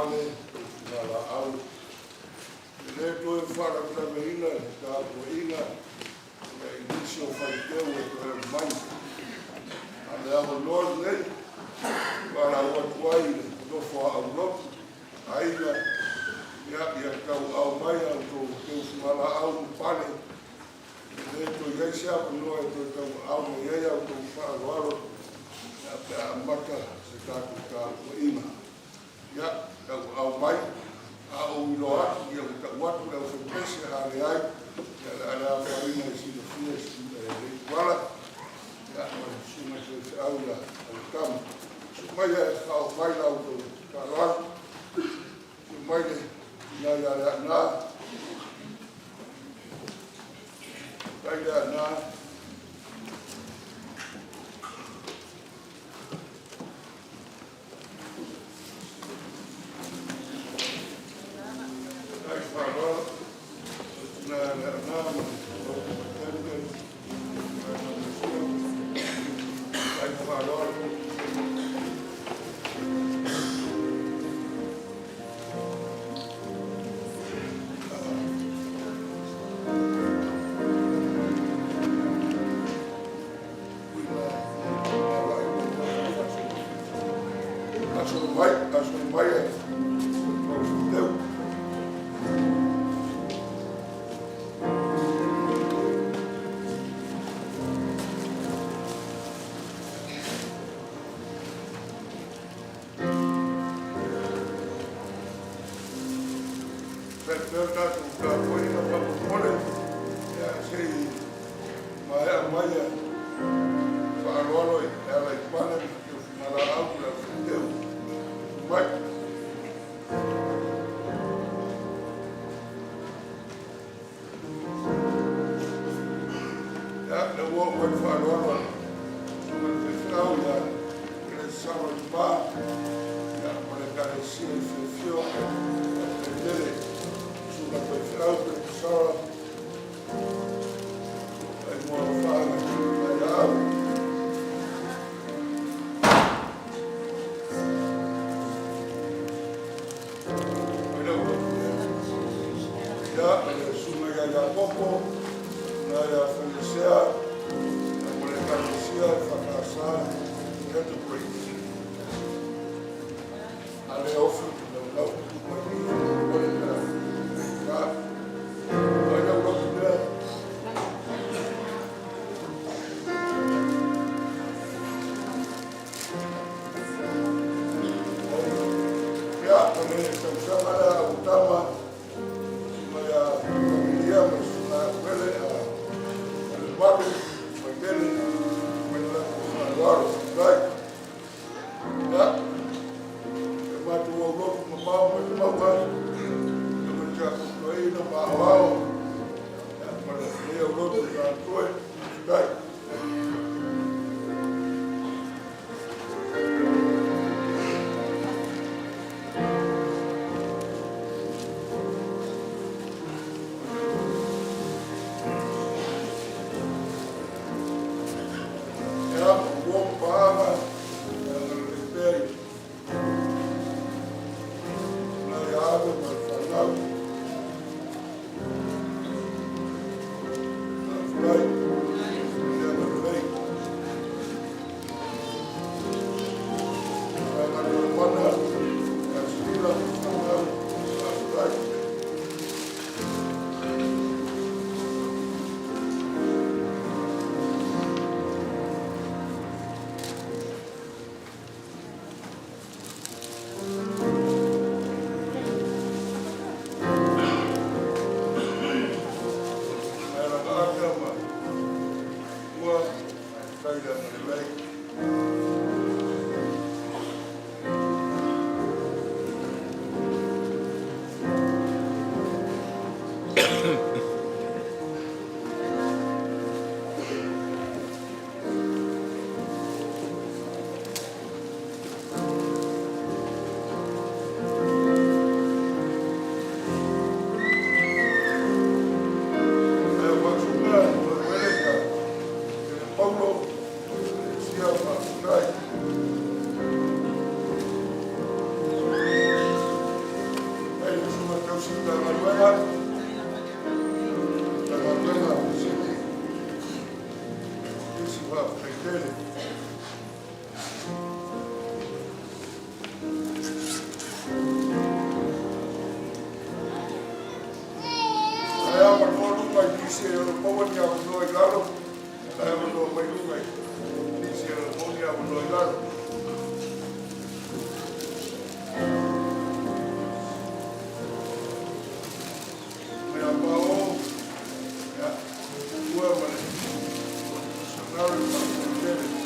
male, nala au. Le to e whara tameina, ka poina, ka inisio whaiteu e koe mai. A le awa lor nei, wala ua tuai, no wha au lotu, aina, ia kau au mai au tō teu whala au pare, le to iaisi aku noa e tō tau au me iei au tō whaaloaro, ia pe a maka se tāku ka poina. Ia, kau au mai, a o ilo atu, ia ka watu leo se pese hale ai, ia le ala whaina i sina fia sina e rei wala, ia o suna se au la au kamu. Sumai e kau mai lau tō whaaloaro, sumai le ia ia le ana, tai le ana, Paula, Peteli. Kaya manulong ay Iese yung pawan niya ang Eulogies. Kaya manulong ay Iese yung pawan niya ang Eulogies. Kaya pao, kaya dua man. Sangarin pa ang Peteli.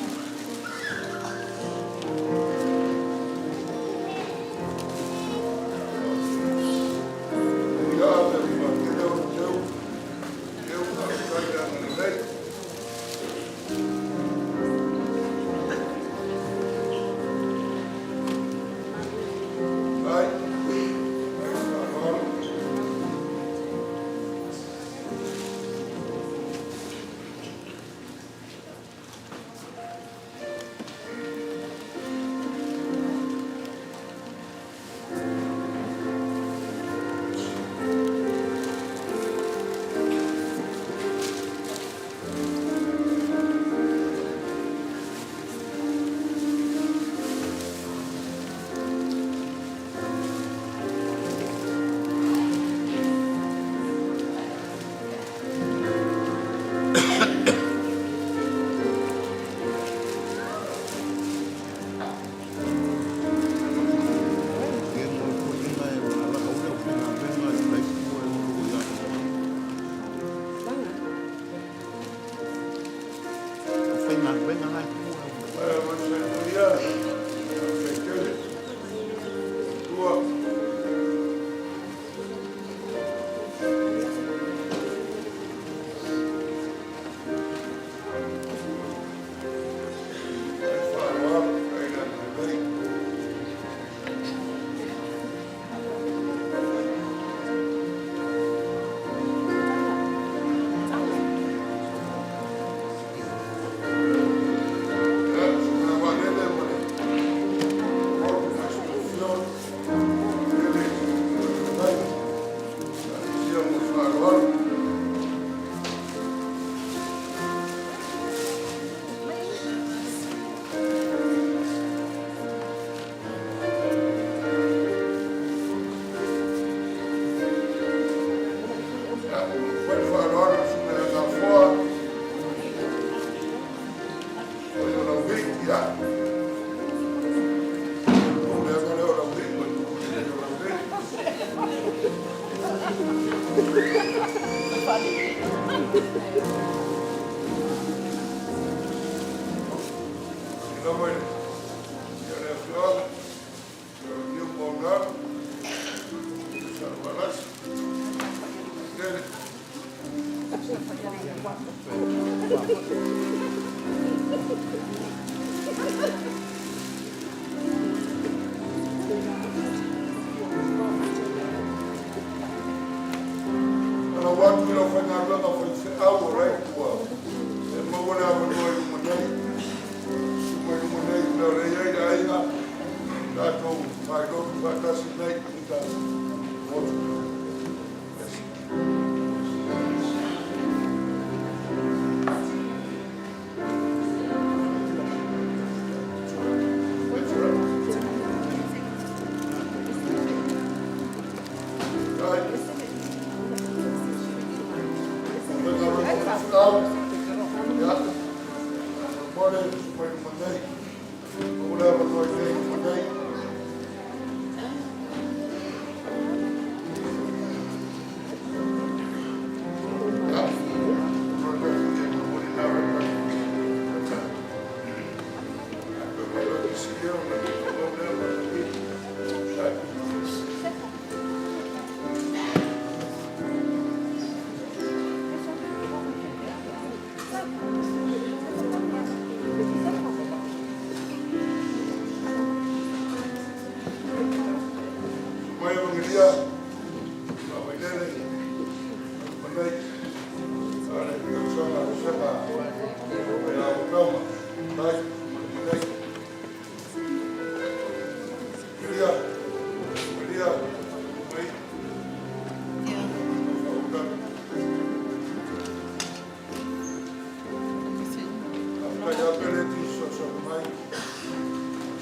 mai.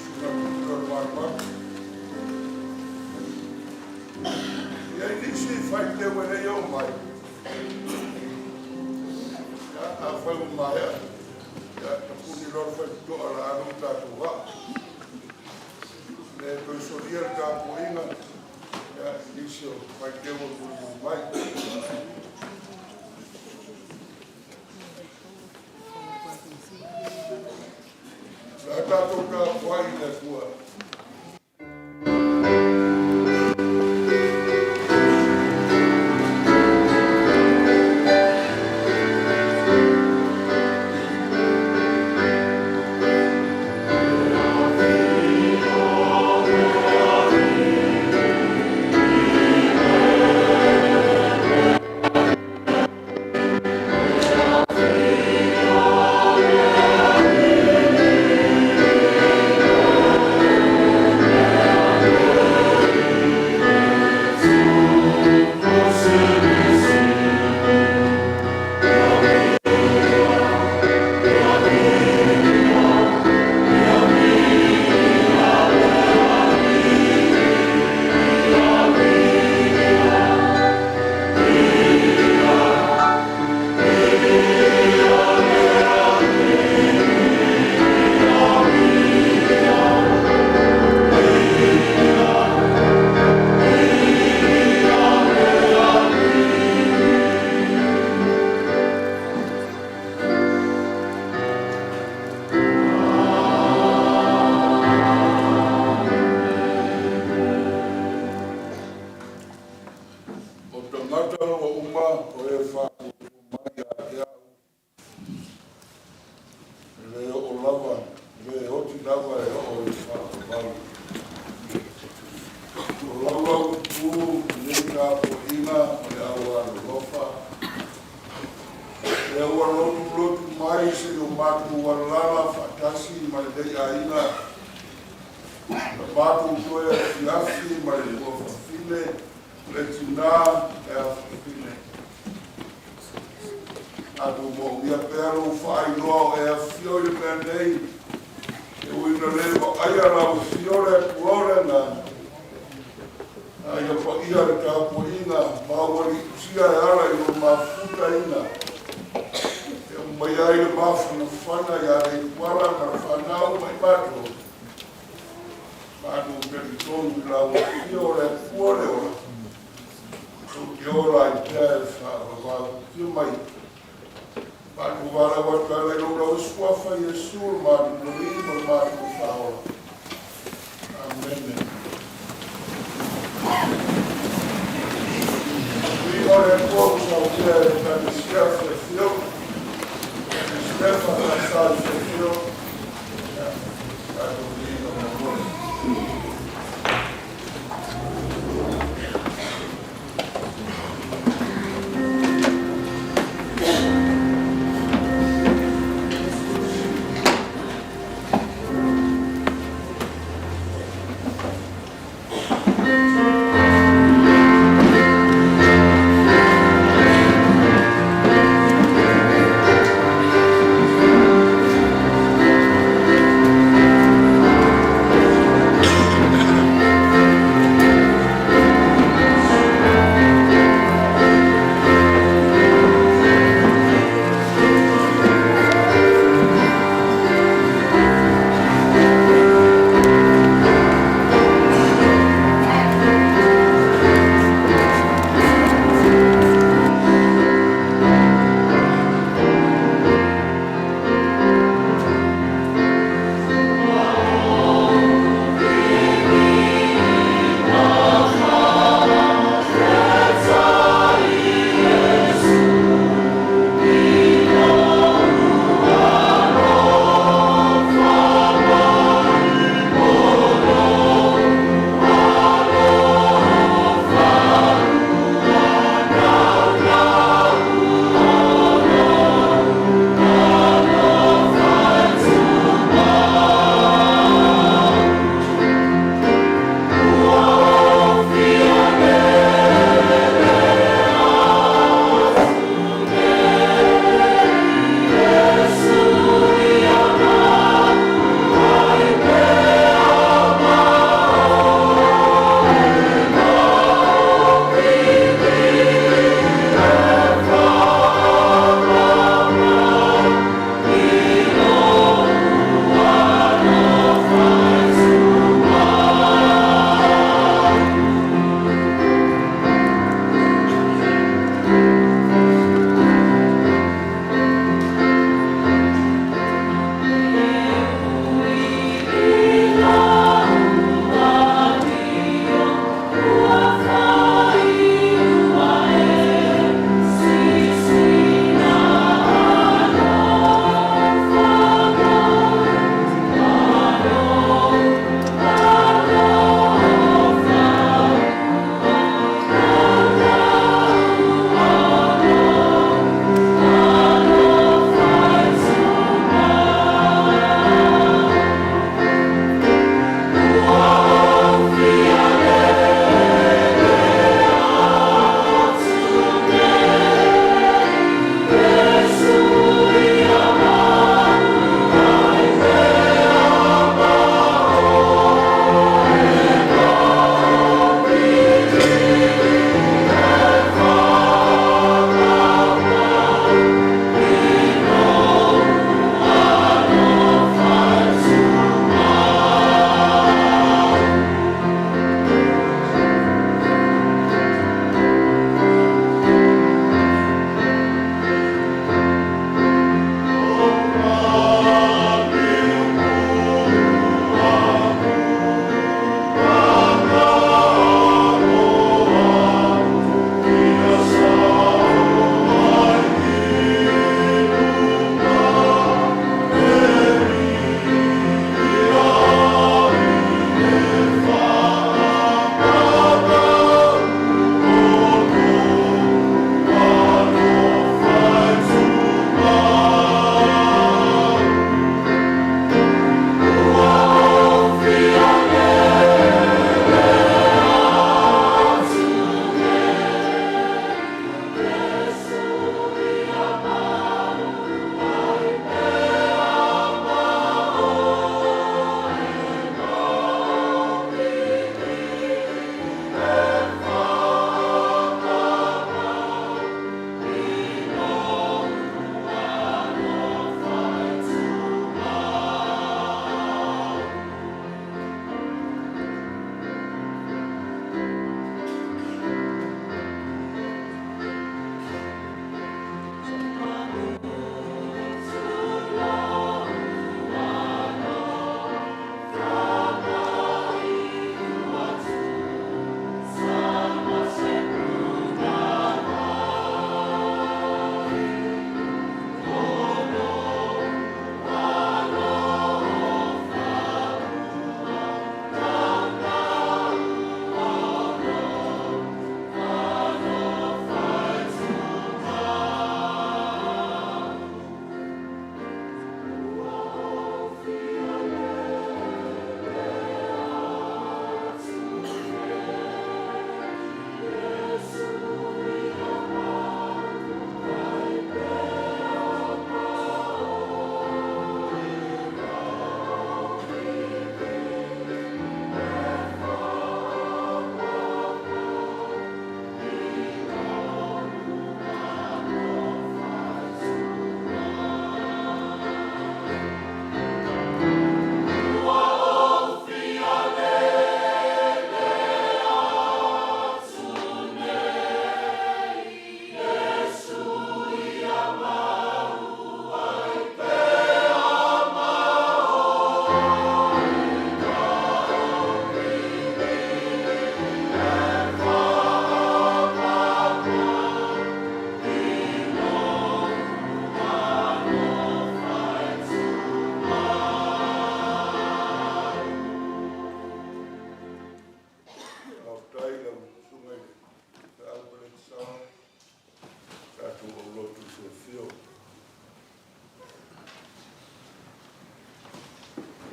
Suna kutura marma. Ia inisi fai te wene iau mai. Ia a fai umaya. Ia tapuni lor fai toa la anu tatu wa. Ne toi soria ka poinga. Ia inisi fai te wene mai. La tato ka wai na kua.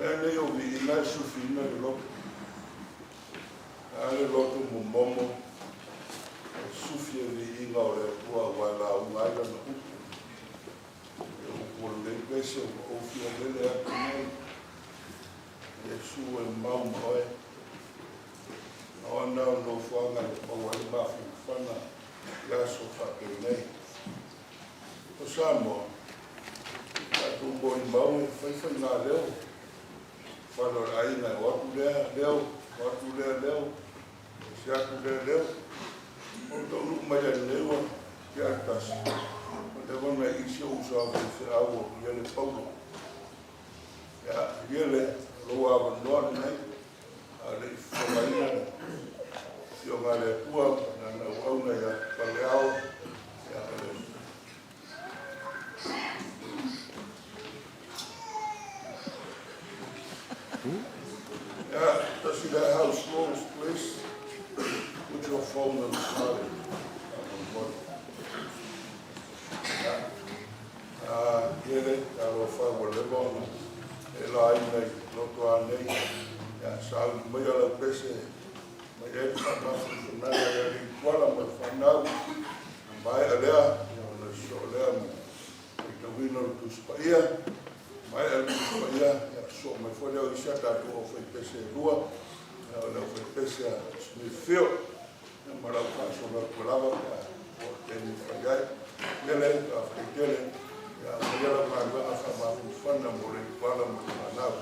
Nei o vi ina sufina le loto. Ale loto mo momo. Sufia vi ina o le pua wala ungaila na upu. E upu le pese o fia lele atu nei. E su e mau moe. Ona no fuanga le paua i mafu whana. Yaso whake nei. O Samoa. Atu mo i mau e whaiwhai ngā leo. Whanau aina o atu lea leo, si atu leo, o tonu mai ane lewa, ki atasi. O te wana isi o usa awa i whia awa, iele Paula. Iele, roa awa noa nei, a le i whamaina, i o ngā lea pua, na nau auna ia pale ao, does it that house rules, please? Put your phone on silent. Here, I'll find whatever. Ela nei, loto a nei. Sa mai ala pese. Mai e whaka whanau e ri kuala mai whanau. Mai alea, na so lea mo. I te wino tu spaia. Mai ala tu spaia. So mai foi leo isa tātou o whai pese rua, leo whai pese a Fairfield, marau kāsora kurawa, o tēni whaiai, nele, a whai tele, mai ala māruanga whamafu whana mo re kuala mo te manau.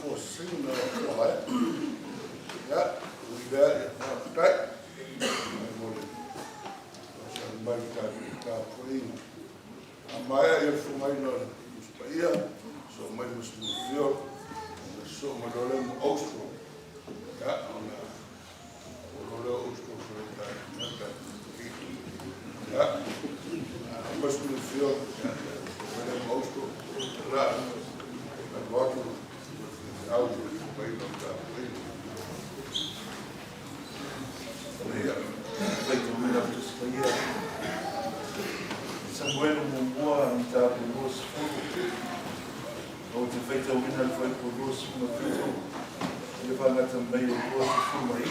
for singing the yeah, we there, right? Amaya for my Lord, so my must be filled, and so my Lord Ostro. Yeah, on the Ostro for the time. Yeah, I must be filled, and Ostro, and water with the out of the way of that. Samoa Moimoi and Rose Food. O te feita wina foi por Rose Food. Ele vai também o Rose Food.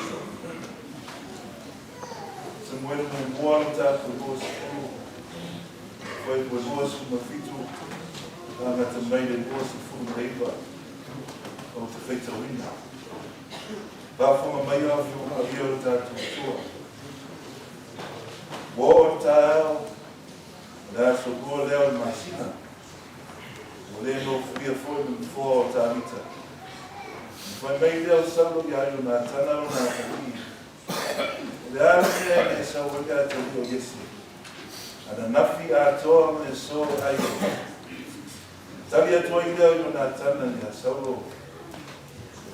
Samoa Moimoi and Rose Food. Foi por Rose Food. Vai também o Rose Food. O te feita wina. Vai for mai a viu o tatu. Water. Nā so kua leo ni masina. O le no fia foi ni fō o tāmita. Whai mei leo salo i aio nā tana o nā kaki. Le ala mea ne sa waka te o Iese. Ana nafi a toa me so aio. Tali atua i leo i nā tana ni a saulo.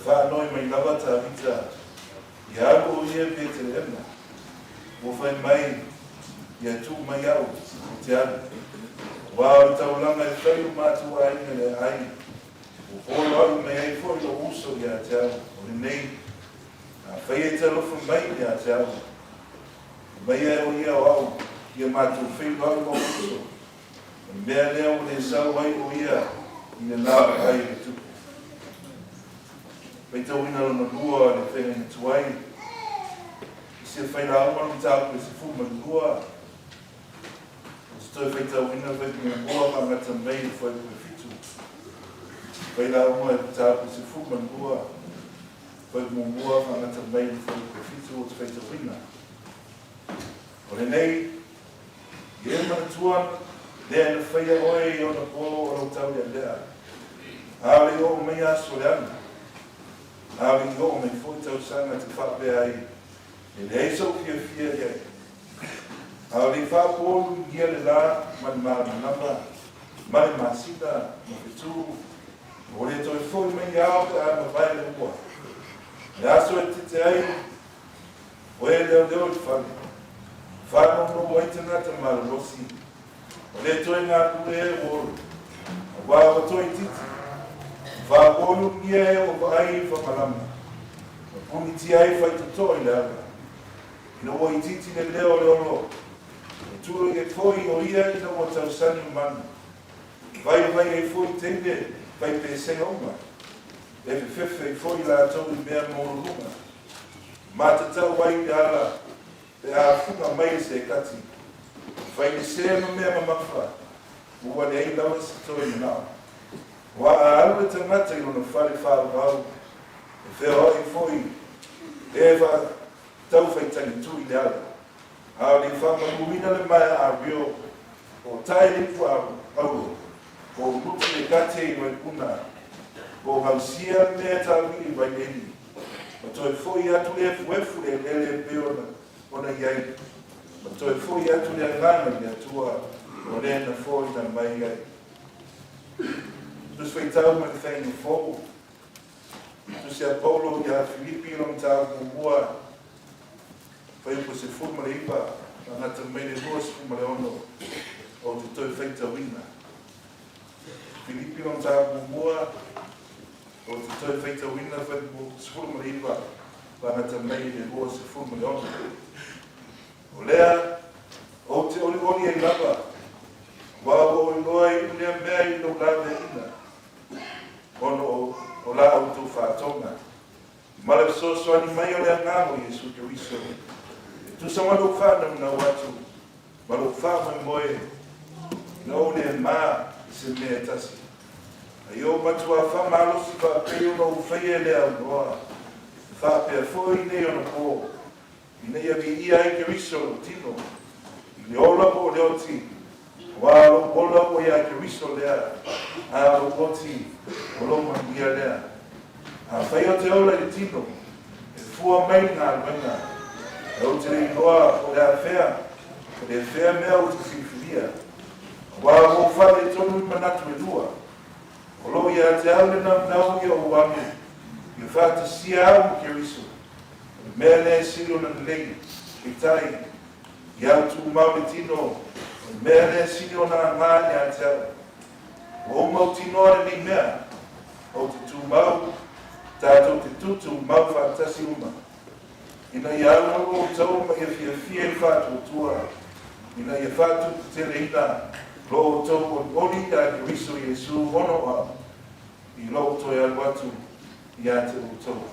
Whanoi mai lawa tāmita. I ago o ia pete ema. O whai mai ia tū mai au. Tiada, wau taulanga e whai mātua aina le ai. O pōlau me ai fōi lo uso ia tiada. O nei, a whai e te lofa mai ia tiada. Mai e o ia o au, ia mātua whai lo uso. Mea leo le sau ai o ia, i le nāra ai le tuku. Whai tau ina lona lua le whenga ni tuai. Isi e whai la umanu tāpu e se fuma lua. Toi feita wina vai me boa ma ngata mai foi ko fitu. Vai lá uma tá se fuma boa. Foi mo boa ma ngata mai foi ko fitu o feita wina. O nei ye ma tuan de feia oi o no po o tau de lá. Ali o me asolan. Ali o me foi tau sanga te fa be ai. E so fia ye. Ali fa polu ia le la man namba mai masita no fitu o le toi foi me ao ta ma vai le boa ya so te ai o ele deu de fa no mo internet ma rosi o le toi na ku e o wa o toi titi fa polu ia o vai fa malama o puni ti ai fa to toi la no o titi le leo tūro e foi o ia i no tau sani mana. Vai e foi tende, vai pe se oma. E fefe e foi la tau i mea mōru runga. Ma te tau vai i ala, e a funga mai se kati. Vai ni se no mea mamafa, ua le ai lawa se toi ni nao. Wa a alu e tangata i no whare whare wau. E whea i foi, e wa tau whai tangi tui le ala. Auli whama muina le mai a rio o tai lipu au o mutu le kate i wai kuna o hausia mea tawi i wai neni o toi fōi atu le fuefu le lele peo ona iai o toi fōi atu le ngana i atua o lena fōi na mai iai tus wai tau ma le whaini fōu tus ia Paula i a Filipi long tau mua Pai ko se forma le ipa, na te mei le roas forma le ono, o te toi feita wina. Filipi on tā mua, o te toi feita wina, fai ko se forma le ipa, na te mei le roas forma le ono. O lea, o te oli e lava, wa o loa i lea mea i no lave ina. Ono o la auto whātonga. Male so ani mai o lea ngāmo Iesu Kiriso. Tu sama lo whana na watu, ma lo wha Moimoi, na o le mā se mea tasi. Ai o matua wha malosi wha peo no whaia lea noa, wha pia fōi nei ona pō, i nei avi ia i Kiriso tino, i le ola po leo ti, wa lo ola po ia Kiriso lea, a lo poti, o lo mangia lea, Whai o te ola I tino, e fua mai ngā luenga. E o te ingoa o le awhea, o le awhea mea o te whiwhiria. Wā o whare tonu I manatu e lua. O lo ia te au le nau ia o wangu, I whata sia au ke riso. Mea ne silo na lei, I tai, I au tu mau le tino, mea ne silo na ngā ia te au. O mau tino ale ni mea, o te tu mau, tātou te tutu mau whātasi uma. Ina I au o tau ma ia fia I whātua tua. Ina ia whātu te tere ina, lo o tau o oni a ki riso Iesu hono a, I lo toi alu atu I a te o tau.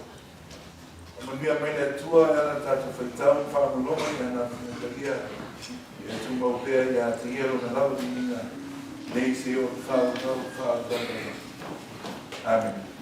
Mania mai le tua e ana tātou whaitau whāmaloma I ana whinaria. I atu mau pēr I a te iero na lau di mina. Nei se o whātau. Amen.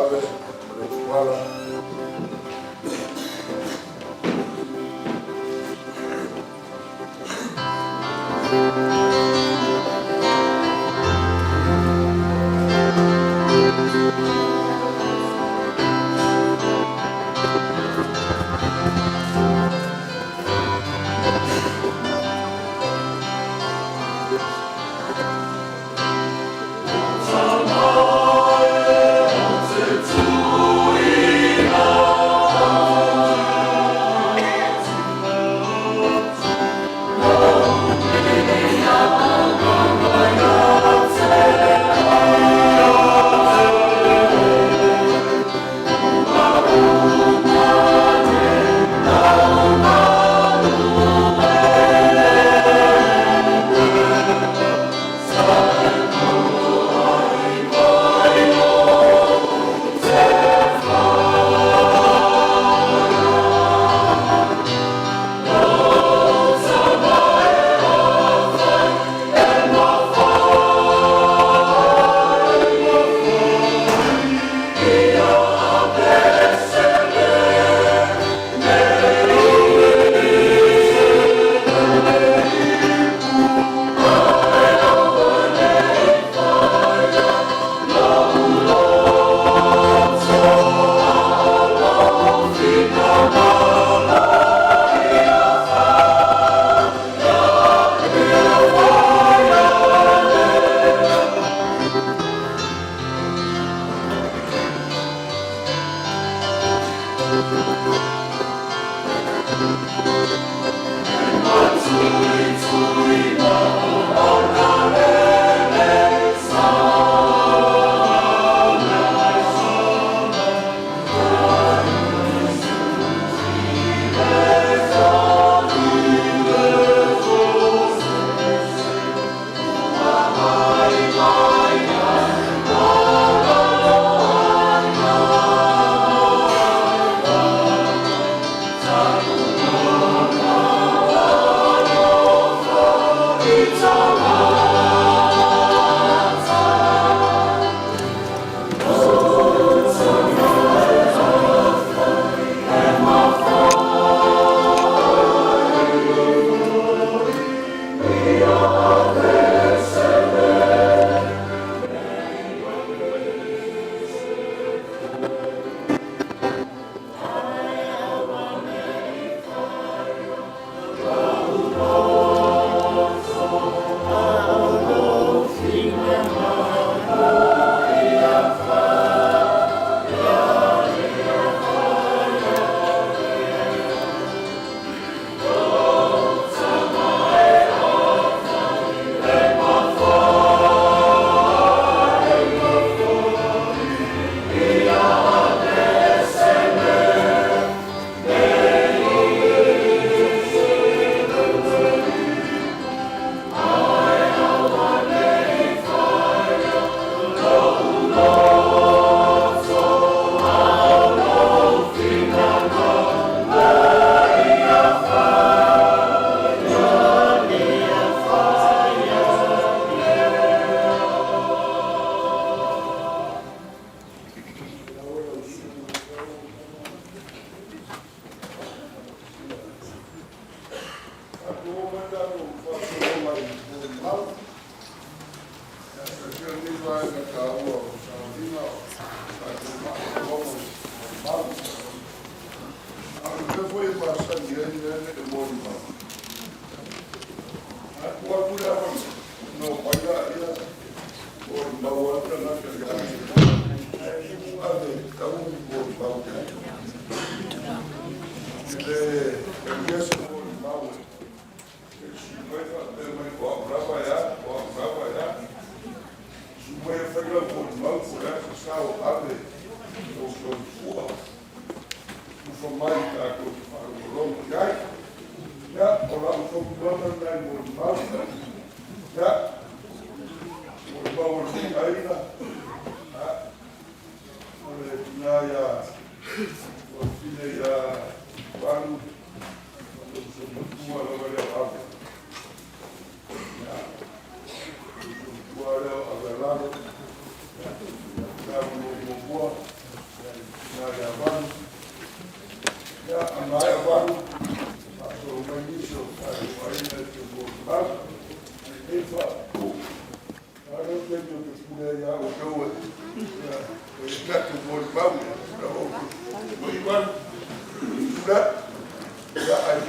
ave, le Paula.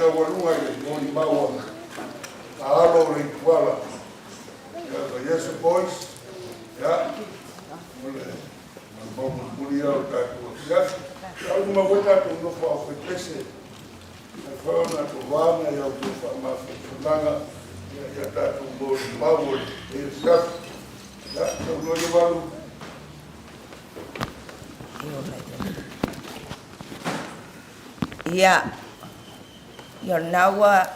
ka walunga le moni maua. Alo le kuala. Ya Yesu boys. Ya. Muli au tātou. Ya. Au ma weta tu no fa fetese. Fa na tu wana ya tu fa ma funanga. Ya tātou moni maua. Ya. Ya, no le walu. Ia, ia naua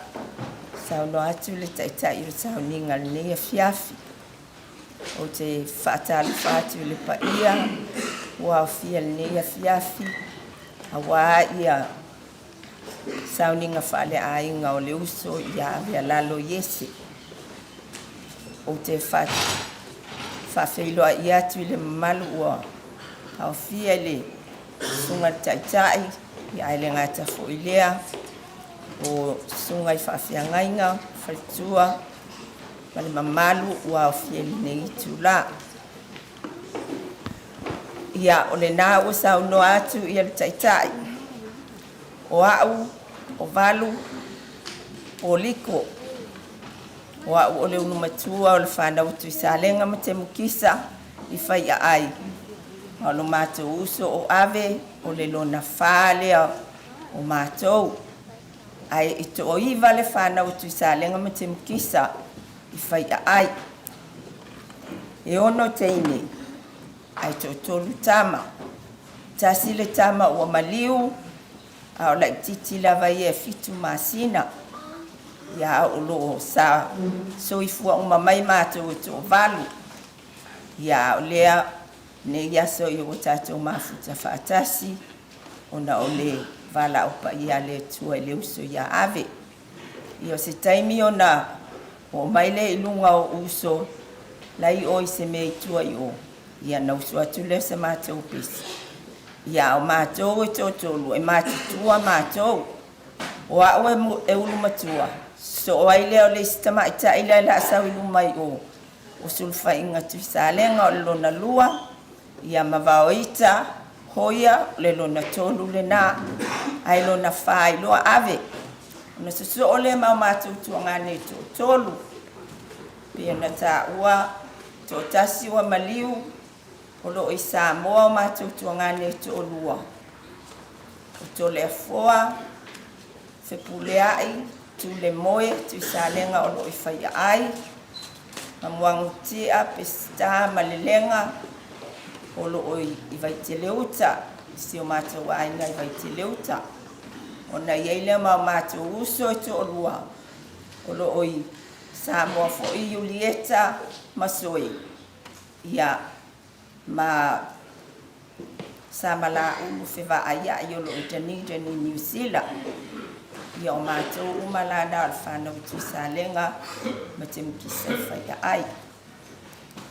sau no atu le taitai o sau ninga le nea fiafi. O te whaatali whaatu le paia, ua fia le nea fiafi, a wā ia sau ninga whaale ainga o le uso ia Avealalo Iese. O te whawhailoa ia atu le malu ua, au fia le sunga taitai, ia ele ngata fo ilea o sunga I whawhiangainga, whaitua, male mamalu ua o fieli nei tula. Ia o le nā ua sau no atu ia le taitai, o au, o valu, o liko, o au o le unu matua o le whanau tu I salenga ma te mukisa I whai a ai. O lo mātou uso o ave, o le lona whālea o mātou. Ai I to o iwa le whanau tu I salenga ma te mukisa I whai a ai. E ono teine, ai to tolu tama. Tasi le tama o maliu, a o lai titi lava I e fitu masina. Ia o lo sa soifua o mamai mātou e to valu. Ia o lea ne iaso I o tātou mafuta whaatasi, ona o le vala o pa ia le tua I le uso ia ave. I o se taimi ona o maile I lunga o uso, lai o I se mei tua I o, ia na uso atu le se mātou pisi. Ia o mātou e tōtolu, e mātitua mātou, o au e ulu matua, so o aile o le istama I ta ila ila asau I lumai o sulfa inga tu salenga o le lona lua, ia mavaoita, hoia, le lona tolu le nā, ai lona whai loa ave. Ona susu o le mau mātou tuangane tō tolu. Pia na tā ua, tō tasi ua maliu, o lo I Samoa o mātou tuangane tō lua. O tō le afoa, whepuleai, tu le moe, tu salenga o lo I whai ai, mamuangu tia, pesta, malelenga, o lo I vai te leuta, si o mātou ainga I vai te leuta. O na ieile mau mātou uso e tō lua, o lo I Samoa fo I Julieta masoi. Ia ma samala ulu whiwa aia I o lo I Dunedin I New Zealand. Ia o mātou umalana al whanau tu salenga ma te mukisa I whai ai.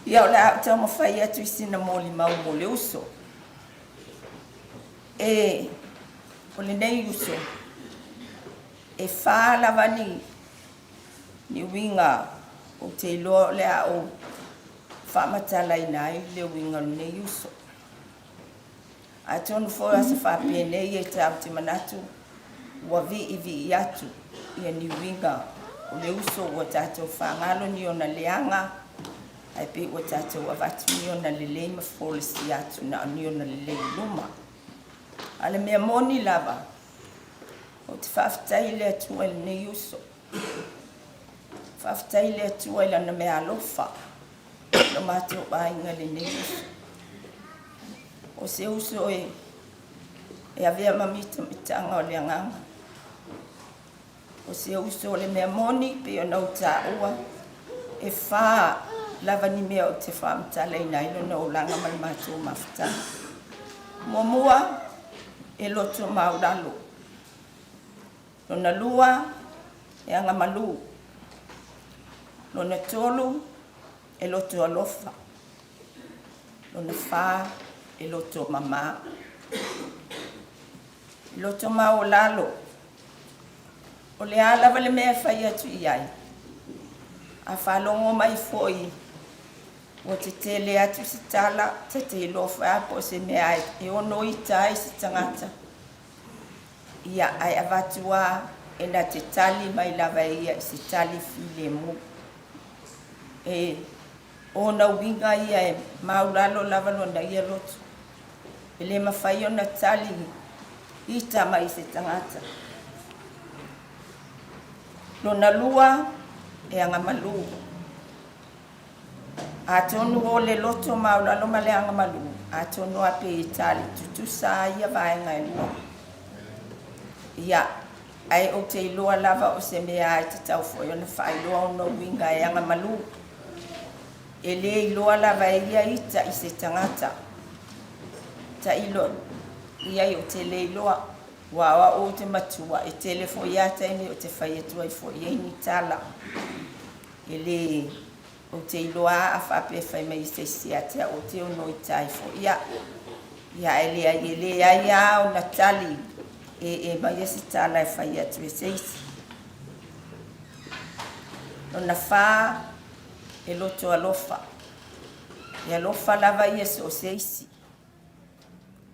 Ia o le au tau mawhai atu I sina mōli mau mo le uso. E o le nei uso, e whālawani ni winga o te iloa le au whamatalai nai le winga o nei uso. A tonu fōra sa whapene e tau te manatu, ua vi atu I ni winga o le uso ua tātou whangalo ni o na leanga, ai pe ua tātou avatu ni o na lelei ma folisi atu na ni o na lelei luma. Ale mea moni lava, o te whaftai le atua le nei uso. Whaftai le atua le na mea alofa, no mātou ainga le nei uso. O se uso e avea mamita mitanga o le anganga. O se uso le mea moni pe o nau tā ua, e wha lava ni mea o te whaamtala I nai lona o langa mai mātou mawhata. Mua e loto mauralo. Lona lua e anga malu. Lona tolu e loto alofa. Lona wha e loto mama. Loto maulalo. O le alava le mea whai atu I ai. A whalongo mai foi. O te tele atu si tala, te lofa apo se mea ai. E ono I tai si tangata. Ia ai avatua e na te tali mai lava ia i se tali file mu. E o na winga ia e maulalo lava lona ia lotu. E le mawhai o na tali ita mai se tangata. Lona lua e anga malu. A tonu o le loto maulalo ma le anga malu. A tonu ape i tali tutu sa ia vaenga e lua. Ia, ai o te iloa lava o se mea ai te tau foi o na whailoa o no winga e anga malu. E le iloa lava e ia ita i se tangata. Ta ilo, ia i o te le iloa. Wawa o te matua, e tele fo ia taimi o te whai atua i fo ia ni tala. E le o te iloa a whape whai mai se siatea o te ono i tai fo ia. Ia e le ai a o na tali. E mai e si tala e whai atu e seisi. No na wha e loto alofa. E alofa lava i e so seisi.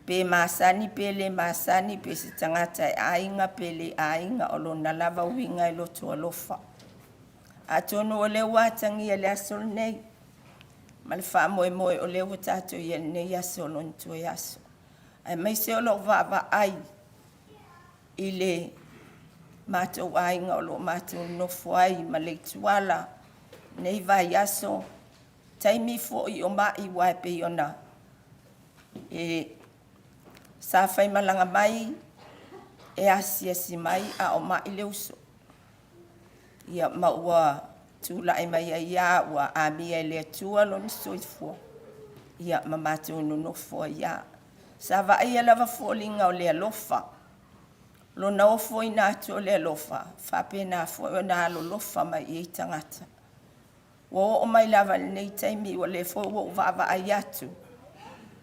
Pe masani pe le masani pe si tangata e ainga pe le ainga o lo na lava winga e loto alofa. A tonu o le watangi e le asol nei. Ma le wha moimoi o le watato i e nei asol on tu e aso. Ai mai se o lo vava ai. I le mātou ainga o lo mātou nofo ai ma le tuala nei vai aso taimi fo i o mai wai pe i ona e sa whai malanga mai e asi mai a o mai le uso ia maua tula e mai ia ua a mia le tua lo ni soifo ia ma mātou no nofo ia sa va ia lava folinga o le alofa lo na ofo ina atu o le alofa, whape na fo o na alo lofa mai i tangata. Wo o mai lava nei taimi o le fo o vava ai atu.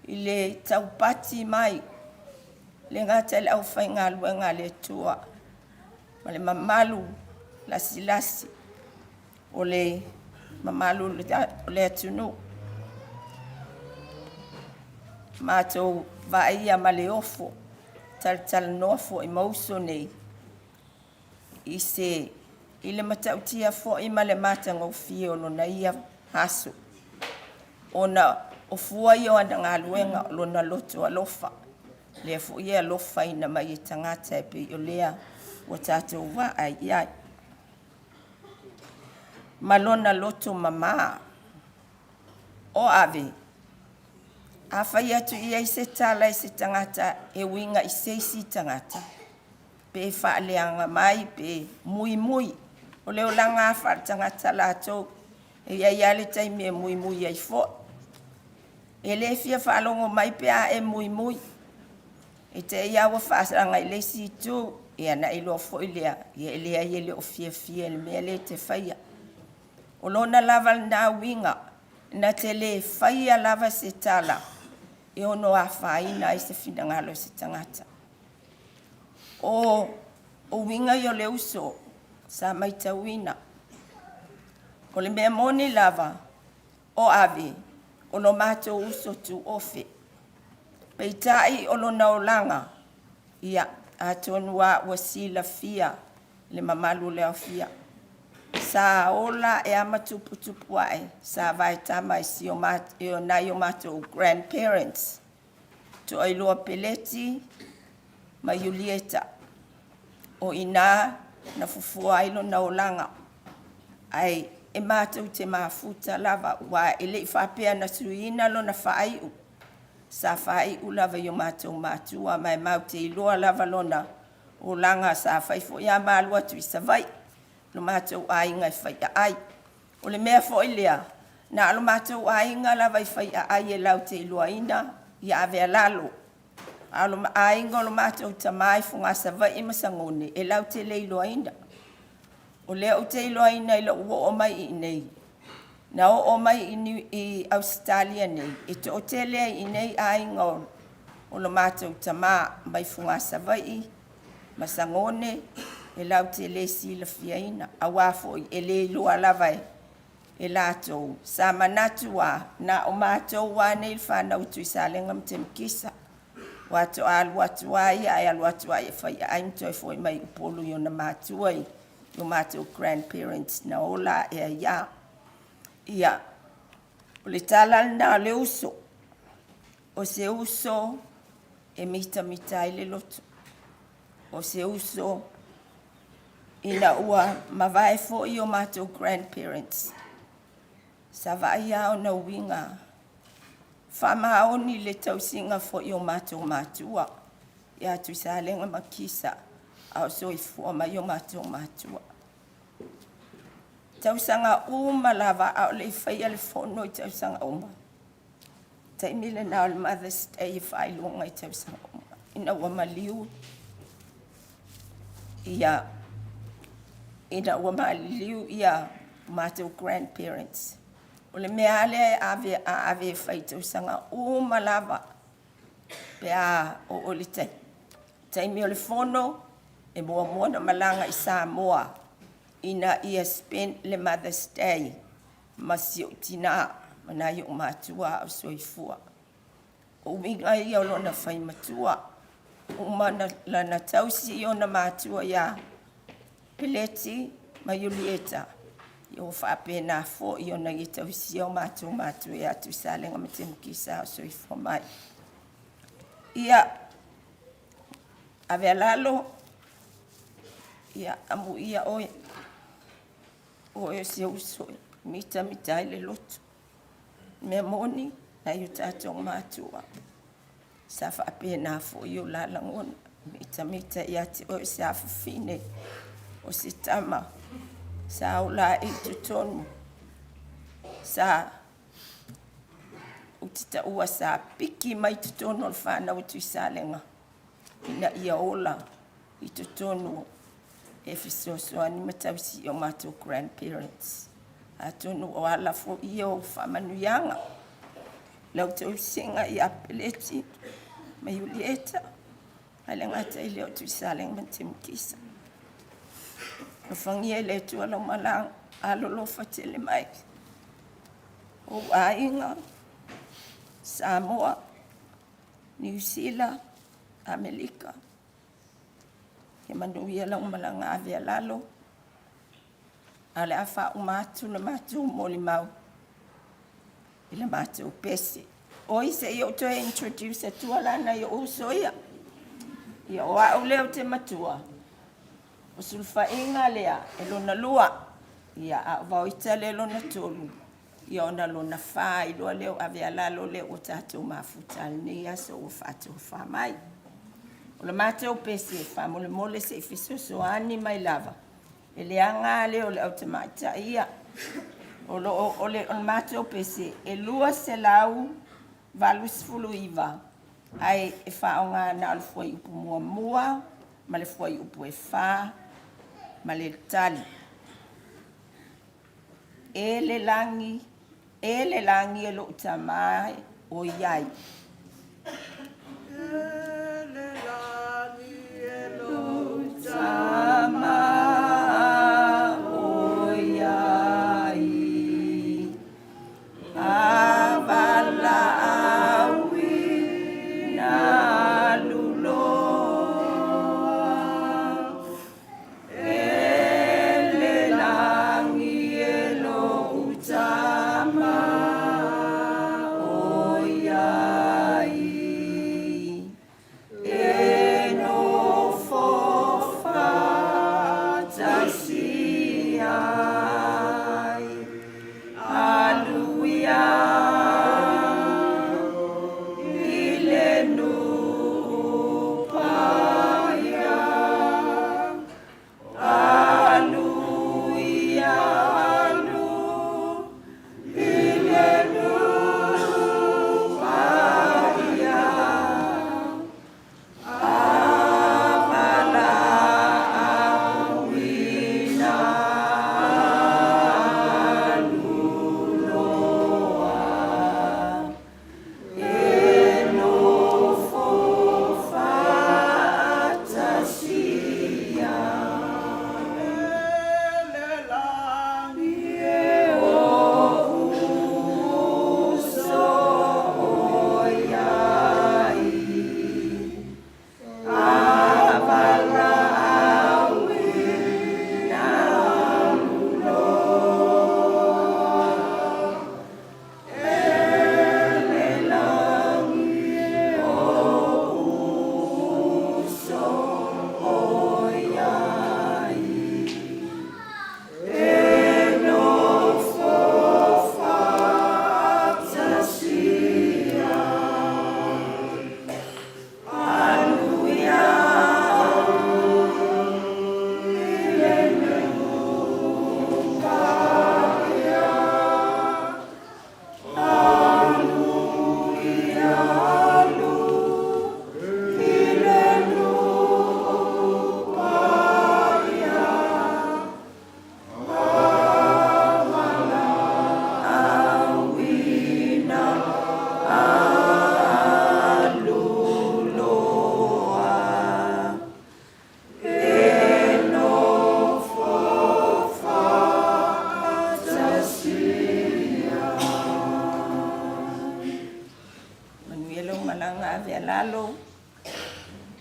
I le taupati mai, le ngata le au whai ngā luenga le tua. Ma le mamalu lasi. O le mamalu le atunu. Mātou va ia ma le ofo. Tal noa fo i mauso nei. I se, i le matautia fo i ma le matanga o fio lo na ia haso. O na o fua i o ana ngā luenga lo na loto alofa. Lea fo i alofa i na mai i tangata e pe o lea o tātou wa ai iai. Malona loto mama. O ave. A whai atu i Iese tala i se tangata e winga i seisi tangata. Pe whaaleanga mai, pe mui. O leo langa a wha tangata lātou. E iai ale taimi e mui ai fo. E le fia whaalongo mai pe a e mui. E te iawa whaasanga i le si tu. E ana i loa fo i lea. E lea i le o fia le mea le te whaia. O lona lava na winga. Na te le whaia lava se tala. E ono a whaina i se whingalo se tangata. O winga i o le uso, sa mai tauina. O le mea moni lava, o ave, o lo mātou uso tu ofe. Peitai o lo naolanga, ia a tonua ua sila fia, le mamalu leo fia. Sa ola e amatupu ai, sa vai tama si o nai o mātou grandparents. To ai loa peleti, ma Julieta. O ina na fufua ilo na olanga. Ai e mātou te mafuta lava, wa ele i whapea na suina lo na whaiu. Sa whaiu lava i o mātou mātua, mai mau te iloa lava lona o langa sa whaifo ia mālua tu i savai. Lo mātou ainga i whaia ai. O le mea fo ilea, na alo mātou ainga lava i whaia ai e lau te iloa ina i Avealalo. Alo ainga lo mātou tamai funga savai i masangone e lau te le iloa ina. O le o te iloa ina i lo o mai i nei. Na o mai i Australia nei. E te o te lea i nei ainga o lo mātou tamai mai funga savai i masangone e lau te le si la fiaina, a wafo e le lua lava e latou. Sa manatu na o mātou wa nei whanau tu i salenga mte mkisa. Watu alu watu ai, ai alu watu ai, whai aim toi foi mai upolu i ona mātuai, i o mātou grandparents na ola e ia. Ia, o le talal na le uso, o se uso e mita i le loto. O se uso ina ua mawai fo i o mātou grandparents. Sa vai au na winga. Whamaoni le tausinga fo i o mātou mātua. Ia tu sa lenga makisa au so i fua mai o mātou mātua. Tausanga uma lava au le whaia le whono i tausanga uma. Taimi le nao le Mother's Day i whailunga i tausanga uma. Ina ua maliu. Ia ua maliu ia mātou grandparents. O le mea ale ave whai tausanga uma lava. Pea o le tai. Taimi o le whono e mua na malanga i Samoa. Ina ia spend le Mother's Day. Masi o tina mana i o mātua au soifua. O winga i au lona whai matua. Umana lana tausi i ona mātua ia. Peleti mai ulieta. I o whapena fo i ona i tausi o mātua ia tu sa lenga matemu ki sa au soifua mai. Ia Avealalo. Ia amu ia oe. Oe se usoi. Mita i le loto. Me moni na i o tātou mātua. Sa whapena fo i o lalangona. Mita i ati oe se awhawhine. O se tama. Sa au la e tutonu. Sa utita ua sa piki mai tutonu o le whanau tu i salenga. Ina ia ola i tutonu e fisosoani matausi o mātou grandparents. A tonu o ala fo i o whamanuianga. Lau tau singa i apeleti mai ulieta. Hale ngata i leo tu i salenga matemu kisa. O whangia le tua lau malang alolo fatele mai. O ainga, Samoa, New Zealand, Amerika. Ke manuia lau malang Avealalo. Ale afa umatu na matu moli mau. Ila matu pesi. O Iese i o to introduce tua lana i o usoia. Ia o au leo te matua. O sulfa inga lea, e lona lua. Ia a vauita le lona tolu. Ia ona lona wha i lua leo Avealalo leo o tātou mafuta ni aso o whātou whamai. O le mātou pese e whamole mole se i fisosoani mai lava. E le anga leo le au te maita ia. O le mātou pese e lua se lau valus fulu iwa. Ai e whaonga na al fuai upu mua, ma le fuai upu e wha, ma le tali. E le langi e lo tamai o iai. E le langi e lo tamai o iai. Avala awi na luloa. E le langi e lo tamai o iai.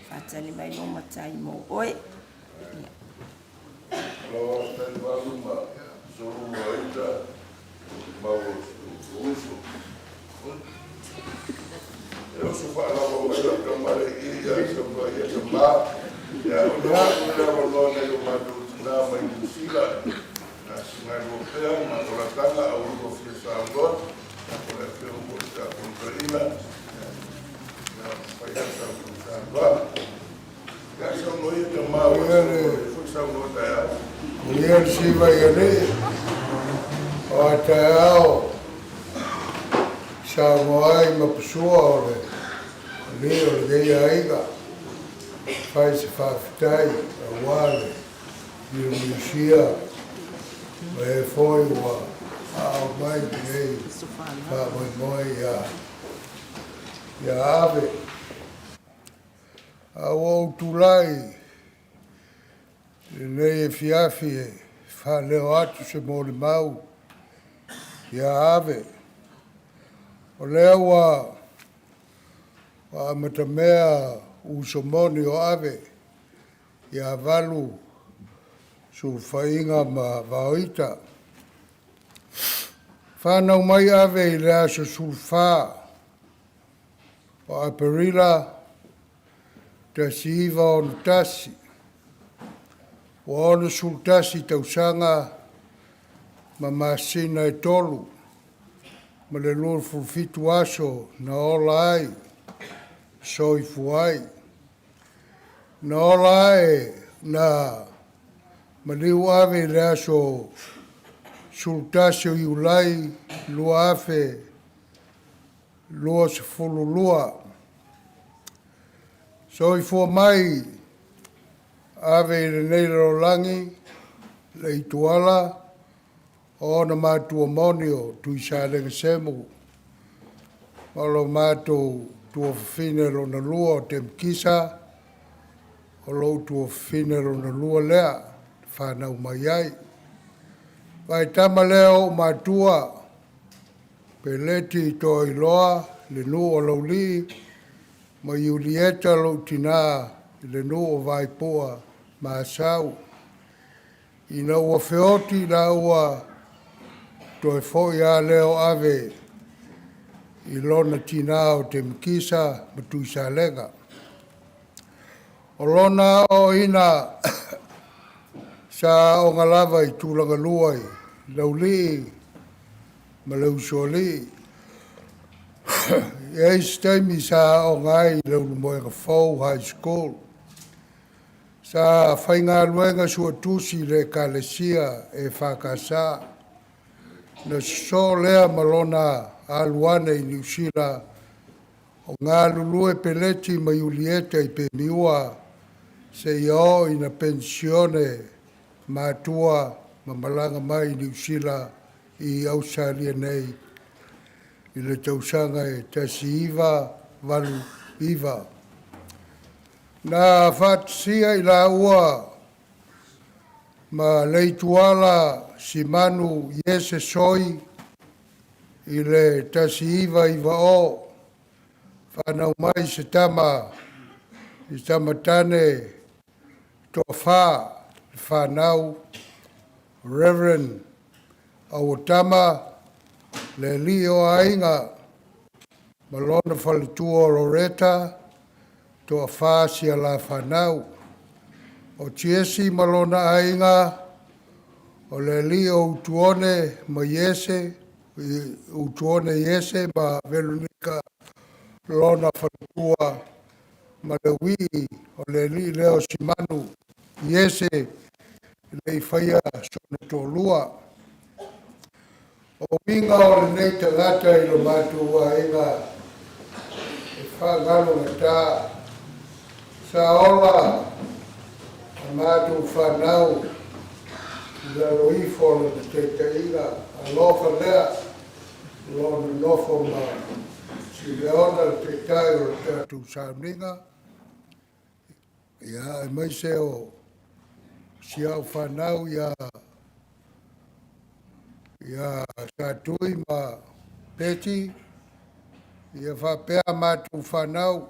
Peteli mai no matai mo oi. Lo stai valuma, solo ita, mau uso. Eu sou falava mais da câmara e já vai chamar, já o não é o matu na mãe do Sila, na Sinai Europeia, na Toratanga, a Urgo Fiesaldor, na Coleção da Contraína, na Faiação do Sandor. Já são no Itamau, foi são no Taiá. Mulher se vai ali, até ao Samoa e uma pessoa ali, olhei aí, faz fafitai, a wale, e o Lucia, foi o mãe dele, a Moimoi e a Ave, a outro lai. Nei fiafi whaneo atu se mōle mau ia ave. O lea wa matamea usomoni o ave ia valu su whainga ma vaoita. Whanau mai ave i lea su sulfa o aperila te siiva o nutasi. O ono sultasi tausanga ma masina e tolu. Ma le lor fulfitu aso na ola ai, soifu ai. Na ola ai na maliu ave le aso sultasi o iulai lua afe lua se fulu lua. Soifu mai ave i le nei langi, le ituala, o na mātua monio tu i sa lenga semu. Malo mātou tua whine lo na lua o te mkisa, o lo tua whine lo na lua lea, whanau mai ai. Vai tama lea o mātua, pe leti to i loa, le nu o lau li, ma iulieta lo tina, le nu o vai poa, Masau. Ina ua feoti la ua toi foi a leo ave i lona tina o te mkisa ma tui sa lenga. O lona o ina sa o ngalava i tūlanga luai, lauli ma lau soli. Eis taimi sa o ngai lau moega fau high school. Sa whainga luenga sua tusi le kalesia e whakasa. Na so lea malona aluane i New Zealand. O ngā lulue peleti ma Julieta i pe miua. Se iao i na pensione mātua ma malanga mai i New Zealand i Australia nei. I le tausanga e tasi iwa, walu iwa. Na whatsia i la ua ma leituala si manu Iese soi i le tasi iwa o whanau mai se tama i tamatane toa wha whanau Reverend Awatama le li o ainga malona whalitua Loretta toa whāsia la whanau. O tiesi malona ainga, o le li o utuone ma Iese, utuone Iese ma Veronica lona whalitua ma le wii, o le li leo simanu Iese le i whaia sone tōlua. O winga o le nei tangata i lo mātua ainga, e whangalo na tā, sa ola a mātou whanau i la roifo na te teiga a lofa lea lona nofo ma si leona te tai o tātou sauninga ia e mai se o si au whanau ia sa tui ma peti ia whapea mātou whanau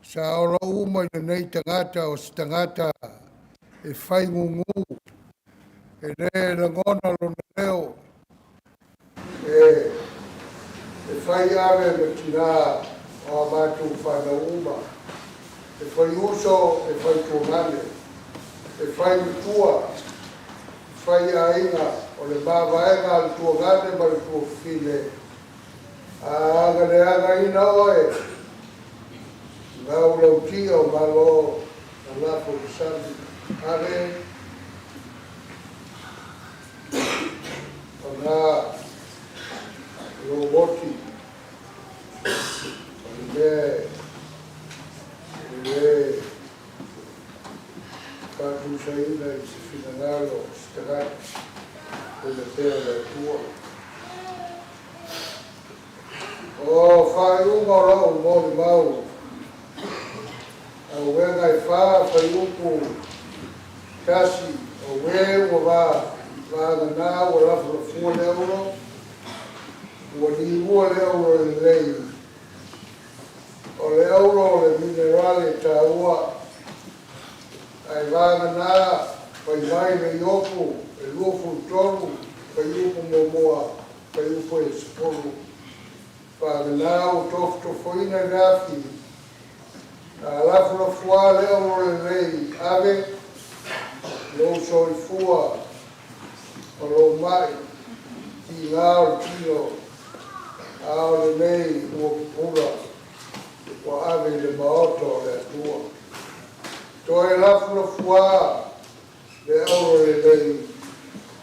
Sa ora uma i nei tangata o si tangata e whai ngungu e re rangona lona leo e whai ave me tina o amatu whana uma e whai uso e whai tuangane e whai utua whai ainga o le mawaenga al tuangane ma le tuafine a aga ina oe ngau lau tia o malo na lapo kisami are o nga roboti o le katu saina i se finangalo stakati o le tea la tua o whai unga o rau mori mau o wega I wha whaiupu kasi o we o ngana o rafu fua le euro o ni ua le euro i lei o le euro o le minerale ta ua ai ngana pai mai le iopu e luofu tolu whaiupu momoa whaiupu e sepolu ngana o tofoina rafi alafu fua leo le lei ave lo soi fua o lo mai ki lao tio ao le lei o pura o ave le maoto le tua to e alafu fua le euro le lei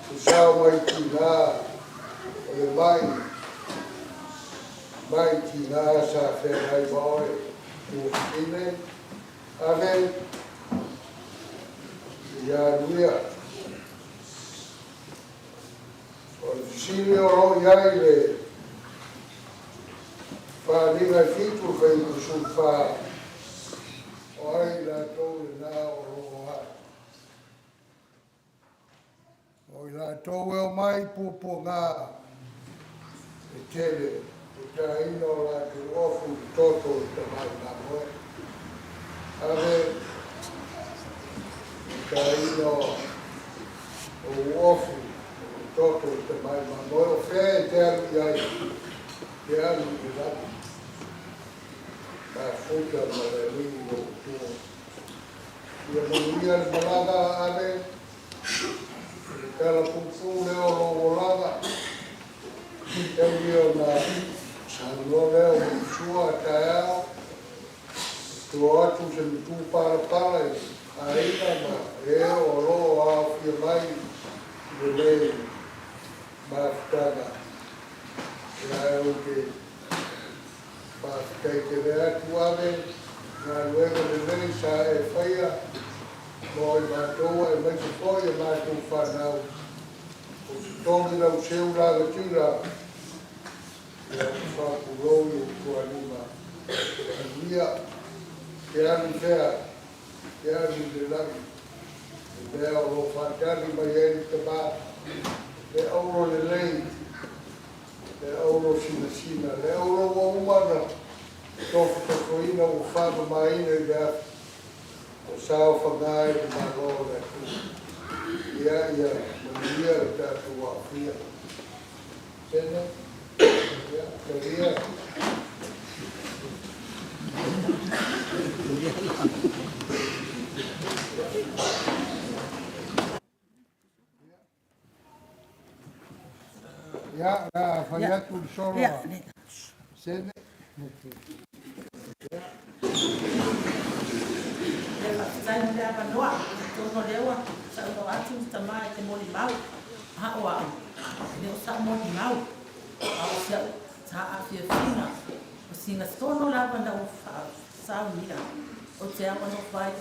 o sao mai ki la o le mai ki la sa fe mai boy ine ave ya luia o silio ro ya ile fa liga fitu fe su fa oi la to na o oi la to o mai pupo nga e tele Taino la che offro tutto il tamarro. Ave Taino o offro tutto il tamarro. Fe te anni di là. Ma fuga ma le lingue tu. Io non mi al balada ave. Cala pufu le o volada. Io na Samoa o sua taea to atu se tu para ainda ma e o lo a fia mai de lei ma ftana e o que ma que vera tu ave na luego de lei sa e faia mo ma toa e mai foi ma tu fanau o se tome na o seu lado tira e fa pulou e tu anima a via che anni fea che anni de lagi e leo lo fatali mai e te ba le euro le lei le euro sina le euro o umana tofu te koina o fama mai ne ga o sao fangai de malo le tu ia ia ta tu a fia tene quería ya la falla tu solo se Sai no leva noa, no lewa, sa no atu tamai te moli mau. Ha o ne sa moli mau. Au sa afia fina. O singa tono lava na o sa mira. O te ama no vai,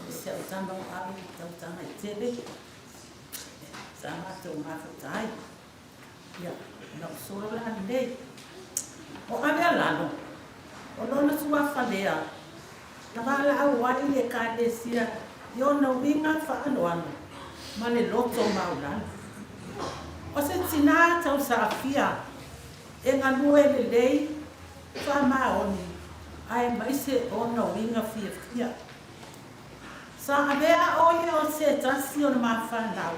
se o tamba o avi, tau tanga I tele. Sa mate o mata tai. Ia, na o solo la nei. O Avealalo. O lona sua falea. Na wala au wai le ka desia. Yo na winga whaanoano. Ma le loto maulana. O se tina tau sa afia. E ngā lue le lei, wha maoni, ai mai se ona winga fia. Sa avea oia o se tasi o na mawhanau.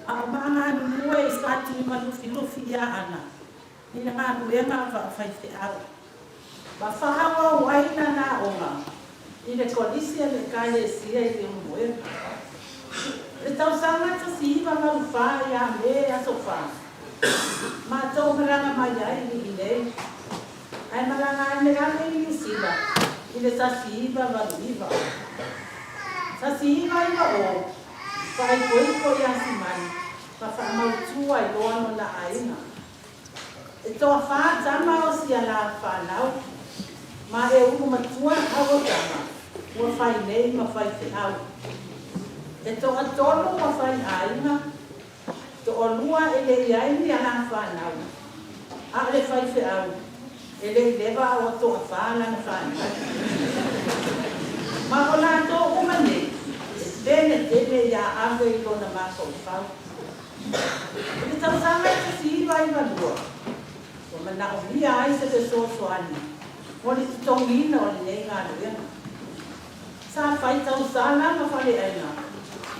A maanga nue sa tui malufi ia ana. Ina ngā nuenga whai te au. Ma whahawa waina nā onga. Ina kolisia le kai e sia i te moenga. E tau sangata si iwa malufa ia me aso wha. Ma tau maranga mai ai ni nei. Ai maranga ane ane ni sila. Ina sa si iwa maluiva. Sa si iwa iwa o. Whai koiko ia si mai. Pa wha mautua i loano na aina. E toa wha tama o si ala whanau. Ma e uru matua hawa tama. Ua whai nei ma whai te au. E toa tolo ma whai aina. Toa lua e le iaini ala whanau. A le whai te au. E le lewa o toa whana na whanau. Ma o la tō umane. E tene ia awe i lona mako i whau. E tau sanga te si iwa i walua. O mana o mia ai se te soani. O ni te tongina o ni nei ngā nuenga. Sa whai tau sāna ma whale aina.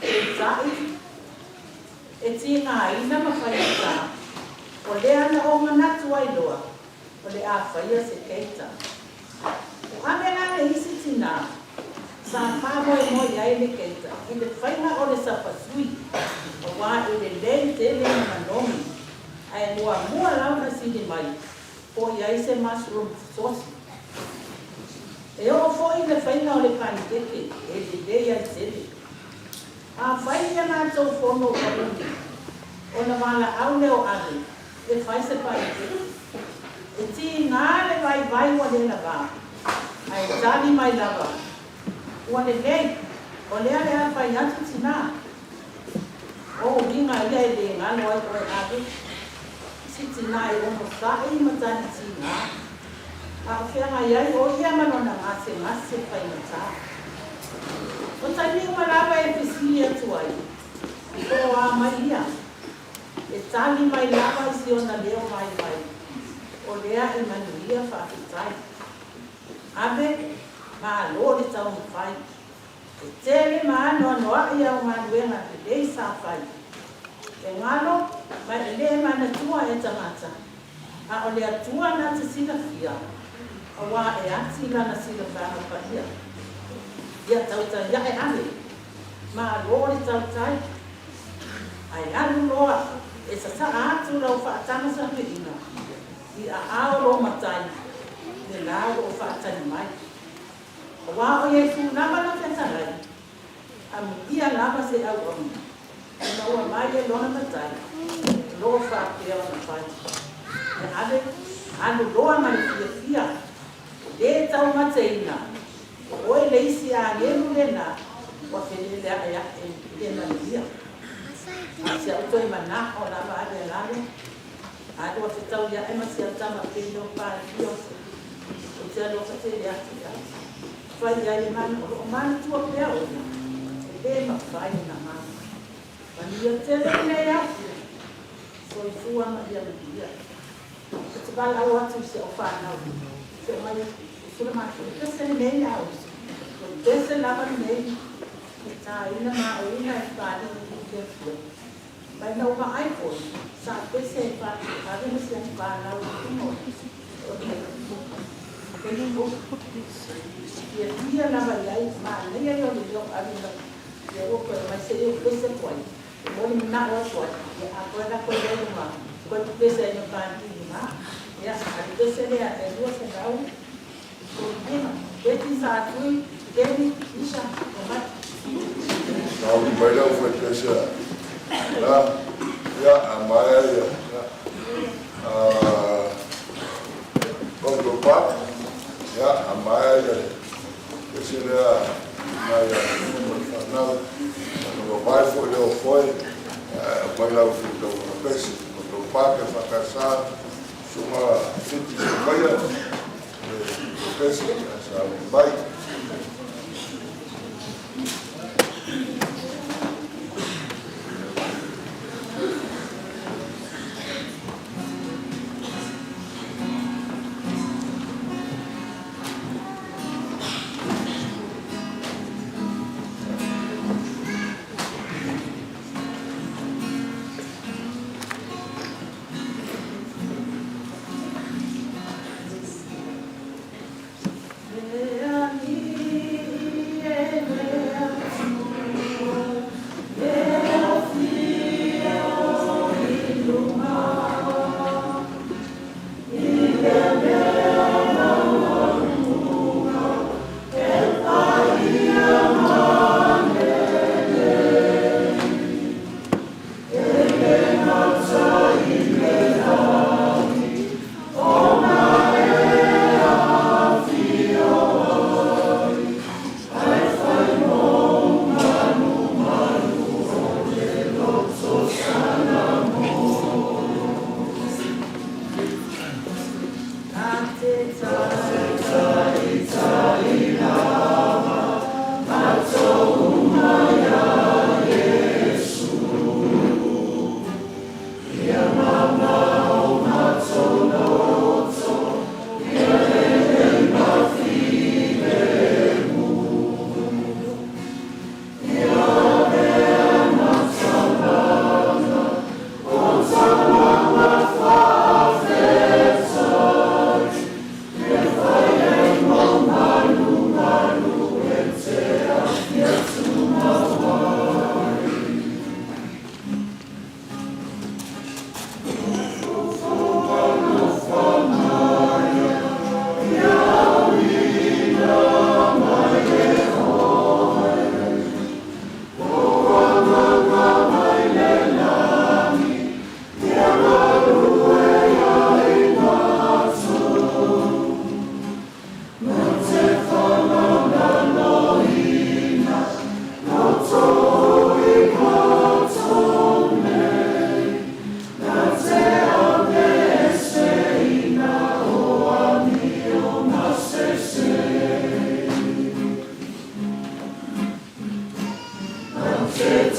E tai. E ti ngā ina ma whai tā. O le ana o manatu ai loa. O le a whaia se keita. O ame ngā le isi tina. Sa whamoe moi ai le keita. I le whainga o le sapasui. O wā i le lei tele na manomi. Ai mua lau na sini mai. Po iai se mushroom sauce. E o fo i le whainga o le panikeke. E le lei ai tele. A whainga nā tau whono o luni. O na wala au leo ane. E whai se panikeke. E ti ngā le vai wa le la wā. Ai tani mai lava. Ua le lei. O lea lea whai atu tina. O winga ia e le ngalo ai koe ake. Siti nai ono sai matani tina. A whianga iai o ia manona ngase whai mata. O taimi umarawa e pisili atu ai. O a mai ia. E tali mai lava i si ona leo mai. O lea e manuia whaafitai. Abe, maa lori tau mwhai. E tele maa noa ia o manuenga te lei sa whai. E ngalo, mai e le mana tua e tangata. A o le atua na te sila fia. A wā e ati lana sila whana pahia. Ia tauta ia e ane. Ma lori tautai. Ai anu loa. E sa atu lau whaatana sa ina. I a ao lo matai. Ne lau o whaatani mai. A wā o Iesu nama na whetanai. A ia nama se au amu. E maua mai e lona matai. Loa whaapea o na whai. E ane, anu loa mai fia. Le tau mateina. O e leisi a ngelu lena. Wa whele lea ea e le manivia. A se auto e mana o na wa Avealalo. Anu wa whetau ia e masi au tama pēno pāri fio. O te alo ka te lea ki a. Whai ia e mana o mana tua pēa o na. E le ma whai na mana. Mani o te le ea. So i fua ma ia le dia. E te bala au atu se o whanau. Se o mai sura matu. E se nei au. E se lava nei. E tā ina ma o ina e whāri i te fua. Mai nau ma ai koi. Sa pese e whāri. Hāre mo se a whanau i kumo. O te kumo. Ke nuko. Ia tia lava iai. Ma nei ai o le leo avila. Ia oko e mai se eo pese koi. Moni na o koi. Ia a koe na koe leo ma. Koe tu pese e no pānti i ma. Ia a pese lea e lua se rau. Ko ima. Peti sa atui. Kemi, isha, o mati. Nau ki mai lau whai pese. Nā, ia a mai ia. Kondo pa. Ia a mai ia. Pese lea. Mai ia. Whanau. Nau mai fo leo foi. Mai lau whi tau pese. Kondo pa ke whakasa. Suma fiti se maia. Pese. Sa mai. Thank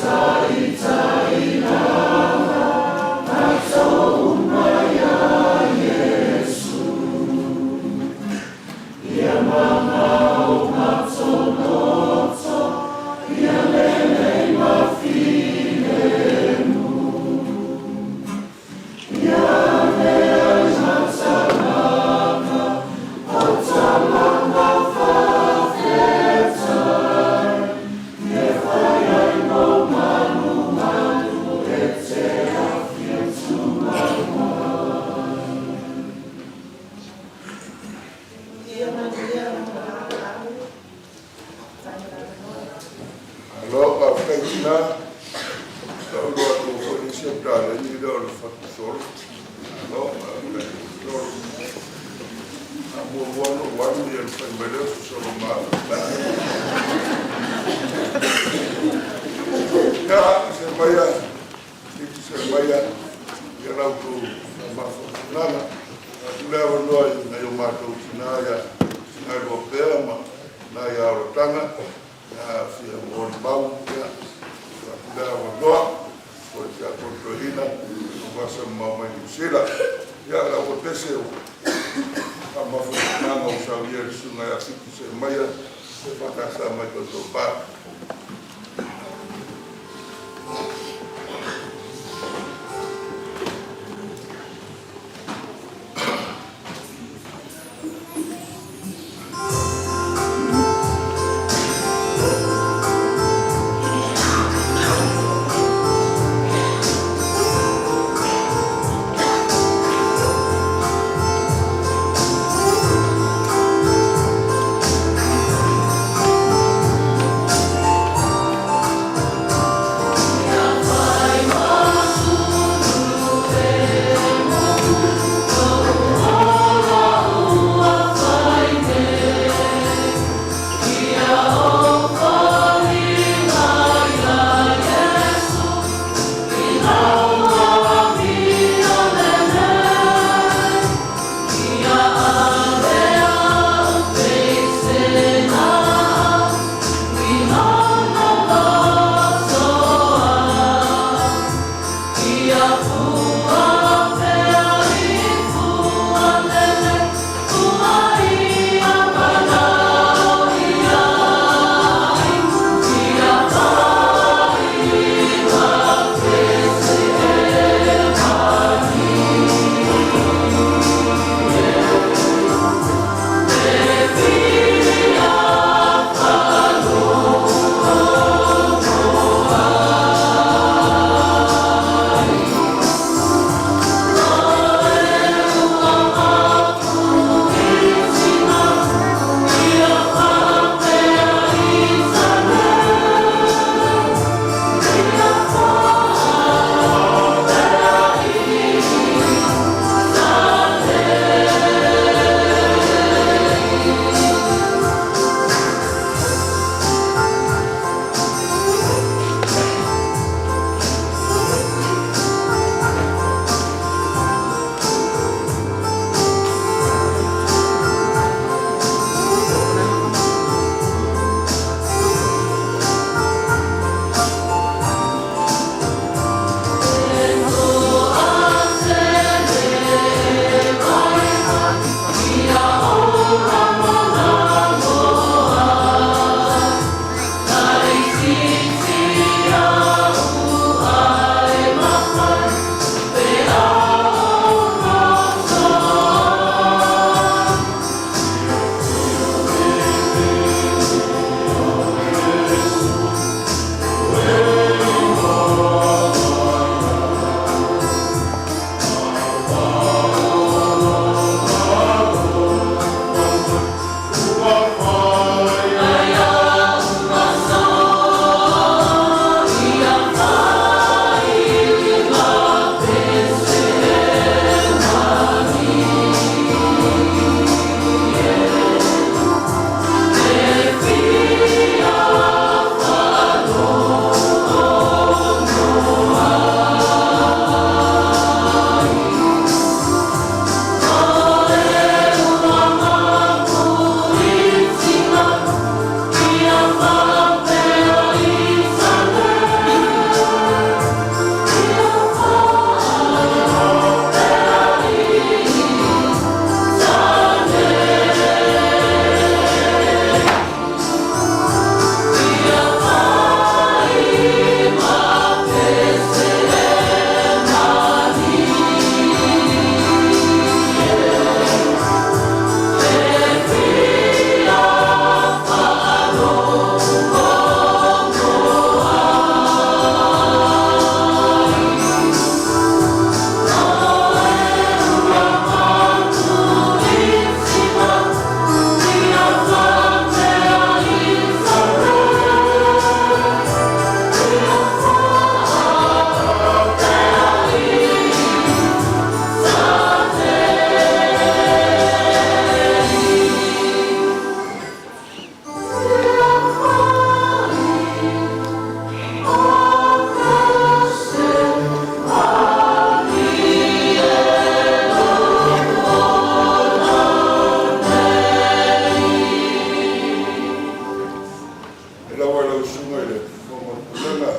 lawa lau sunga le komo kulanga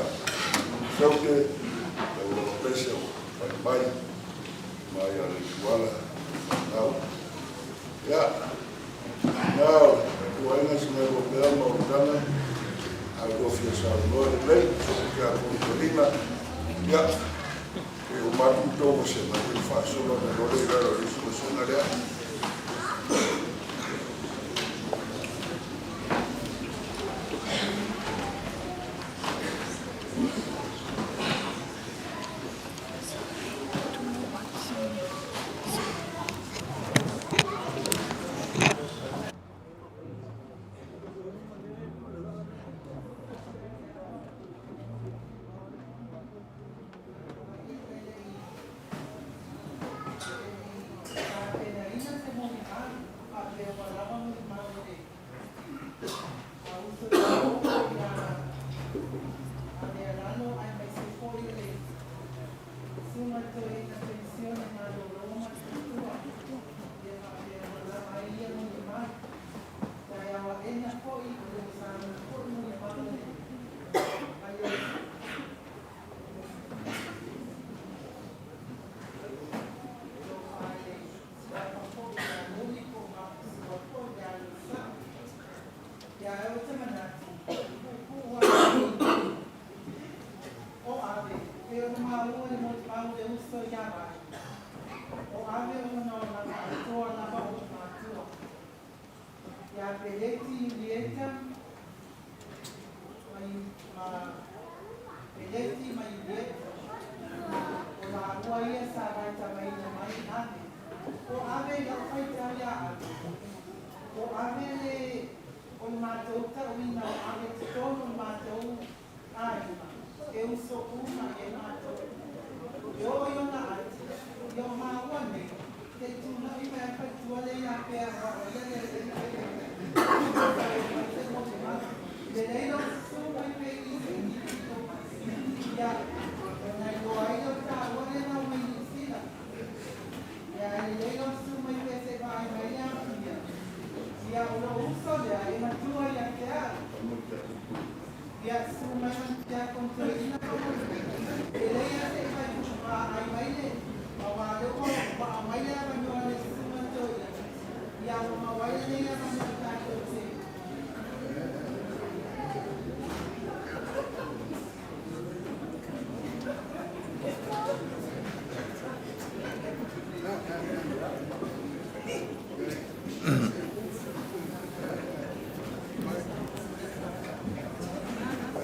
saute lau pese mai mai ale wala now tuaina sina ko pea ma utana ai go fia sa no le ke a kulina ya e o matu to se na ke fa so no le raro isu so na le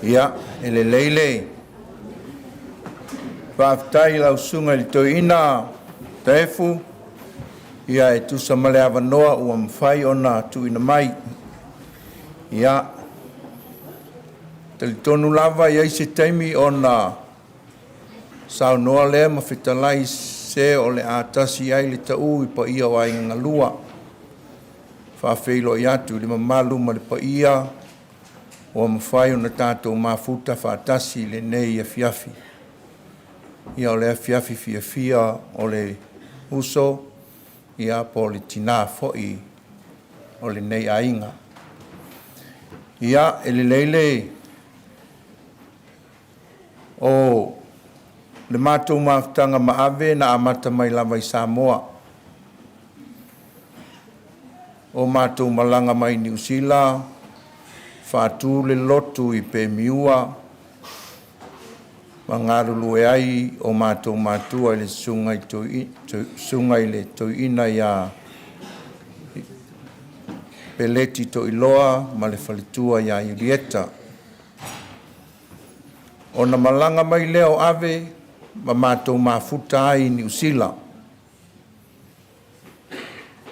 Ia, ele leile. Whaftai lau sunga i toina tefu. Ia e tusa male awanoa ua mwhai ona tuina mai. Ia. Talitonu lava ia se taimi ona sao noa lea mawhitalai se o le atasi ai le tau i pa ia wa inga lua. Whawhelo i atu li mamalu ma le pa ia. O mawhai o na tātou mafuta whaatasi le nei a fiafi. Ia o le fiafi fia o le uso, ia po le tina foi o le nei ainga. Ia ele leile o le mātou mafutanga maave na amata mai lava i Samoa. O mātou malanga mai New Zealand, whātū le lotu i pe miua, mangarulu e ai o mātou mātua i le sungai le toina ia peleti to iloa ma le whalitua ia Iulieta. O na malanga mai leo ave ma mātou mafuta ai New Zealand.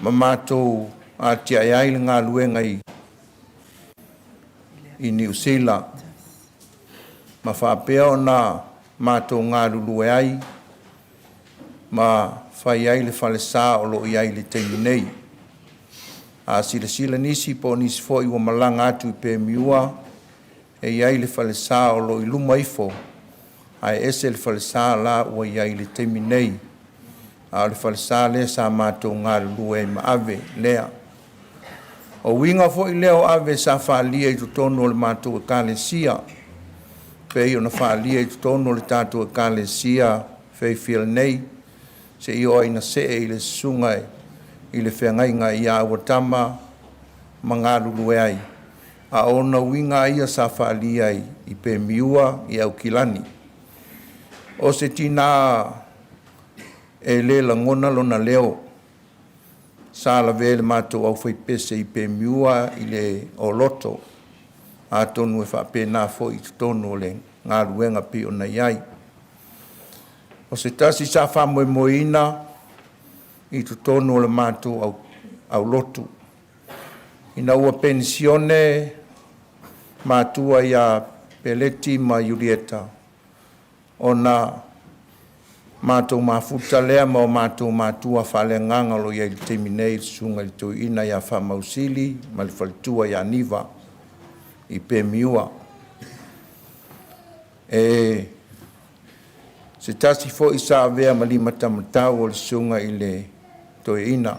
Ma mātou a tia ai le ngā luenga i New Zealand. Ma whapea o nā mātou ngā lulu e ai, ma whai ai le whale sā o lo i ai le teimi nei. A sila nisi po nisi fo i wa malanga atu i pe miua, e i ai le whale sā o lo i luma ifo, a e ese le whale sā la ua i ai le teimi nei. A le whale sā le sā mātou ngā lulu e ma ave lea. O winga fo i leo ave sa whaalia i tutonu o le mātou e kālesia. Pei o na whaalia i tutonu o le tātou e kālesia Fairfield nei. Se i oa ina se e i le sunga i le whengainga i a watama mga lulu ai. A ona winga ia sa whaalia i pe miua i au kilani. O se tina e le langona lona leo. Sa la vele mātou au whaipese i pe miua i le o loto. A tonu e whapena fo i tutonu o le ngā ruenga pi o na iai. O se tasi sa whamoimoina i tutonu o le mātou au lotu. Ina ua pensione mātua i a Peteli ma Julieta. O na mātou mafuta lea ma o mātou mātua whale nganga lo iai te minei sunga i tu ina i a whamausili ma le whalitua i a niva i pe miua. Se tasi fo i sa avea ma lima tamatau o le sunga i le to ina.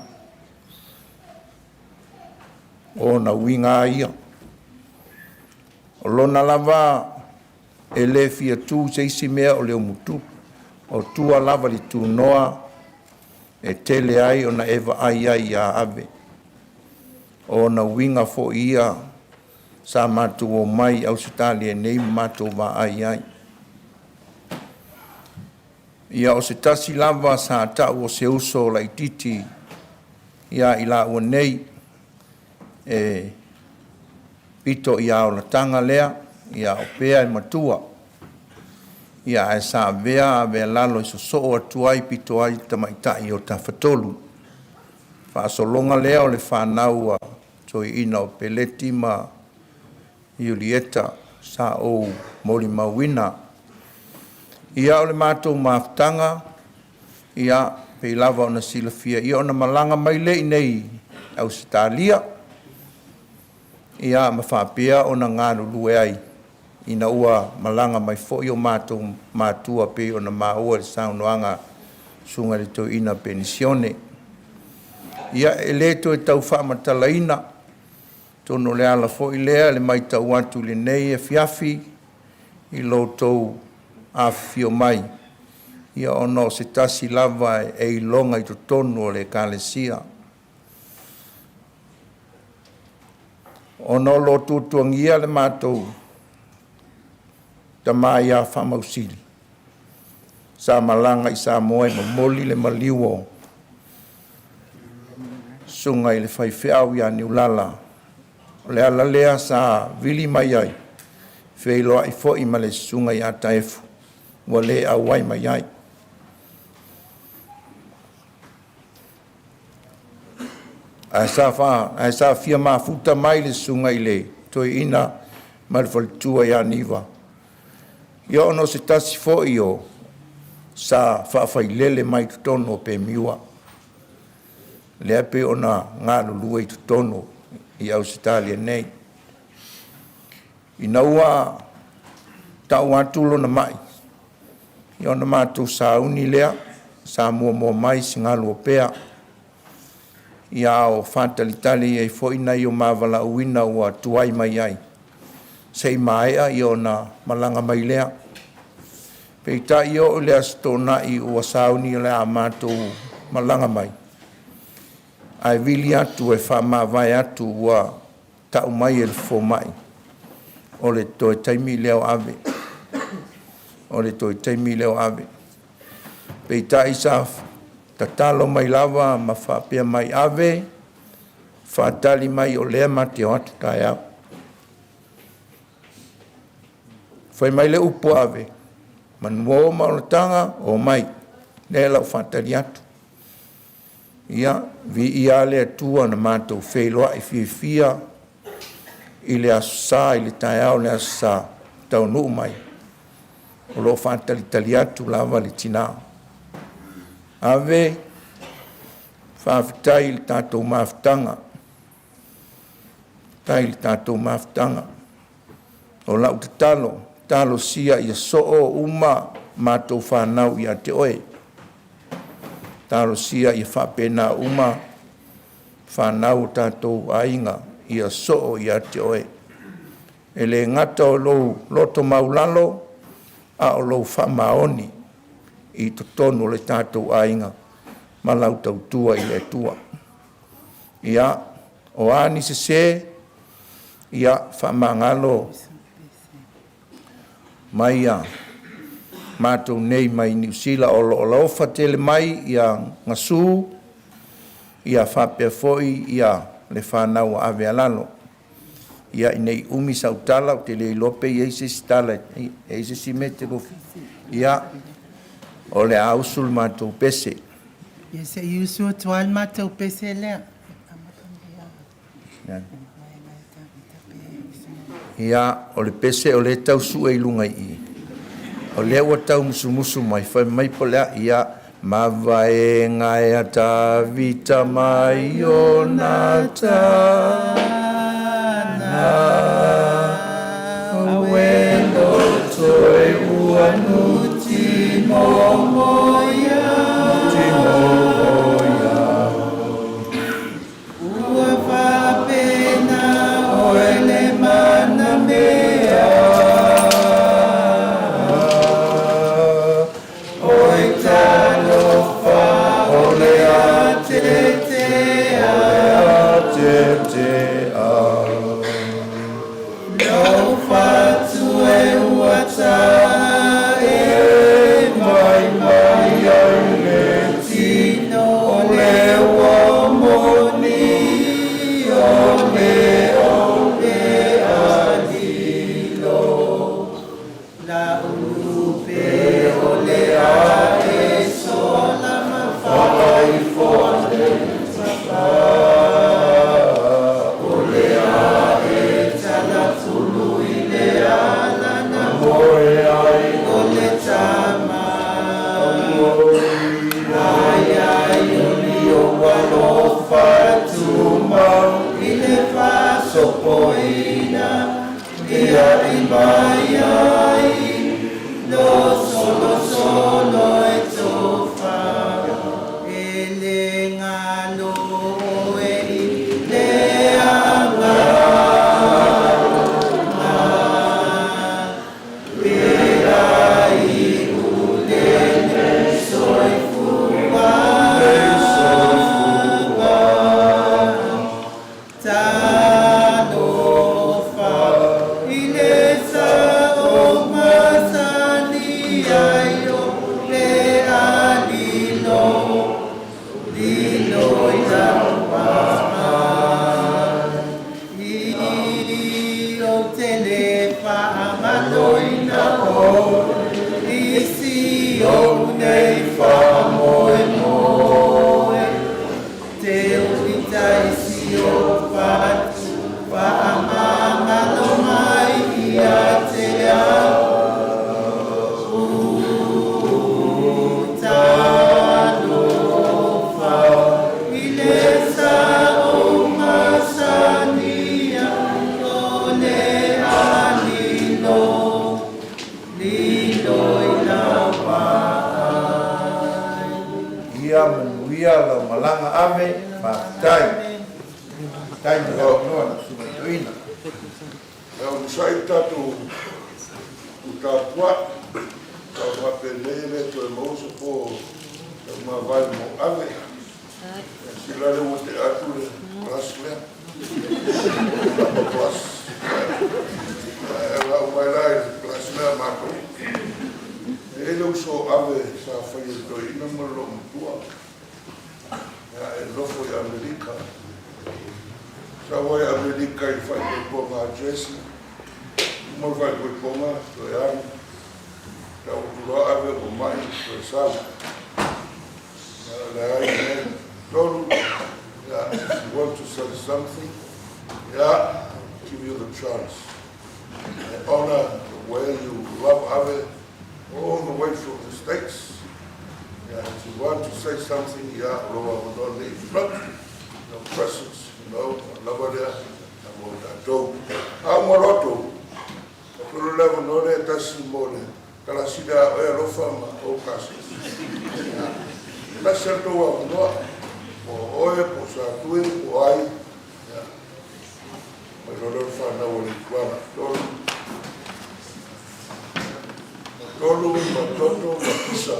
O na winga ia. O lona lava e le fia tu se isi mea o le umutu. O tua lava li tu noa e tele ai o na eva ai ai a ave. O na winga fo ia sa matu o mai au sitali e nei matu va ai ai. Ia o se tasi lava sa ta o se uso la ititi ia ila o nei e pito ia o la tanga lea ia o pea e matua. Ia e sa vea Avealalo i so o atuai pito ai tamaitai o tawhatolu. Whaasolonga lea o le whanau a toi ina o Peteli ma Julieta sa o mori mawina. Ia o le mātou maftanga, ia pe lava o na silafia. Ia o na malanga mai le nei au Sitalia. Ia mawhapea o na ngāru lue ai. Ina ua malanga mai fo i o mātou mātua pe o na māua le saunoanga sunga le tau ina pensione. Ia e le to e tau whaamatalaina. Tono le ala fo i lea le mai tau atu le nei e fiafi i lo tau a fio mai. Ia ono se tasi lava e i longa i to tonu o le kālesia. Ono lo tutuangia le mātou tama ia whamausili. Sa malanga i Samoa ma moli le maliwo. Sunga i le whaifeau i a niulala. Le ala lea sa vili mai ai. Wheiloa i fo i ma le sunga i a taefu. Wa le a wai mai ai. Ai sa fia mafuta mai le sunga i le. Toi ina ma le whalitua i a niva. Ia ono se tasi fo i o sa whaafai mai tutono o pe miua. Lea pe ona ngā lulua i tutono i au Sitalia nei. Ina ua tau atulo na mai. Ia ona mātou sa uni lea, sa mua mai singalu o pea. Ia o whantalitali e fo ina i o mavala uina ua tuai mai ai. Sei maea i o na malanga mai lea. Peita i o lea stona i ua sauni lea mātou malanga mai. Ai vili atu e whamawai atu ua tau mai e le fo mai. O le toi taimi leo ave. O le toi taimi leo ave. Peita i sa tatalo mai lava ma whapea mai ave. Whatali mai o lea mati o atu tai au. Whai mai le upo ave. Manuo maunatanga o mai. Le lau whatali atu. Ia, vi ia le atua na mātou wheiloa i fia i le asa, i le tai au le asa tau nuu mai. O lo whatali atu lava le tina. Ave, whaafitai le tātou maftanga. Tai le tātou maftanga. O lau te talo sia i a soo uma mātou whanau i a te oe. Talo sia i whapena uma whanau tātou ainga ia so ia te oe. E le ngata o lou loto maulalo, a o lou whamaoni i to tonu le tātou ainga, ma lau tau tua i le tua. Ia, o ani se, ia whamangalo mai ia mātou nei mai New Zealand o lo whatele mai ia ngasu, ia whapea foi ia le whanau a Avealalo. Ia inei umi sautala o te le lope i Iese stala, Iese si me te gofi. Ia, o le ausul mātou pese. Iese iusu o tual mātou pese lea. Ia, o le pese o le tau su e lunga i. O le ua tau musu mai, whai mai po lea, ia, mawai ngai ata vita mai o nā tāna. Awelo toi ua nuti momoia. Ua whapena o ele mana mea. Oi talofa o le a te a. No fatu e uata e mai ai le tino o le uomoni o le adilo. La upe o le a e sola ma fai forte o le a e tala tulu i le ala na moe ai o le tama. Ai o li o walo fatu mau i le faso poina ia i mai ai lo solo e tofa e le ngalo e i le anga pera i ule soi fuga talofa i le sa o masani ai o le alilo lilo i lawa i o tele whaamaloina o isi o nei whamoe te uita isi o whatu whaamangalo mai i a te au talofa i le sa o masania o le alilo lilo i lawa Ia manuia la malanga ame, whaktai. Tai ni rau noa na sumatuina. E o nisai tatu u tāpua, tau mapenele to e mausa po tau mawai mo ame. Sila le mo te atu le plus lea. Lapa plus. E lau mai lai plus lea mako. E lau so ame sa whai e toi ina malo mtua. E lofo i Amerika. Sa wai Amerika i whai koe ponga a Jesse. Mo whai koe ponga, to e ani. Tau tura ave o mai, to e sala. Le ai ne, tolu. Yeah, if you want to say something, yeah, give you the chance. And honor the way you love Ave all the way from the States. Yeah, if you want to say something, yeah, Loa will not leave. Look, no presence, you know, nobody there. I'm on that dog. I'm on that dog. I'm on that dog. I'm on that dog. Kalasida oe rofama o kasi. Nasa toa noa. O oe po sa tui o ai. mai rolo whanau ni kuara tolu. Tolu ma toto ma kisa.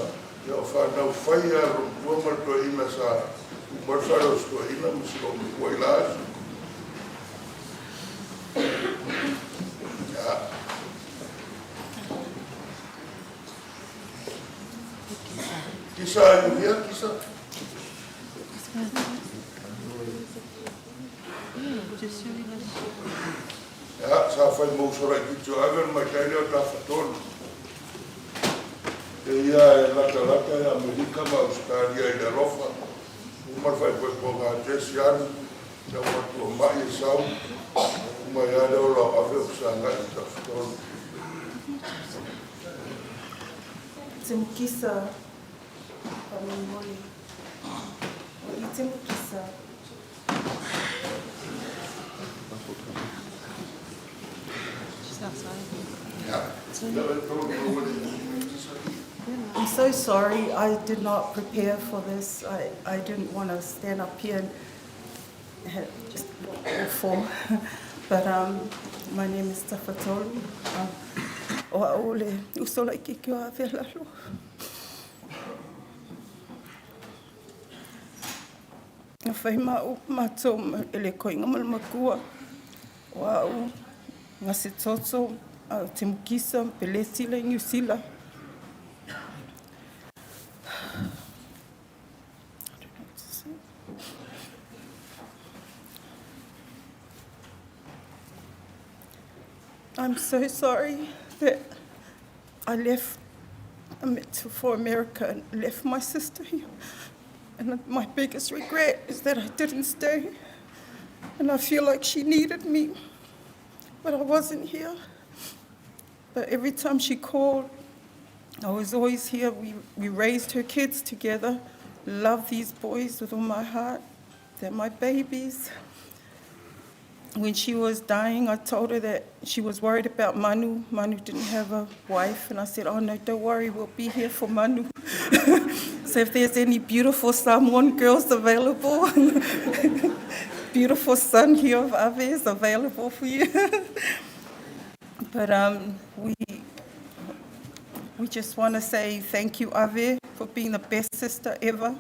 Ia whanau whaia rontua ma toa ina sa umarwharo stoa ina musiko mi kuailas. Ia. Kisa ayu hia kisa. Ja, sa fai mo sora ki tu aver mai kai o ta fatonu. E ia e lata e Amerika ma Australia i Europa. Umar fai koe po ngā tesi anu, na watu o mai e sau, umai ale o lau awe o sa ngai ta fatonu. Te mukisa, pa Moimoi. O i te mukisa. I'm so sorry. I did not prepare for this. I didn't want to stand up here and have just awful. But my name is Peteli. O ole usola ki ki o Avealalo. Na whai mau mātou ele koinga malamakua. O au ngase toto a te mukisa Peteli le New Zealand. I'm so sorry that I left for America and left my sister here. And my biggest regret is that I didn't stay. And I feel like she needed me, but I wasn't here. But every time she called, I was always here. We raised her kids together. Love these boys with all my heart. They're my babies. When she was dying, I told her that she was worried about Manu. Manu didn't have a wife. And I said, oh no, don't worry, we'll be here for Manu. So if there's any beautiful Samoan girls available, beautiful son here of Ave is available for you. But we just want to say thank you, Ave, for being the best sister ever.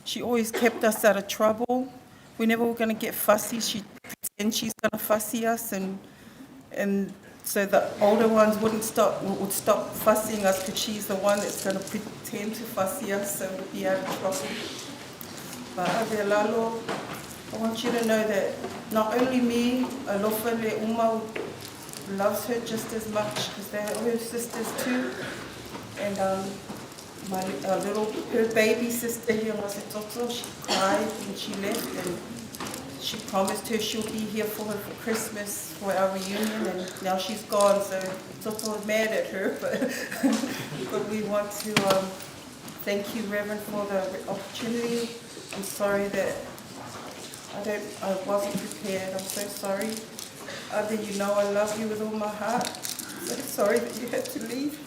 She always kept us out of trouble. Whenever we're going to get fussy, she'd pretend she's going to fussy us, and so the older ones would stop fussing us because she's the one that's going to pretend to fussy us and we'll be out of trouble. But Avealalo, I want you to know that not only me, Alofa le Uma loves her just as much because they're her sisters too. And her baby sister here, Masetoto, she cried when she left, and she promised her she'll be here for her for Christmas for our reunion, and now she's gone, so Toto is mad at her, but we want to thank you, Reverend, for the opportunity. I'm sorry that I wasn't prepared. I'm so sorry. Ave, you know I love you with all my heart. I'm so sorry that you had to leave.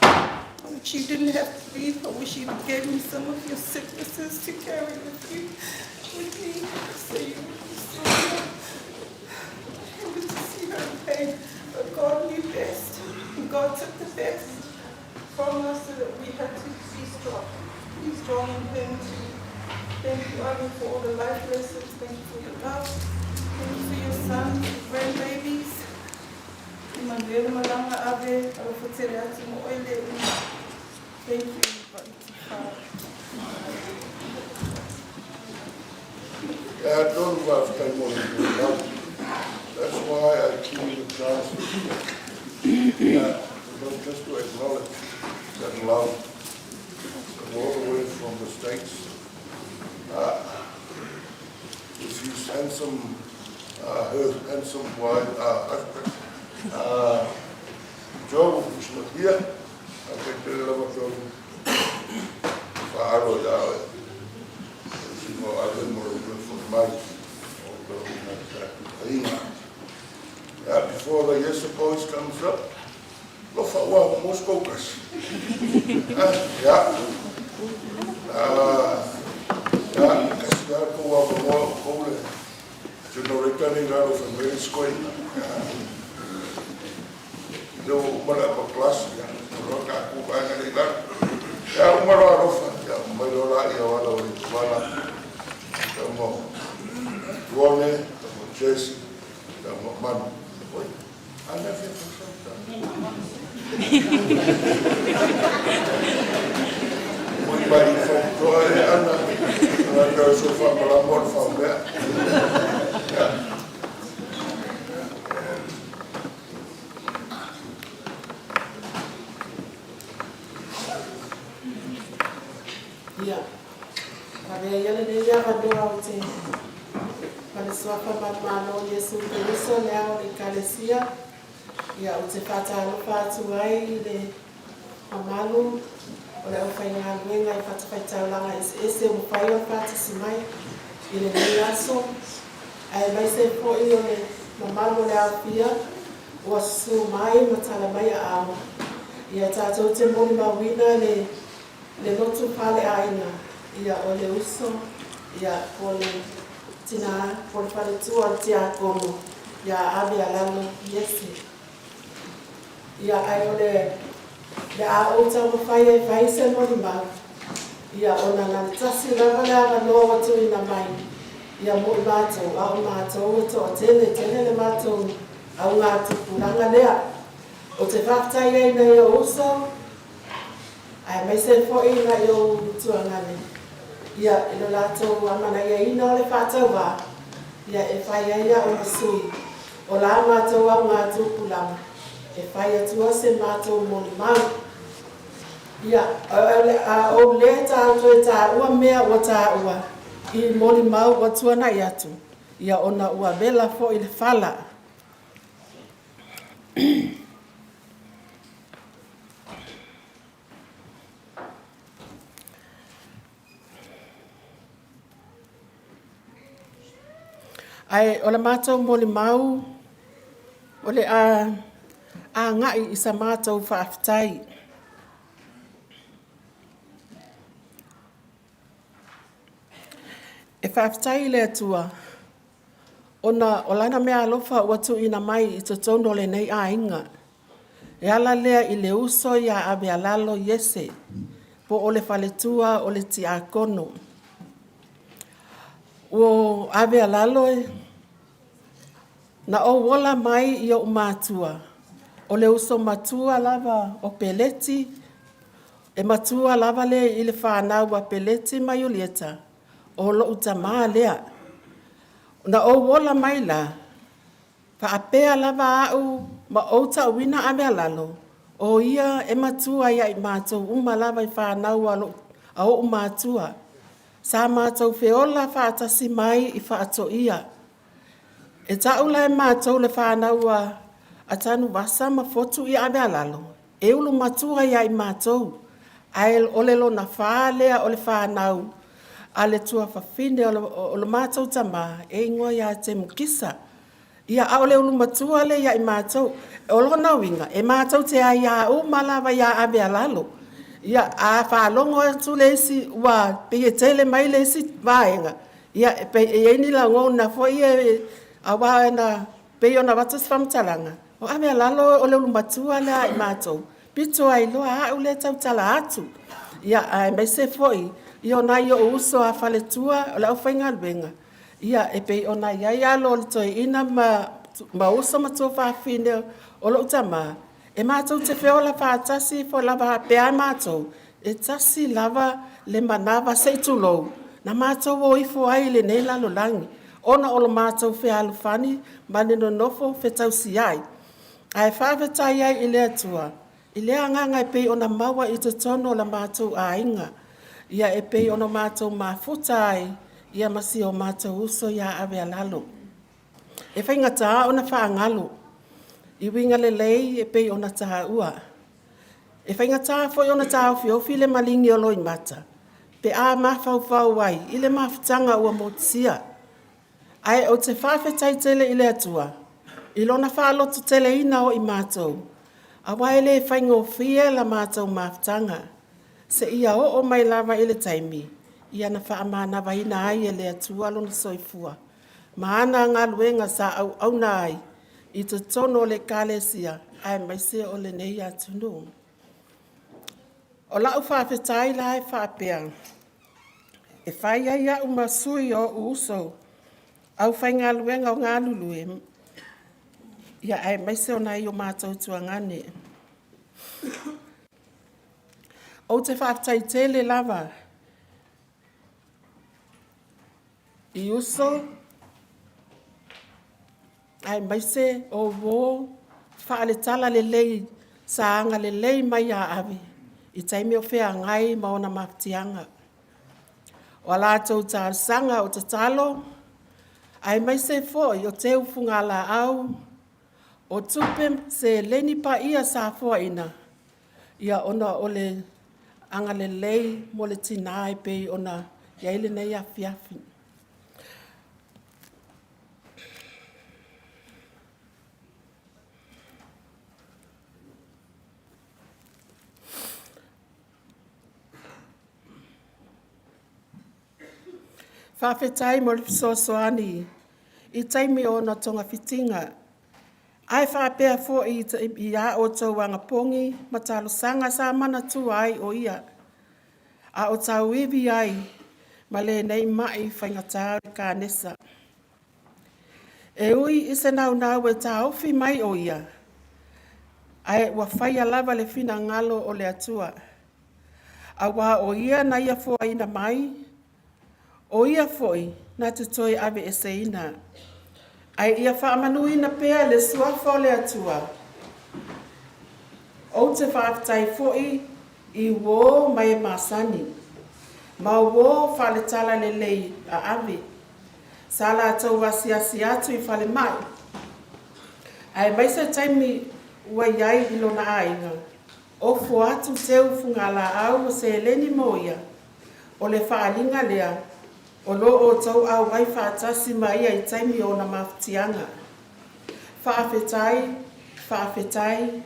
I wish you didn't have to leave. I wish you gave me some of your sicknesses to carry with me, so you would be stronger. I wanted to see her in pain, but God knew best. And God took the best from us so that we had to be strong. Be strong in Him too. Thank you, Ave, for all the life lessons. Thank you for the love. Thank you for your sons, your grandbabies. Imandele malanga Ave, Alofatere atu mo'oile. Thank you, everybody. Yeah, I don't have time on it. That's why I keep the chance. Yeah, just to acknowledge that love all the way from the States. With his handsome, her handsome wife, husband, Joe, who's not here. I can tell you about Joe. Faro Yahweh. You know, I've been more from Mike, although not exactly. Yeah, before the Iese boys comes up, look for one more smokers. Yeah. Yeah, because you have to walk a wall, hold it. Generator ni ngaro fa me skoi. Do mala pa class ya. Ro ka ku ba ngari la. Ya umaro ro fa ya umaro la ya wala wala. Mo. Wone, mo Jesse, mo man. Oi. Ana fe Moimoi fa toa e ana. Ana ka so fa mala mor fa me. Ya. Ave yale ne ya ka do auti. Para sua fa mano Yesu Cristo le ao de calesia. Ya uti fata no fatu ai de amalu. Ora o fai nga wenga e fata fai tau langa ese o fai o fata si mai. Ile ne aso. Ai vai se po io ne mamalu le ao pia. O su mai matala mai a ama. Ia tātou te moni mawina le lotu pale aina. Ia o le uso. Ia o le tina o le pale tua te a kono. Ia Avealalo Iese. Ia ai o le a o tau mawhai e whai se moni mau. Ia o na tasi lava le awa noa watu ina mai. Ia mo I mātou, au mātou e to o tele le mātou. Au ngā tukuranga lea. O te whaktai ei nei o uso. Ai mai se fo I na I o tuangane. Ia ino lātou amana ia ina o le whātau wā. Ia e whai aia o sui. O la mātou au ngā tukuranga. E whai atua se mātou moni mau. Ia o le tātou e tā ua mea o tā ua. I moni mau o tuana I atu. Ia ona ua vela fo I le whala. Ai o le mātou moli mau, o le a ngai I sa mātou whaafitai. E whaafitai le atua, o lana mea alofa watu ina mai I totono le nei a inga. E ala lea I le uso ia Avealalo Iese, po o le whaletua o le ti a kono. O Avealalo na o wola mai I o matua. O le uso matua lava o peleti. E matua lava le I le whanau a peleti mai o lieta. O lo utama lea. Na o wola mai la. Whaapea lava au ma o ta wina Avealalo. O ia e matua ia I mātou uma lava I whanau a o matua. Sa mātou feola whaatasi mai I whaato ia. E taula e mātou le whanau a tanu wasa ma fotu I Avealalo. E ulu matua ia I mātou. Ai olelo na whaalea o le whanau. A le tua whawhine o le mātou tama. E ingoa ia te mukisa. Ia au le ulu matua le ia I mātou. E olona winga. E mātou te a ia o malawa ia Avealalo. Ia a whalongo e tu le isi wa peye tele mai le isi vaenga. Ia e ni la ngona fo ia a wa na peye ona watus famtalanga. O Avealalo o le matua le I mātou. Pito ai loa au le tau tala atu. Ia a mai se foi. Ia ona ia o uso a whaletua o le au whainga luenga. Ia e peye ona ia lo le toi ina ma uso matua whawhine o lo utama. E mātou te whiola whātasi fo lava pēa mātou. E tasi lava le manawa seitulou. Na mātou o ifo ai le nei lalo langi. Ona o lo mātou whialu whani, mane no nofo whetau si ai. Ai whawhetai ai I le atua. I le anganga e pei ona maua I te tono la mātou a inga. Ia e pei ona mātou mafuta ai. Ia masi o mātou uso ia Avealalo. E whaingata ona whaangalo. I winga le lei e pei ona taha ua. E whaingata foi ona taha fiofi le malingi o loi mata. Pe a mawhau wai, I le mawhitanga ua motisia. Ai o te whawhetai tele I le atua. I lona whaalotu tele ina o I mātou. A wai le whaingo fia la mātou mawhitanga. Se ia o mai lava I le taimi. Ia na whaamana waina ai e le atua lona soifua. Maana ngā luenga sa au nai I te tono le kalesia ai mai se o le nei atunu. O lau whawhetai lai whapea. E whai ai au masui o uso. Au whai ngā luenga o ngā lulue. Ia ai mai se o nai o mātou tuangane. O te whawhetai tele lava. I uso. Ai mai se o wo whaale tala le lei saanga le lei mai a awi. I taimi o whea ngai maona maftianga. O lātou tā sanga o te talo. Ai mai se foi o te ufunga la au. O tupe se leni pa ia sa fua ina. Ia ona o le anga le lei mo le tinai pe ona iaile nei a fiafi. Whawhetai mo le fisosoani, I taimi o na tonga fitinga. Ai whapea fo I a o tau wanga pongi, ma talo sanga sa mana tu ai o ia. A o tau iwi ai, ma le nei mai whaingatau ka nesa. E ui ise nau nau e tau fi mai o ia. Ai ua whaia lava le fina ngalo o le atua. A wa o ia na ia fo ina mai, o ia foi na te toi ave e seina. Ai ia whaamanu ina pea le suafa le atua. O te whaaftai foi I wo mai masani. Ma wo whale tala le lei a ave. Sala tau wasiasi atu I whale mai. Ai mai se taimi ua iai ilo na ainga. O fu atu te ufunga la au se leni moia. O le whaalinga lea. O lo o tau au wai whaatasi mai ai taimi o na maftianga. Whaafetai, whaafetai,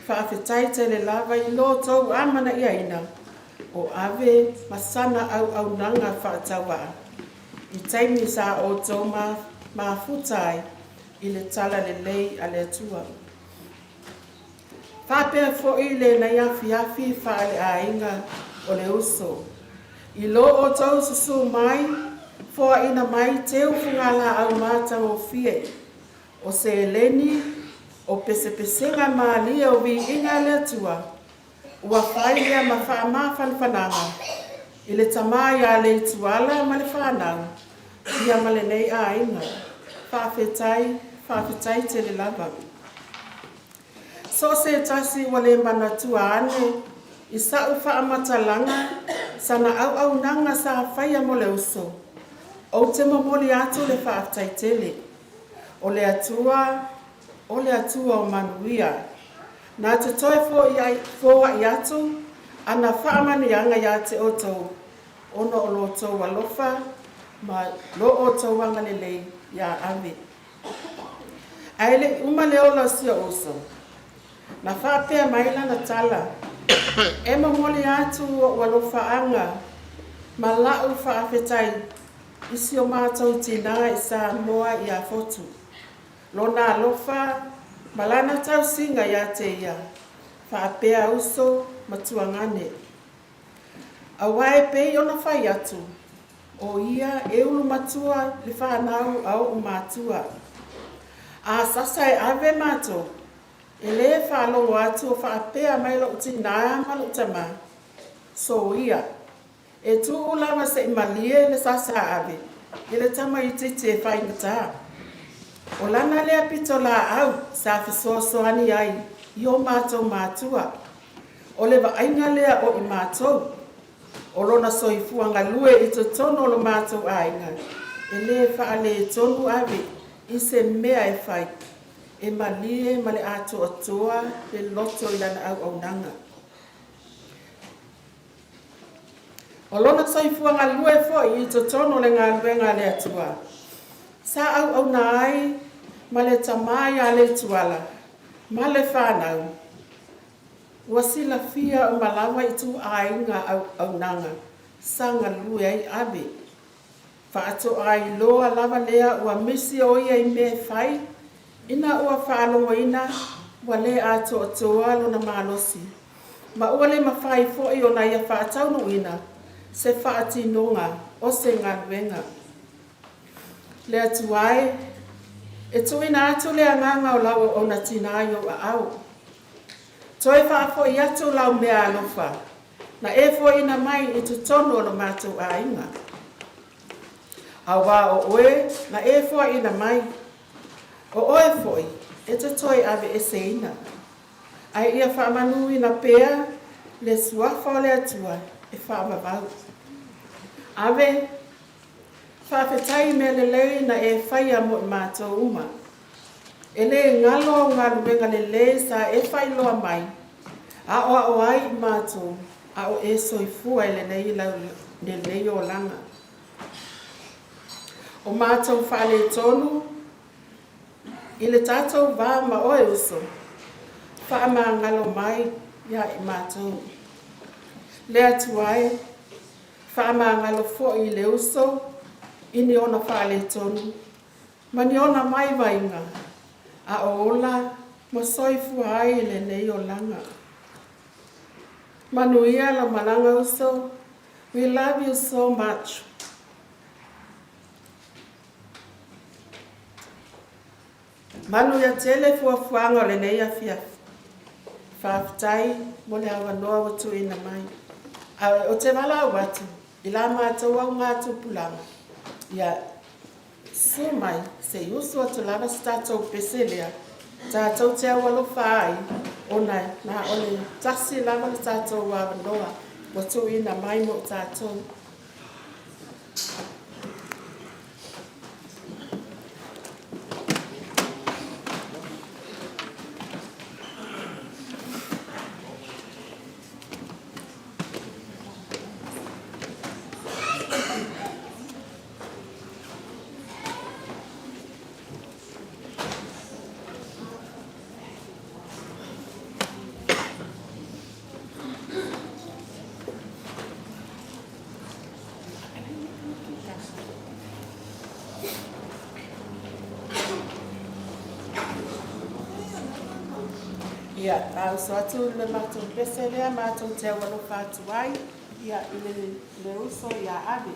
whaafetai te le lava I lo tau amana I aina. O ave masana au nanga whaatawa. I taimi sa o tau mafutai I le tala le lei a le atua. Whapea fo I le na iafi whaale a inga o le uso. I lo o tau susu mai, fua ina mai te ufunga la au mata o fie. O se leni, o pese-pesenga maalia o vi inga le atua. Ua whaia ma wha whanwhananga. I le tamai a le ituala ma le whanau. Ia ma le nei a inga. Whawhetai te le lava. So se tasi wale mana tua ane. I sa ufa amatalanga, sana au nanga sa whaia mo le uso. O te mamoli atu le whaaftai tele. O le atua o manuia. Nā te toi fōa I atu, ana whaamani anga ia te oto. Ono o lo tau alofa, ma lo o tau anga lelei ia ave. Aile uma le ola sia oso. Na whaapea maila na tala. E mamoli atu o alofa anga, ma lau whaafetai. Isi o mātou tina I Samoa I a fotu. Lona alofa, malana tau singa ia te ia. Whaapea uso matuangane. Awai pei ona whai atu. O ia e ulu matua le whanau au umatua. A sasa e ave mātou. E le whalongo atu o whaapea mai lo utina malu tama. So ia. E tu ulama se imalie le sasa ave. I le tama I te whaingata. O lana lea pito la au sa fisosoani ai. I o mātou mātua. O le ainga lea o I mātou. O lona soifuanga lue I to tono lo mātou ainga. E le whaale tonu ave. I se mea e whai. E malie ma le ato atoa le loto I lana au nanga. O lona soifuanga lue fo I to tono le ngā luenga le atua. Sa au nai ma le tamai a le tuala. Ma le whanau. Wasila fia o malawa I tu ainga au nanga. Sanga lue ai abe. Whaato ai loa lava lea ua misi o ia I me whai. Ina ua whaalongo ina ua le ato o toa lona malosi. Ma ua le mawhai fo I o na ia whaataunu ina se whaatinonga o se ngaluenga. Lea tuai, e tuina atu lea nganga o lau o na tina ai o au. Toi whaafo I atu lau mea alofa. Na e fo ina mai I tu tono o na mātou a inga. Awa o oe, na e fo ina mai. O oe foi, e te toi ave e se ina. Ai ia whaamanu ina pea, le suafa o le atua, e whaamavau. Ave, whaafetai me le lei na e whaia mo I mātou uma. E le ngalo o ngalu wenga le le sa e whai loa mai. A o ai I mātou, a o e soifua e le nei lau le lei o langa. O mātou whaale tonu, I le tātou wā ma oe uso, wha ma ngalo mai ia I mātou. Lea tuai, wha ma ngalo fo I le uso, I ni ona whaale tonu, ma ni ona mai wainga, a o ola ma soifu ai le nei o langa. Manuia la malanga uso, we love you so much. Manu ya tele fuafuanga o le nei a fia. Whaafitai mo le awa noa watu ina mai. O te wala watu, I la mātou au ngā tupulanga. Ia su mai, se usu atu lava si tātou peselea. Tātou te awalo whai, o nai, na ole tasi lava le tātou awa noa watu ina mai mo tātou. Ia, au soatu le mātou pese lea, mātou te walo whātu ai, ia I le uso ia ave.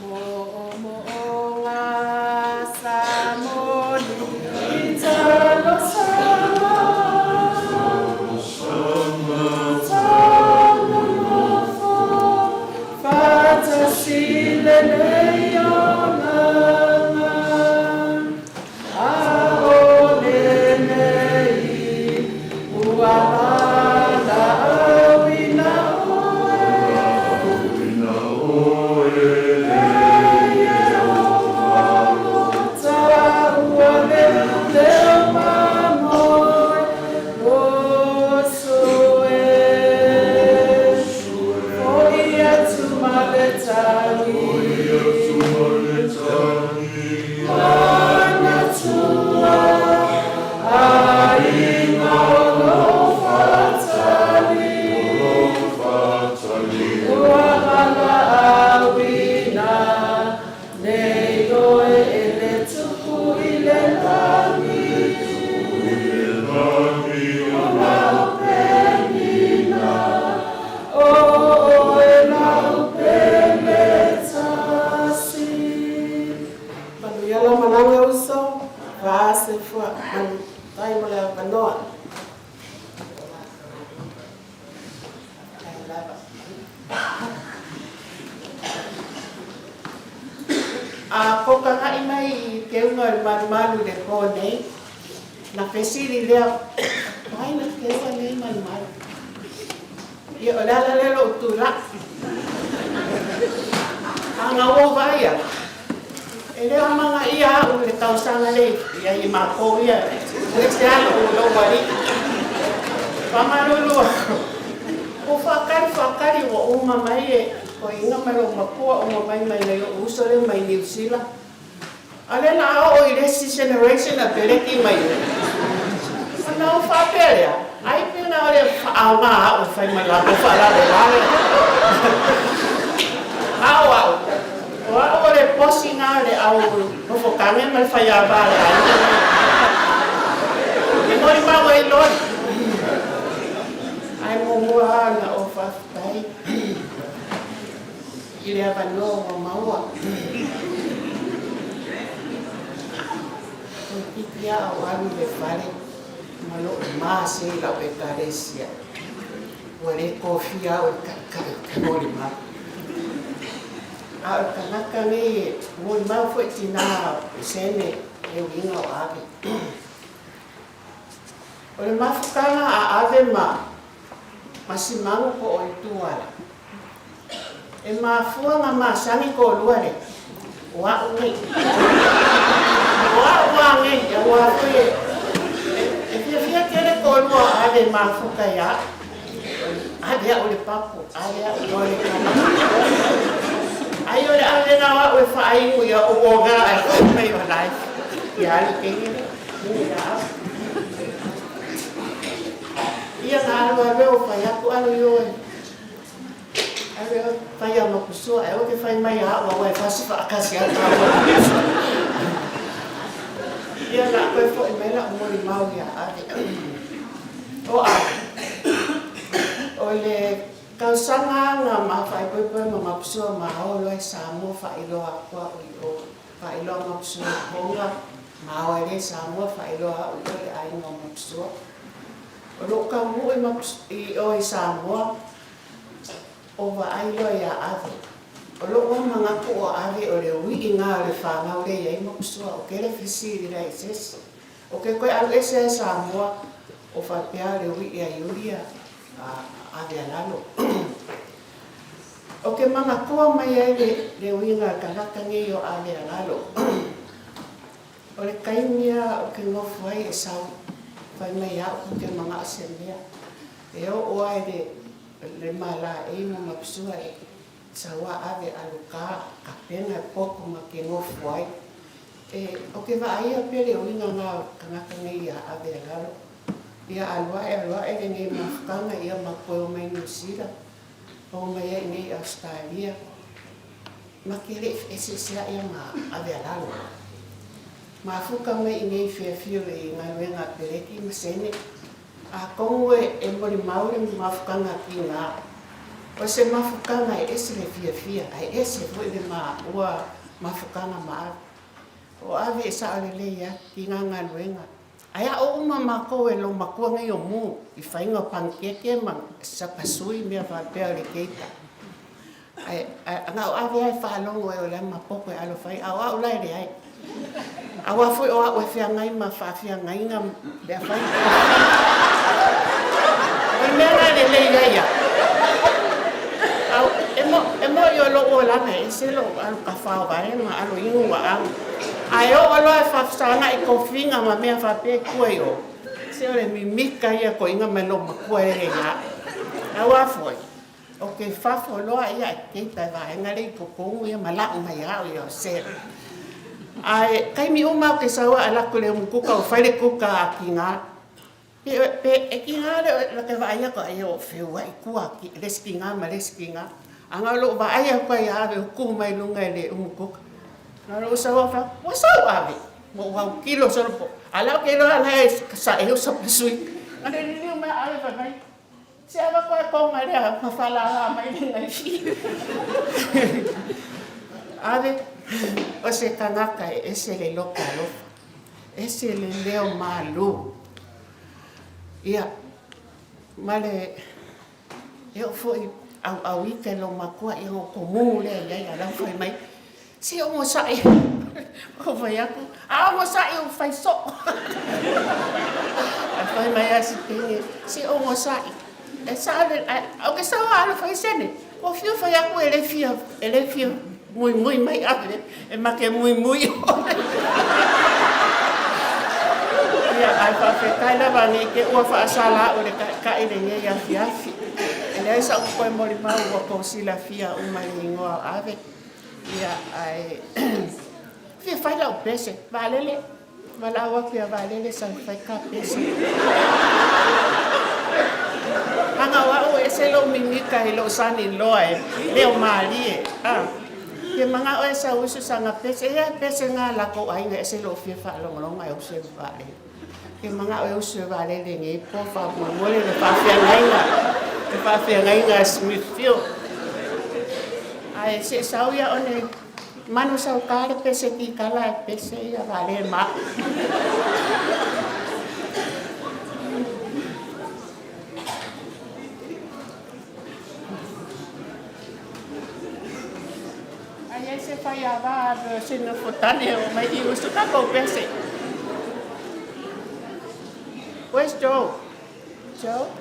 Mo o ngā samoni, I talo sama, talo mofo, whata sile nei o nganga, a o le nei. Uala awina oe, leie o ta uale leo mamoe, o soe, o ia tumaletani, mana tua, ainga a poka ngai mai ke unga malu le kone na pesiri lea mai na ke unga le malu ia o lala lelo utura anga o vaya e leo manga ia u le tausanga le ia I mako ia le se alo u lo wari pamarulu o whakari o uma mai e ko inga mai o makua o mai mai nei o usore mai New Zealand. Ale na o I resi generation a peleki mai. Ana o whapere ai pina o le whaanga o whai mai la o whala le lale. Au au. O e posi ngā le au nofo kange mai whai a vāle ai. E mori mau e lor. Ai mo mua ana o whawhai. I le avanoa o maua. Ko pipia au alu le whare. Malo maa se lau e karesia. Wale kofi au ka mori mau. A kanaka ni mori mau foi tina sene e winga o ave. O le mafukanga a ave masimango ko o ituala. E mafuanga masangi ko luare. Wa ungi. Wa wangi ya wa foi. E fia kere ko lua ave mafuka ya. Ave o le papo, ave o le kanaka. Ai ole ave na wa o fai ku ya o ga ai mai o lai. Ya le kenge ni ya. Ia na alo ave o fai aku alo yo. Ave fai ama kuso ai o ke fai mai a wa wa fasi fa akasi ata. Ia na ko fo mai la mo li mau ya ave. O a. Ole kausanga nga mawhai poipoi ma mapusua maholo e Samoa whailoa kua ui o whailoa mapusua honga mawale Samoa whailoa ui o le ainga mapusua. O loka mu i o i Samoa o whailoa ia ave. O loka mga ku o ave o le ui i ngā le whangau le iai mapusua o kele whisi i rei sesi. O ke koe alu ese e Samoa o whapea le ui i a Iulia Avealalo. O ke mana koa mai ai le winga kanaka ngi o Avealalo. O le kaimia o ke ngofu ai e sau whai mai au ke mga asemea. E o ai le mala e mo mapsua e sawa Avealalo ka pena poko ma ke ngofu ai. E o ke vai a pele o winga ngā kanaka ngi a Avealalo. Ia alua e ngai mafukanga ia makoe o mai New Zealand. O mai e ngai Australia. Makele esesea ia ma Avealalo. Mafuka mai ngai Fairfield e ngai wenga Peteli masene. A kongoe e mori maure mafukanga ki ngā. O se mafukanga e ese le fia. Ai ese foi le ua mafukanga ma. O ave e sa alele ia ki ngā luenga. Aia o uma mako e lo makua ngai o mu i whainga pankeke ma sa pasui mea whapea le keita. Nga o ave ai whalongo e o le mapoko e alo whai, au au lai re ai. Awa fui o au e whia ngai ma whawhia ngai nga lea whai. E mea ngai le lei ia. E mo i o lo o lana e se lo alo ka whao vai ma alo ingu wa au. Ai o alo e whafsanga i kofinga ma mea whape kue o. Se o le mimika ia ko inga me lo makua e rea. Au afoi. O ke whafo loa ia e keita vai ngare i kokongu ia malau mai au ia o sere. Ai kai mi umau ke saua ala ko le mukuka o whaile kuka a ki ngā. E ki ngā le ke vai ia ko ai o whiua i kua ki leski ngā ma leski ngā. Anga lo vai ia ko ai ave uku mai lunga i le umukuka. Naro sawa fa, wa sawa ave. Mo wa kilo sorpo. Ala kilo ana sa e sa pasui. Ane ni ma ave fa mai. Se ava ko mai a fala mai ngai fi. Ave o se kanaka ese le lokalo. Ese le leo malu. Ia male eu foi au ike lo makua i o komu le ia ala foi mai. Si o mo sai o vai aku a mo sai o fai so a fai mai asi si o mo sai e sa o que sa ala fai sene o fio fai aku ele fio muy mai ave e ma que muy ia ai fa fe kai la vani ke o fa sala o le ka ele nge ya fiafi ele sa ko mo li mau o si la fia o mai ngoa ave. Ia ai fia fai la o pese valele valawa fia valele sa fai ka pese anga wa o ese lo mimika i lo sani loe leo mali Ke manga o e sa usu sanga pese ia pese nga la ko ai nge se lo fie fa lo ngong ai usu fa le. Ke manga o usu va le nge po fa mo le fa fia ngai nga. Te fa fia ngai nga Smithfield. Ai se sa ia one manu sa ka le pese ki kala pese ia va le ma. Iese fai ava sino fotane o mai i usu ka ko pese. Where's Joe? Joe?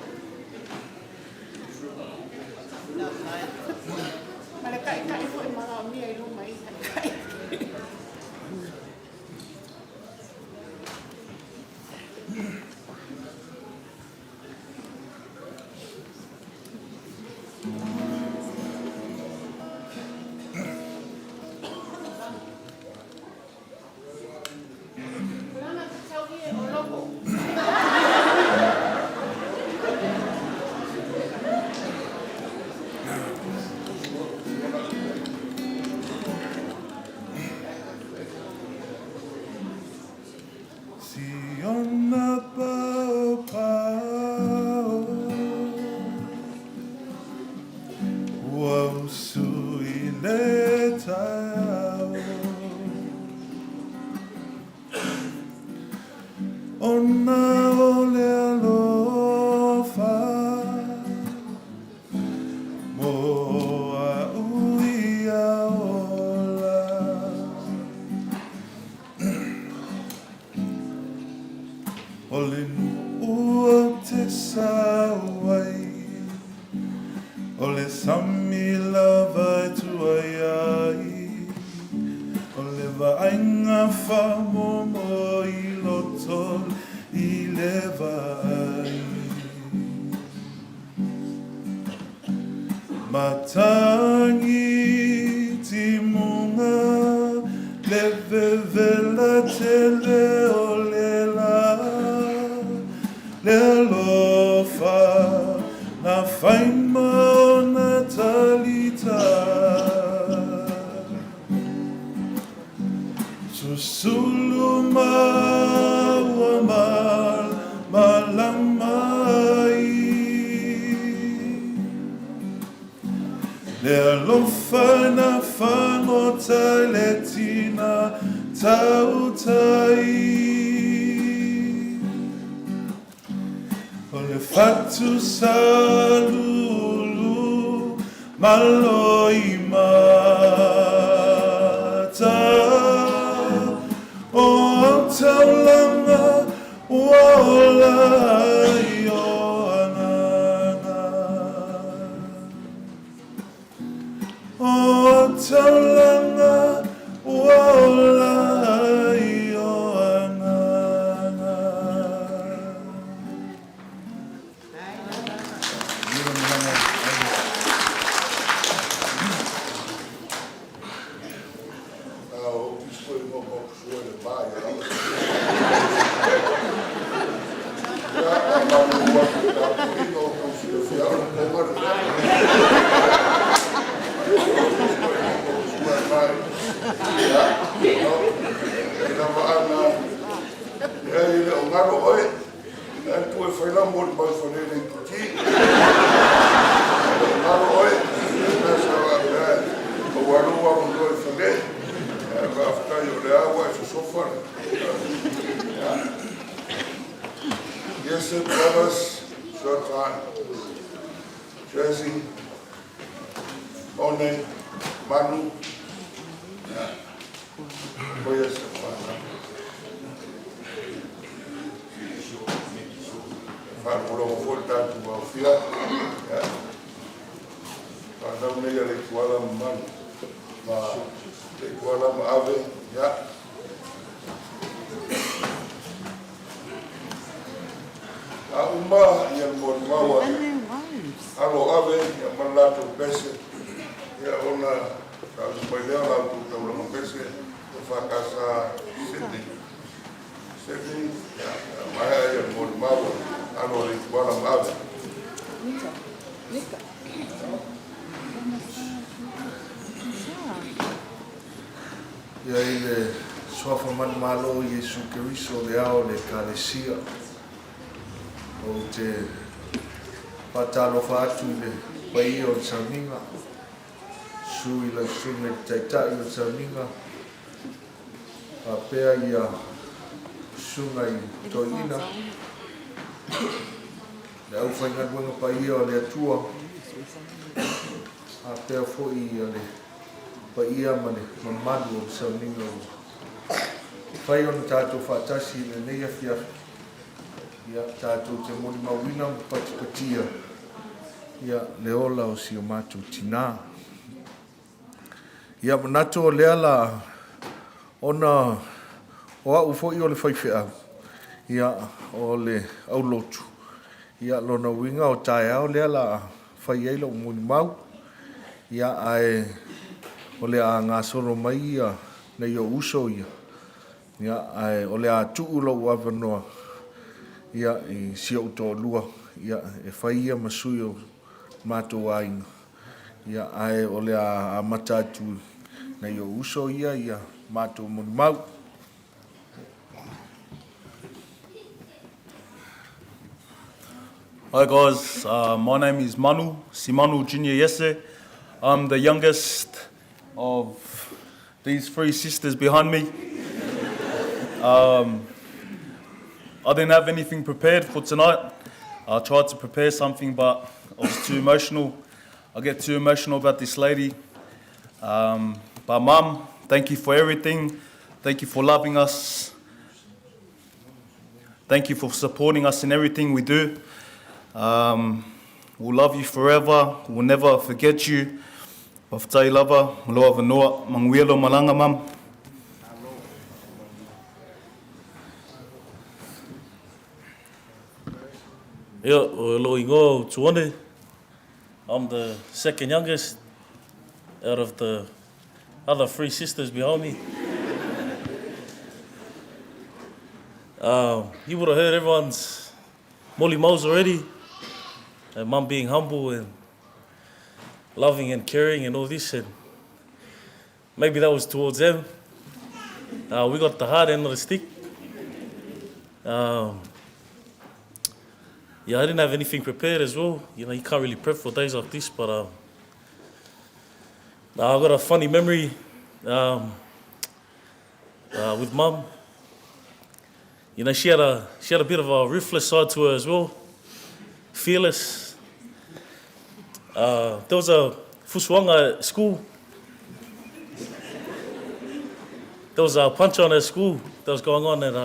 Mala kai kai fo e mara mi ai lu mai kai. Iese, brothers, Shortran, Jesse, One, Manu, Iese, Faro volta tu ao fia, para não negar le kuala man, ma le kuala ave, a uma ia Moimoi, alo ave ia Latu bese, ia ona ka Avealalo tu tau bese, fakasa Sydney, mai ia Moimoi, alo le kuala ave. Ia i le swafa man malo i Iesu Keriso le ao le kalesia. O te patalofa atu i le pai o Saminga. Sui la sunga taitai o Saminga. A pea ia sunga i toina. Le au whainga wanga pai o le atua. A pea foi i le pai ma le mamadu o Saminga o. Whai o na tātou whātasi le neia fiafi. Ia tātou te mori mawina patipatia. Ia le ola o si o mātou tina. Ia manato o lea la ona o au foi o le whaiwhea. Ia o le au lotu. Ia lona winga o tae au lea la whai eila o muni mau. Ia ai o le a ngā soro mai ia nei o uso ia. Ia ai o le a tuulo ua wanoa. Ia i sia uto lua. Ia e whai ia masui o mātou ainga. Ia ai o le a matatu nei o uso ia ia mātou muni mau. Hi guys, my name is Manu, Simanu Junior Iese. I'm the youngest of these three sisters behind me. I didn't have anything prepared for tonight. I tried to prepare something, but I was too emotional. I get too emotional about this lady. But Mum, thank you for everything. Thank you for loving us. Thank you for supporting us in everything we do. We'll love you forever. We'll never forget you. Whaftai lava, loa wanoa, manguelo malanga Mum. Yeah, lo ingo tuone. I'm the second youngest out of the other three sisters behind me. You would have heard everyone's molly moles already. And Mum being humble and loving and caring and all this. And maybe that was towards them. We got the hard end of the stick. Yeah, I didn't have anything prepared as well. You know, you can't really prep for days like this, but I got a funny memory with Mum. You know, she had a bit of a ruthless side to her as well. Fearless. There was a fusuanga at school. There was a punch on at school that was going on, and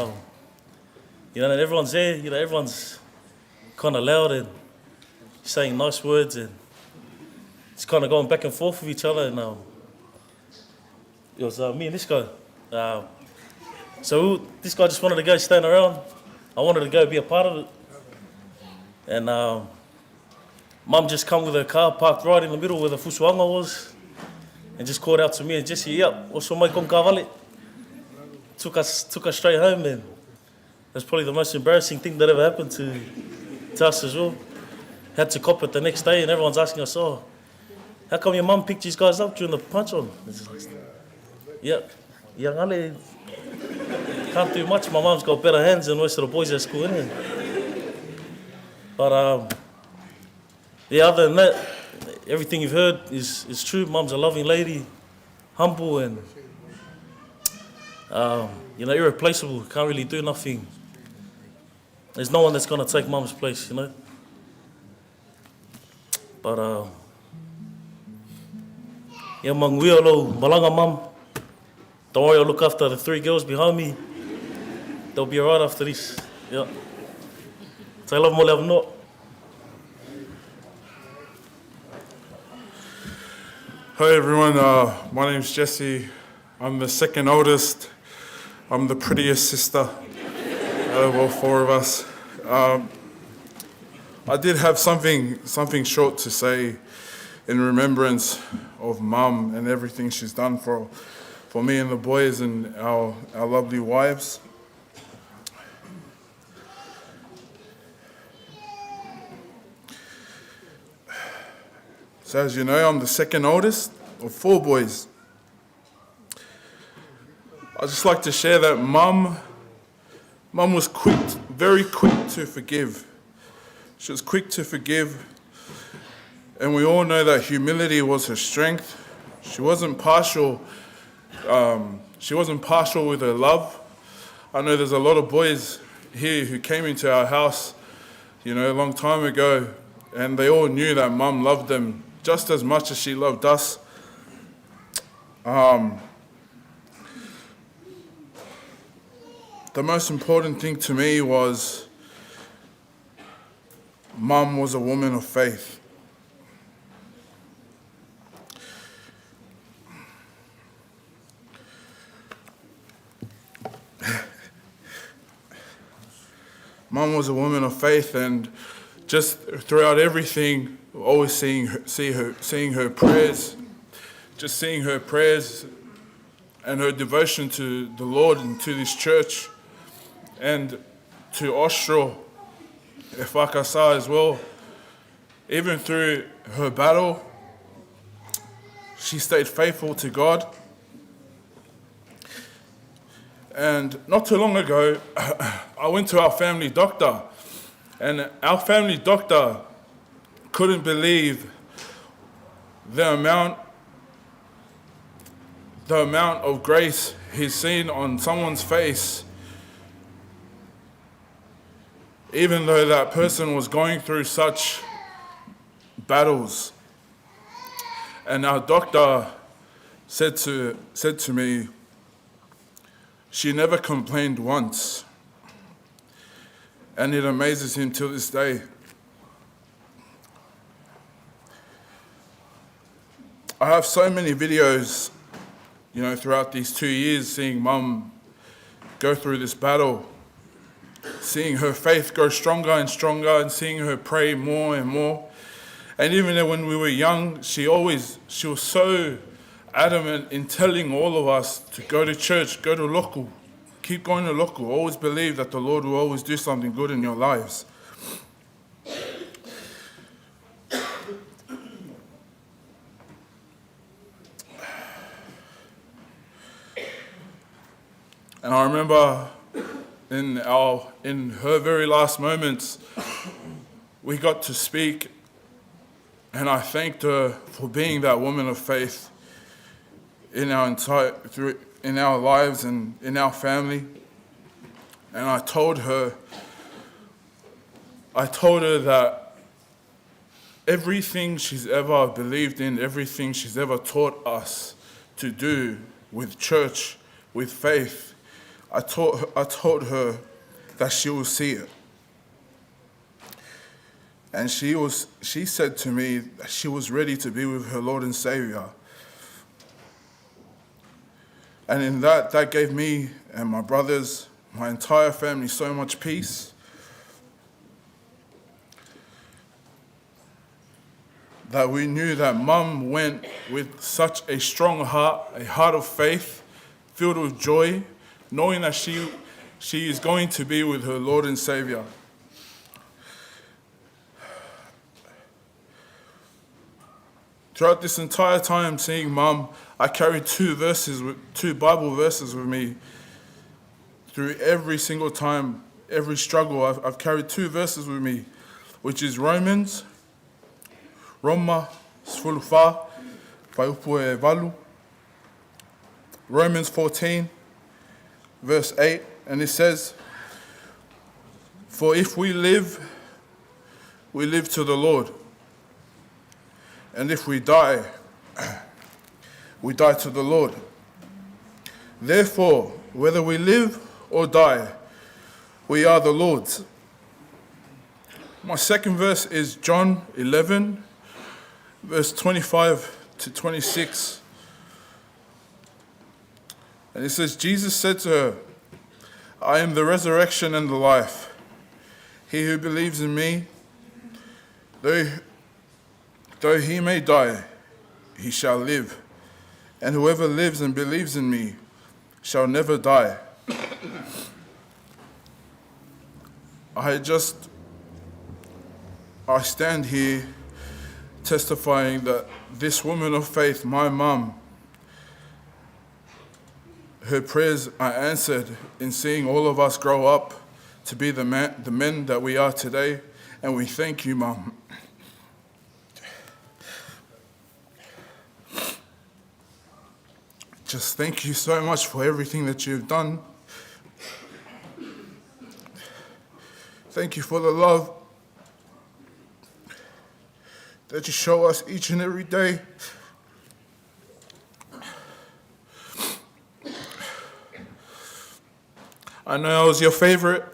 you know, and everyone's there. You know, everyone's kind of loud and saying nice words, and it's kind of going back and forth with each other. And it was me and this guy. So this guy just wanted to go stand around. I wanted to go be a part of it. And Mum just come with her car parked right in the middle where the fusuanga was, and just called out to me and Jesse, "Yep, oso mai kon kawale." Took us straight home, and that's probably the most embarrassing thing that ever happened to us as well. Had to cop it the next day, and everyone's asking us, "Oh, how come your mum picked these guys up during the punch on?" It's like, "Yep, young Ale can't do much. My mum's got better hands than most of the boys at school, innit?" But yeah, other than that, everything you've heard is true. Mum's a loving lady, humble, and you know, irreplaceable. Can't really do nothing. There's no one that's gonna take Mum's place, you know. But yeah, manguiolo malanga Mum. Don't worry, I'll look after the three girls behind me. They'll be alright after this. Yeah. Tai lava mo le avanoa. Hi everyone, my name's Jesse. I'm the second oldest. I'm the prettiest sister out of all four of us. I did have something short to say in remembrance of Mum and everything she's done for me and the boys and our lovely wives. So as you know, I'm the second oldest of four boys. I'd just like to share that Mum was very quick to forgive. She was quick to forgive. And we all know that humility was her strength. She wasn't partial. She wasn't partial with her love. I know there's a lot of boys here who came into our house, a long time ago, and they all knew that Mum loved them just as much as she loved us. The most important thing to me was Mum was a woman of faith. Mum was a woman of faith, and just throughout everything, always seeing her prayers, just seeing her prayers and her devotion to the Lord and to this church, and to Austro, EFKS as well. Even through her battle, she stayed faithful to God. And not too long ago, I went to our family doctor, and our family doctor couldn't believe the amount of grace he's seen on someone's face, even though that person was going through such battles. And our doctor said to me, she never complained once. And it amazes him till this day. I have so many videos, throughout these 2 years, seeing Mum go through this battle, seeing her faith grow stronger and stronger, and seeing her pray more and more. And even when we were young, she was so adamant in telling all of us to go to church, go to local, keep going to local, always believe that the Lord will always do something good in your lives. And I remember in her very last moments, we got to speak, and I thanked her for being that woman of faith in our lives and in our family. And I told her that everything she's ever believed in, everything she's ever taught us to do with church, with faith, I told her that she will see it. And she said to me that she was ready to be with her Lord and Savior. And in that gave me and my brothers, my entire family, so much peace that we knew that Mum went with such a strong heart, a heart of faith, filled with joy, knowing that she is going to be with her Lord and Savior. Throughout this entire time seeing Mum, I carried two Bible verses with me through every single time, every struggle. I've carried two verses with me, which is Romans 14, Romans 14, verse 8, and it says, "For if we live to the Lord. And if we die, we die to the Lord. Therefore, whether we live or die, we are the Lord's." My second verse is John 11, verse 25 to 26. And it says, Jesus said to her, "I am the resurrection and the life. He who believes in me, though he may die, he shall live. And whoever lives and believes in me shall never die." I stand here testifying that this woman of faith, my mum, Her prayers are answered in seeing all of us grow up to be the men that we are today. And we thank you, Mum. Just thank you so much for everything that you've done. Thank you for the love that you show us each and every day. I know I was your favorite.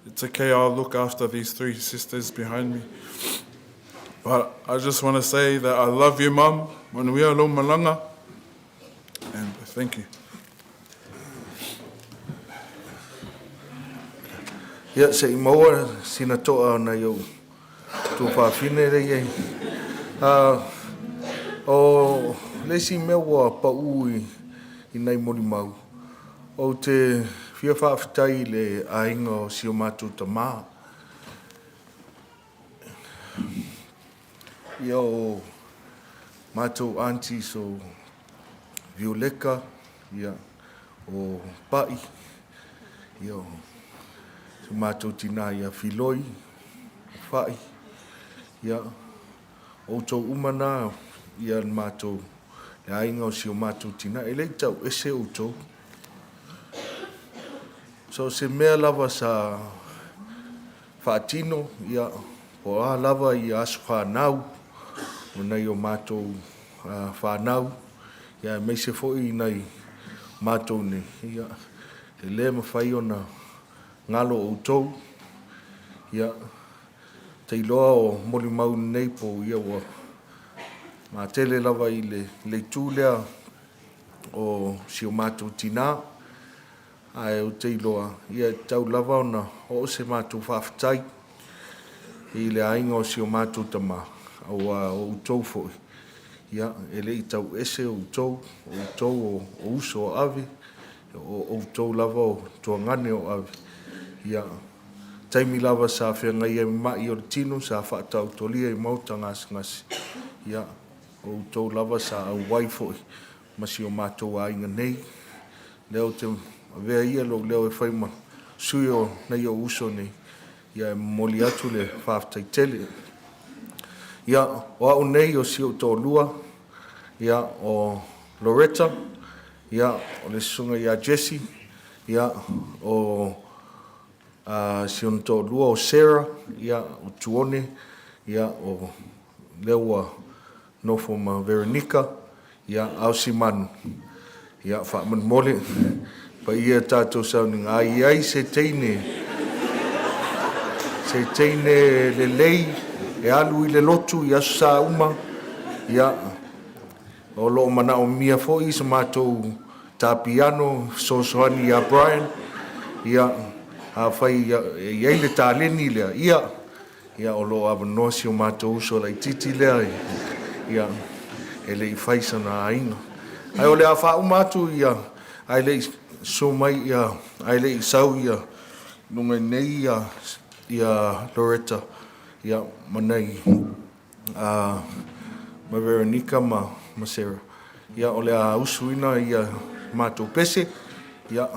It's okay, I'll look after these 3 sisters behind me. But I just want to say that I love you, Mum, when we are lo malanga. And thank you. Ia se I maua sina toa na yo tu whawhine rei ei. O lesi mewa pa ui I nei mori mau. O te whia whawhitai le ainga o sio mātou ta maa. Ia o mātou aunties o Violeka, ia o Pai, ia o so mātou tina ia Filoi, Whai, ia o tau umana, ia mātou le ainga o sio mātou tina, e lei tau ese o tau. So se mea lava sa whaatino, ia o a lava I asu whanau, o nei o mātou whanau, ia mei se foi nei mātou nei, ia e le mawhai o na ngalo o tau, ia te iloa o moli mau nei po ia wa mā tele lava I le tūlea o sio mātou tina, ai o te iloa, ia tau lava o na o se mātou whawhitai, I le ainga o sio mātou tama, o tau foi. Ia, e le I tau ese o tau o uso o ave, o tau lava o tuangane o ave. Ia, taimi lava sa whengai e mai o tino, sa whaatau tolia I mauta ngasi. Ia, o tau lava sa au wai foi, masi o mātou ainga nei. Leo te vea ia lo leo e whaima, sui o nei o uso nei. Ia, moli atu le whawtai tele. Ia, o au nei o sio tō lua, ia, o Loretta, ia, o le sunga ia Jessie, ia, o sio tō lua o Sarah, ia, o Tuone, ia, o leua nofo ma Veronica, ia, au Simanu, ia, whaaman mole, pa ia tātou sauninga, ai se teine le lei, e alu I le lotu I asu sa uma, ia, o loo mana o mia foi sa mātou tāpiano, sosoani ia Brian, ia, a whai iei le tāleni lea, ia, o loo avanosi o mātou uso lai titi lea, ia, e le I whaisa na ainga. Ai o le a wha umatu, ia, ai le so mai, ia, ai le I sau, ia, nunga nei, ia Loretta, ia manai ma Veronica ma Sarah. Ia o le a usuina ia mātou pese, ia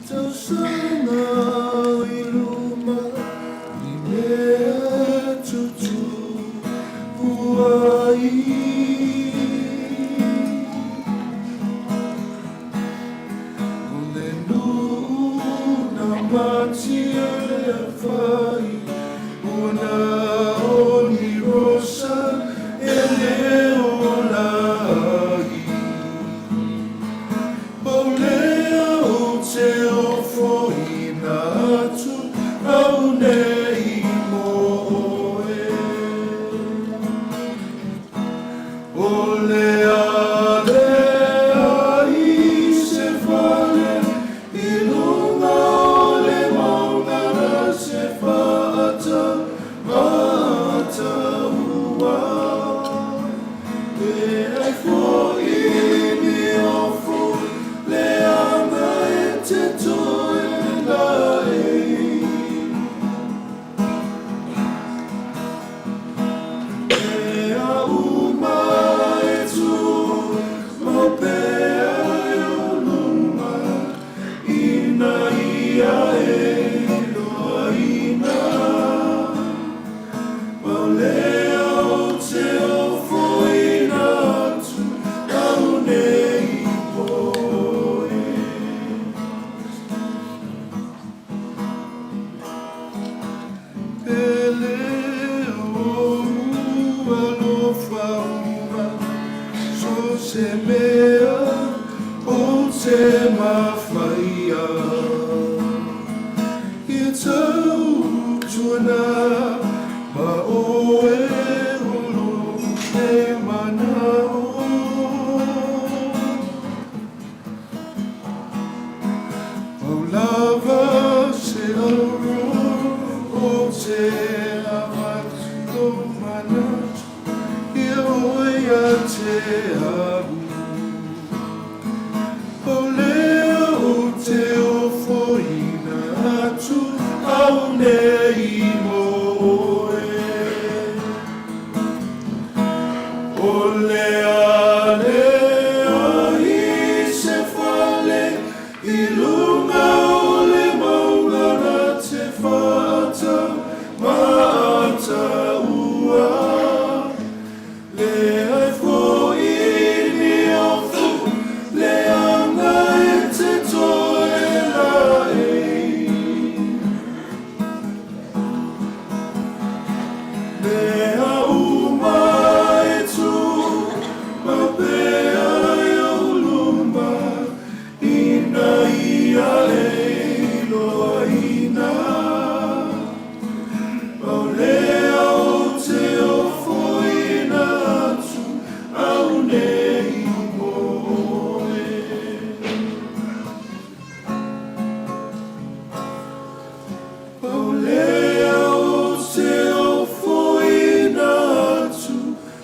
Tau matia le fai, una oni rosa e leo lai. Paulea o te ofo ina atu, au nei moe. Ole ale a Iese fale, ilunga ole maunara se fata, mata ua. E ai fo ini ofu, le anga e te toe lai. E a uma e tu, mo pea e o luma, ina ia e loa ina. Paulea o te ofo ina atu, au nei poe. Pele o ua lo fauma, so se mea o te mawhaia. I tau tuana ma oe ulu e mana o. Paulava se auro o te awatu mana, ia oia te au. Paulea o te ofo ina atu, au nei moe. Ole ale a Iese fale, ilunga ole maungana te fata, mata ua. Le ai fo ini ofu, le anga e te toe lai. Mea uma e tu, ma pea e o luma, ina ia e loa ina. Paulea o te ofo ina atu, au nei moe. Paulea o te ofo ina atu,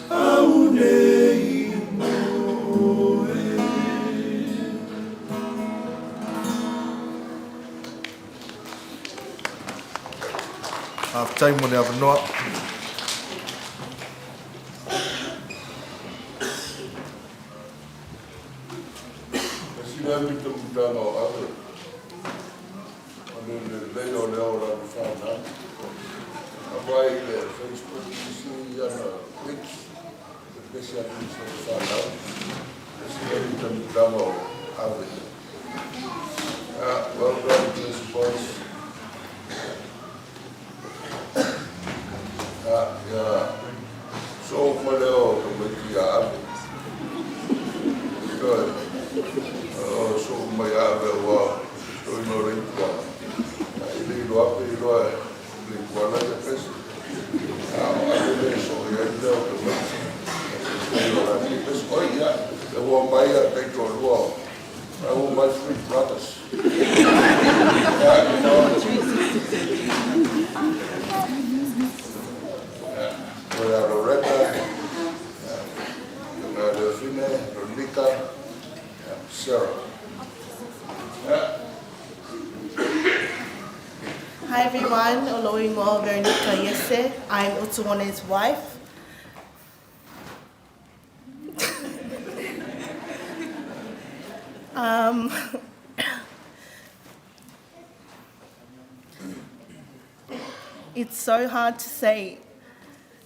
au nei moe. Half time mo ne avanoa. Sina mita mutanga o ave. Ane le leo leo la whana. Awai le Facebook isi iana Twitch. Pesi a Twitch la whana. Sina mita mutanga o ave. Welcome to this voice. So maleo kumeki a ave. Good. So mai ave wa so no rinka. Ili lo ape lo le kuala de pes. Ave so ya leo kumeki. Lo la ni pes oi ya. Le wa mai a petro lo. All my three brothers. Loretta, Delphine, Ronica, Sarah. Hi everyone, Oloingo Veronica Iese. I'm Utuone's wife. It's so hard to say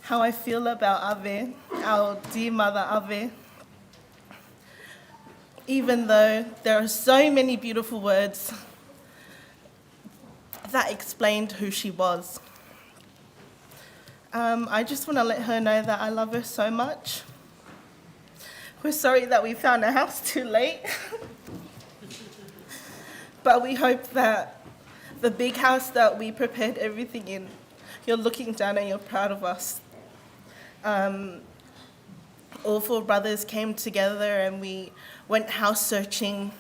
how I feel about Ave, our dear mother Ave. Even though there are so many beautiful words, that explained who she was. I just want to let her know that I love her so much. We're sorry that we found a house too late. But we hope that the big house that we prepared everything in, you're looking down and you're proud of us. All 4 brothers came together and we went house searching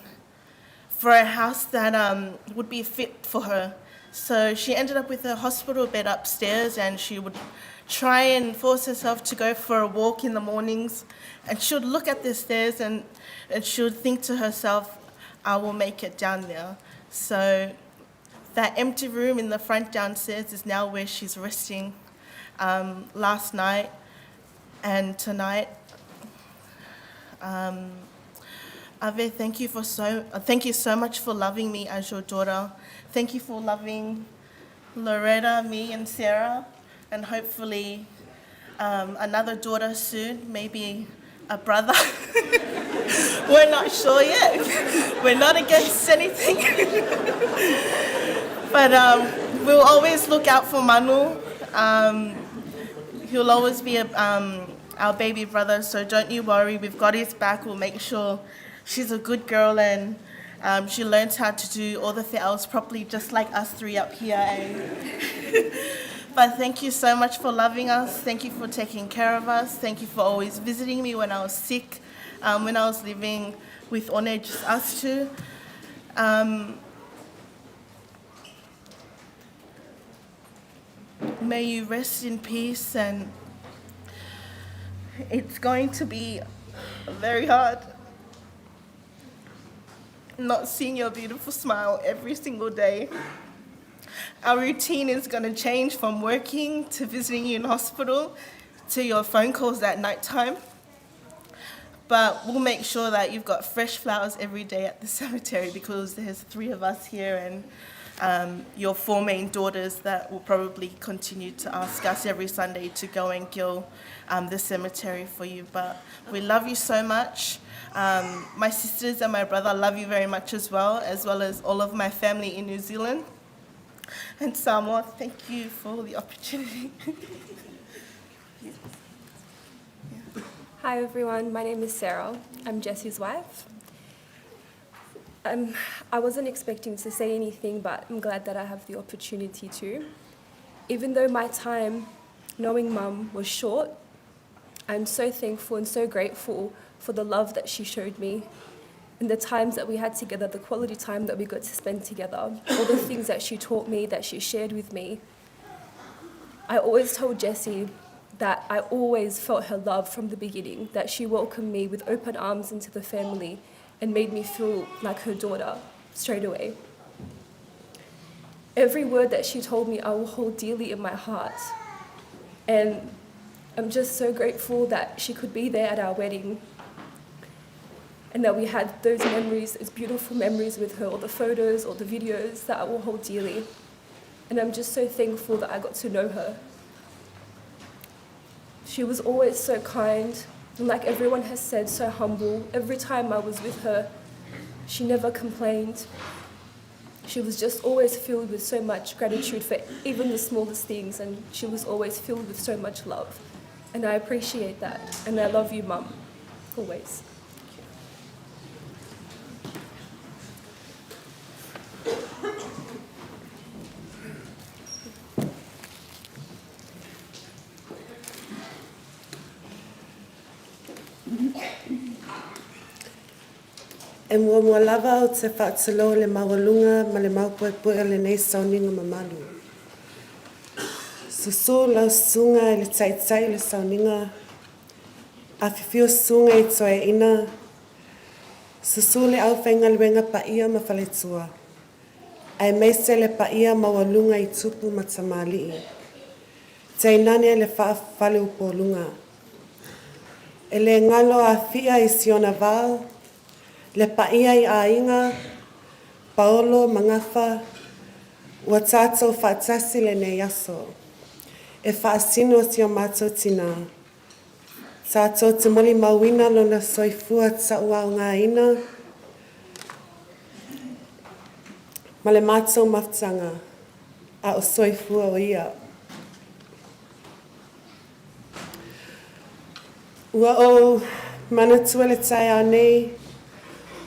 for a house that would be fit for her. So she ended up with a hospital bed upstairs, and she would try and force herself to go for a walk in the mornings, and she would look at the stairs and she would think to herself, I will make it down there. So that empty room in the front downstairs is now where she's resting. Last night and tonight, Ave, thank you so much for loving me as your daughter. Thank you for loving Loretta, me, and Sarah, and hopefully another daughter soon, maybe a brother. We're not sure yet. We're not against anything. But we'll always look out for Manu. He'll always be our baby brother, so don't you worry. We've got his back. We'll make sure she's a good girl and she learns how to do all the fe'aus properly, just like us 3 up here. But thank you so much for loving us. Thank you for taking care of us. Thank you for always visiting me when I was sick, when I was living with One, just us 2. May you rest in peace, and it's going to be very hard not seeing your beautiful smile every single day. Our routine is going to change from working to visiting you in hospital to your phone calls at night time. But we'll make sure that you've got fresh flowers every day at the cemetery, because there's 3 of us here and your 4 main daughters that will probably continue to ask us every Sunday to go and gill the cemetery for you. But we love you so much. My sisters and my brother love you very much as well as all of my family in New Zealand. And Samoa, thank you for the opportunity. Hi everyone, my name is Sarah. I'm Jesse's wife. I wasn't expecting to say anything, but I'm glad that I have the opportunity to. Even though my time knowing Mum was short, I'm so thankful and so grateful for the love that she showed me, and the times that we had together, the quality time that we got to spend together, all the things that she taught me, that she shared with me. I always told Jessie that I always felt her love from the beginning, that she welcomed me with open arms into the family and made me feel like her daughter straight away. Every word that she told me I will hold dearly in my heart. And I'm just so grateful that she could be there at our wedding, and that we had those memories, those beautiful memories with her, or the photos or the videos that I will hold dearly. And I'm just so thankful that I got to know her. She was always so kind, and like everyone has said, so humble. Every time I was with her, she never complained. She was just always filled with so much gratitude for even the smallest things, and she was always filled with so much love. And I appreciate that, and I love you, Mum, always. E mua lava o te whaatalo le mawalunga ma le maupuepue le nei sauninga mamalu. Susu lau sunga i le taitai le sauninga, a whiwhio sunga i toa ina, susu le au whainga luenga pa ia ma whaletua, ai meise le pa ia mawalunga i tupu ma tamali. Te inane le whaafale upolunga. E le ngalo a whia i Siona Val, le paia i ainga, Paolo mangafa, ua tātou whaatasi le ne yaso. E whaasino si o mātou tina. Tātou te moli mawina lona soifua ta ua o ngā ina. Ma le mātou maftanga. a o soifua o ia. Ua o manatua le tai a nei,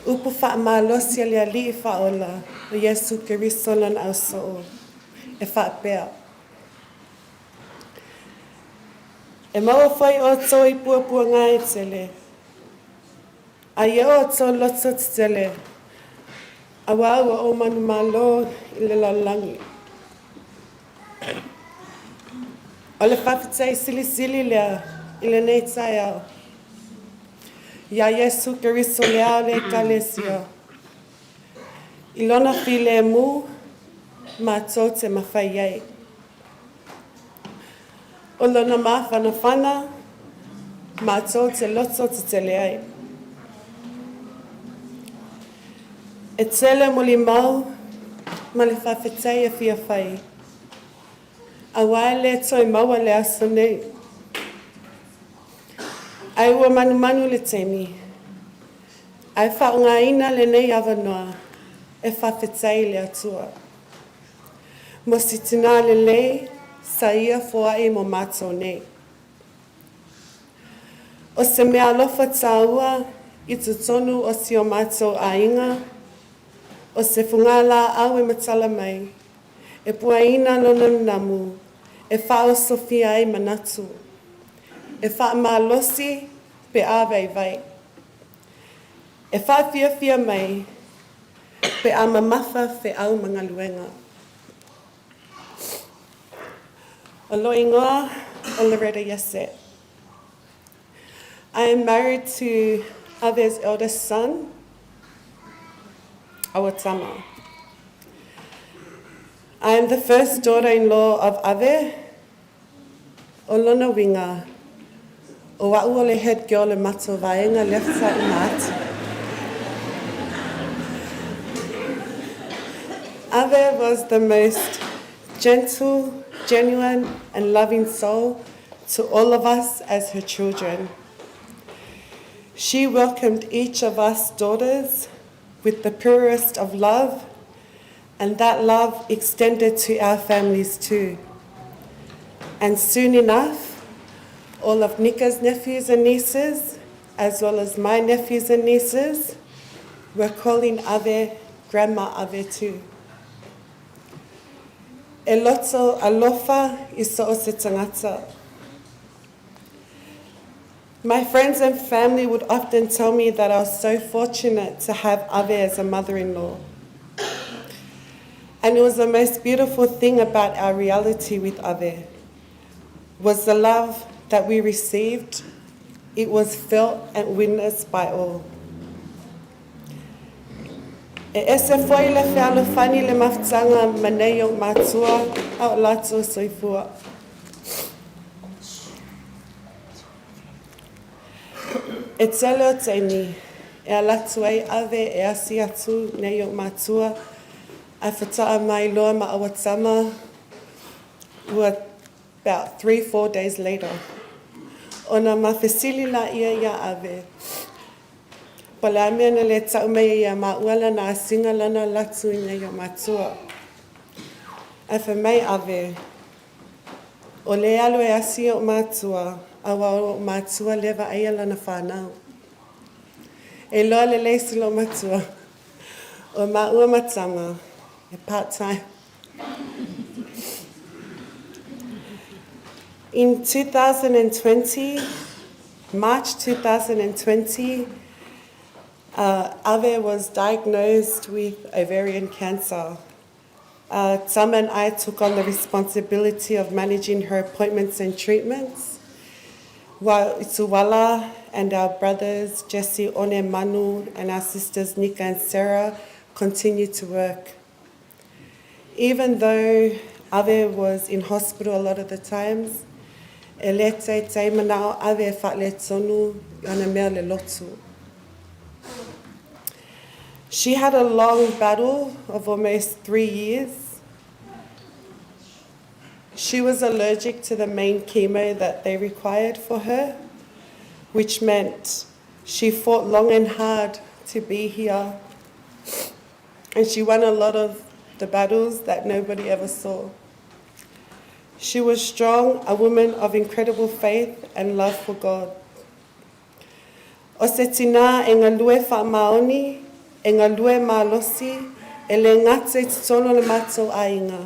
upu wha malosi le ali whaola o Yesu Keriso lana au so e whaapea. E maua whai o tō I puapua ngā e tele. A ia o tō loto te tele. A wāua o manu malo I le lalangi. O le whawhitai sili sili lea I le nei tai au. Ia Yesu Keriso le au le kalesia. I lona while mu, ma tō te mawhai ei. O lona mawhana whana, ma tō te loto te tele ai. E tele moli mau, ma le whawhitai a whia whai. A waele toi maua le aso nei. Ai ua manu manu le temi. Ai whaunga ina le nei awanoa, e whawhitai le atua. Mo si tina le lei, sa ia foai mo mātou nei. O se mea alofa tāua, I tu tonu o si o mātou a inga, o se whungala au e matala mai, e puaina lona namu, e whao sofia ai manatu, e wha malosi pe awei vai, e wha fia mai, pe a mamafa fe au mga luenga. O lo ingoa o Loretta Iese. I am married to Ave's eldest son, Awatama. I am the first daughter-in-law of Ave, o lona winga, o wa'u o le head girl le mato vaenga left side mat. Ave was the most gentle, genuine and loving soul to all of us as her children. She welcomed each of us daughters with the purest of love, and that love extended to our families too. And soon enough, all of Nika's nephews and nieces, as well as my nephews and nieces, were calling Ave Grandma Ave too. E loto alofa I so o se tangata. My friends and family would often tell me that I was so fortunate to have Ave as a mother-in-law. And it was the most beautiful thing about our reality with Ave, was the love that we received. It was felt and witnessed by all. E ese foi le whialo whani le mawhtanga manei o mātua au Latu soifua. E tele o teini, e a Latu ai Ave e asi atu nei o mātua, ai whataa mai loa ma Awatama, ua about 3-4 days later. Ona mawhesili la ia Ave. Pala mea na le tau mei ia mauala na singa lana Latu nei o mātua. Ai whamei Ave, o le alo e asi o mātua, awa o mātua lewa aia lana whanau. E loa le leisi lo mātua, o maua matama, e part-time. In 2020, March 2020, Ave was diagnosed with ovarian cancer. Tama and I took on the responsibility of managing her appointments and treatments, while Ituwala and our brothers, Jesse, One, Manu, and our sisters, Nika and Sarah, continued to work. Even though Ave was in hospital a lot of the times, e le te manao Ave wha le tonu ana mea le lotu. She had a long battle of almost 3 years. She was allergic to the main chemo that they required for her, which meant she fought long and hard to be here. And she won a lot of the battles that nobody ever saw. She was strong, a woman of incredible faith and love for God. O se tina e ngā lue whaamaoni, e ngā lue mālosi, e le ngate te tono le mātou ainga.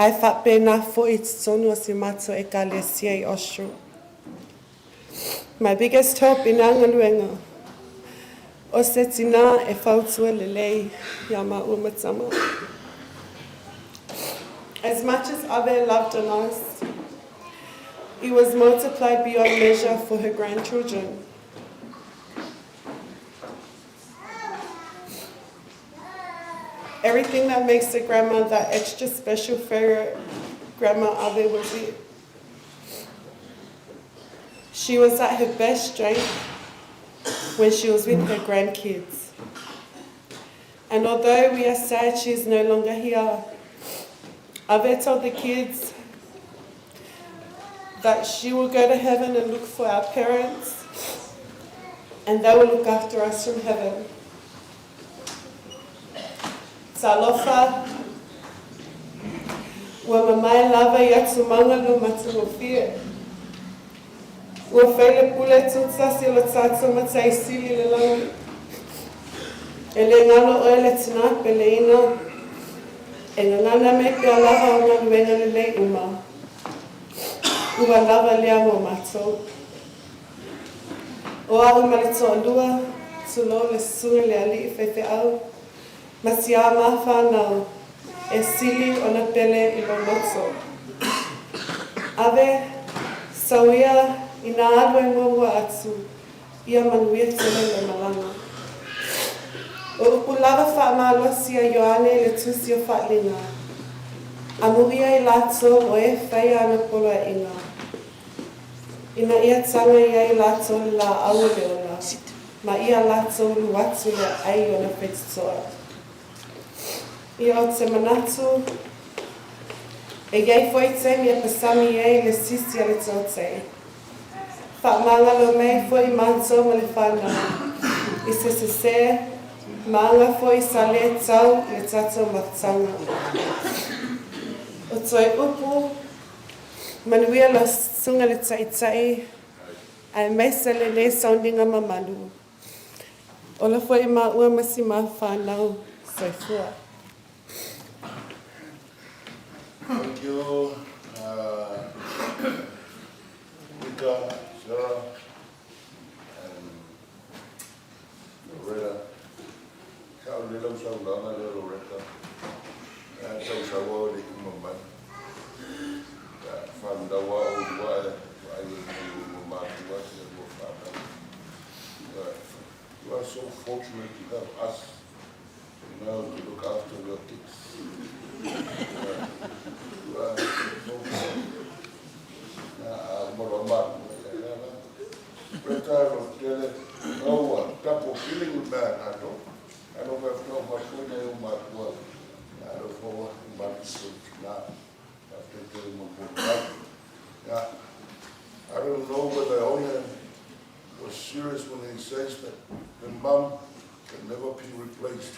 Ai whapena fo i te tono o se mātou e ka lesia I Austria. My biggest hope in anga luenga. O se tina e whautua le lei ia mā umatama. As much as Ave loved on us, he was multiplied beyond measure for her grandchildren. Everything that makes a grandma that extra special favorite grandma Ave was it. She was at her best strength when she was with her grandkids. And although we are sad she is no longer here, Ave told the kids that she will go to heaven and look for our parents, and they will look after us from heaven. Talofa, wa mamai lava yatu mangalo matumofia. Wa fele pule tutsa silo tatso matai sili le langi. Ele ngalo ele tina pele ina. E ngana me pe lava o ngana wenga le lei uma. Ua lava lea mo matou. O au malito alua, tulo le sunga le ali fefe au. Masia ma whanau, e sili o na pele I lo loto. Ave, sauia I nā alua I mua atu, ia manuia tele le malanga. O upu lava whaamalosia Ioane le tusi o whalinga. Amuria I lato o e whaia ana polo e inga. Ina ia tanga ia I lato le la au leola, ma ia lato luatu le ai o na petitoa. Ia o te manatu, e iei foi te mia pasami iei le sisi a le tautei. Whaamangalo mei foi manto ma le whanau. I se, maanga foi sa le tau le tato matanga. O toi upu, manuia la sunga le taitai, ai meisa le ne soundinga mamalu. O la foi ma ua masi ma whanau, soifua. Thank you, Rita, Sarah, and Loretta. Sao đi lâu sau đó là Loretta. Sau sau đi cùng một bạn. Phần đầu qua ai một bạn qua thì một bạn. You are so fortunate to have us, you know, to look after your kids. I don't know whether the owner was serious when he says that the mom can never be replaced.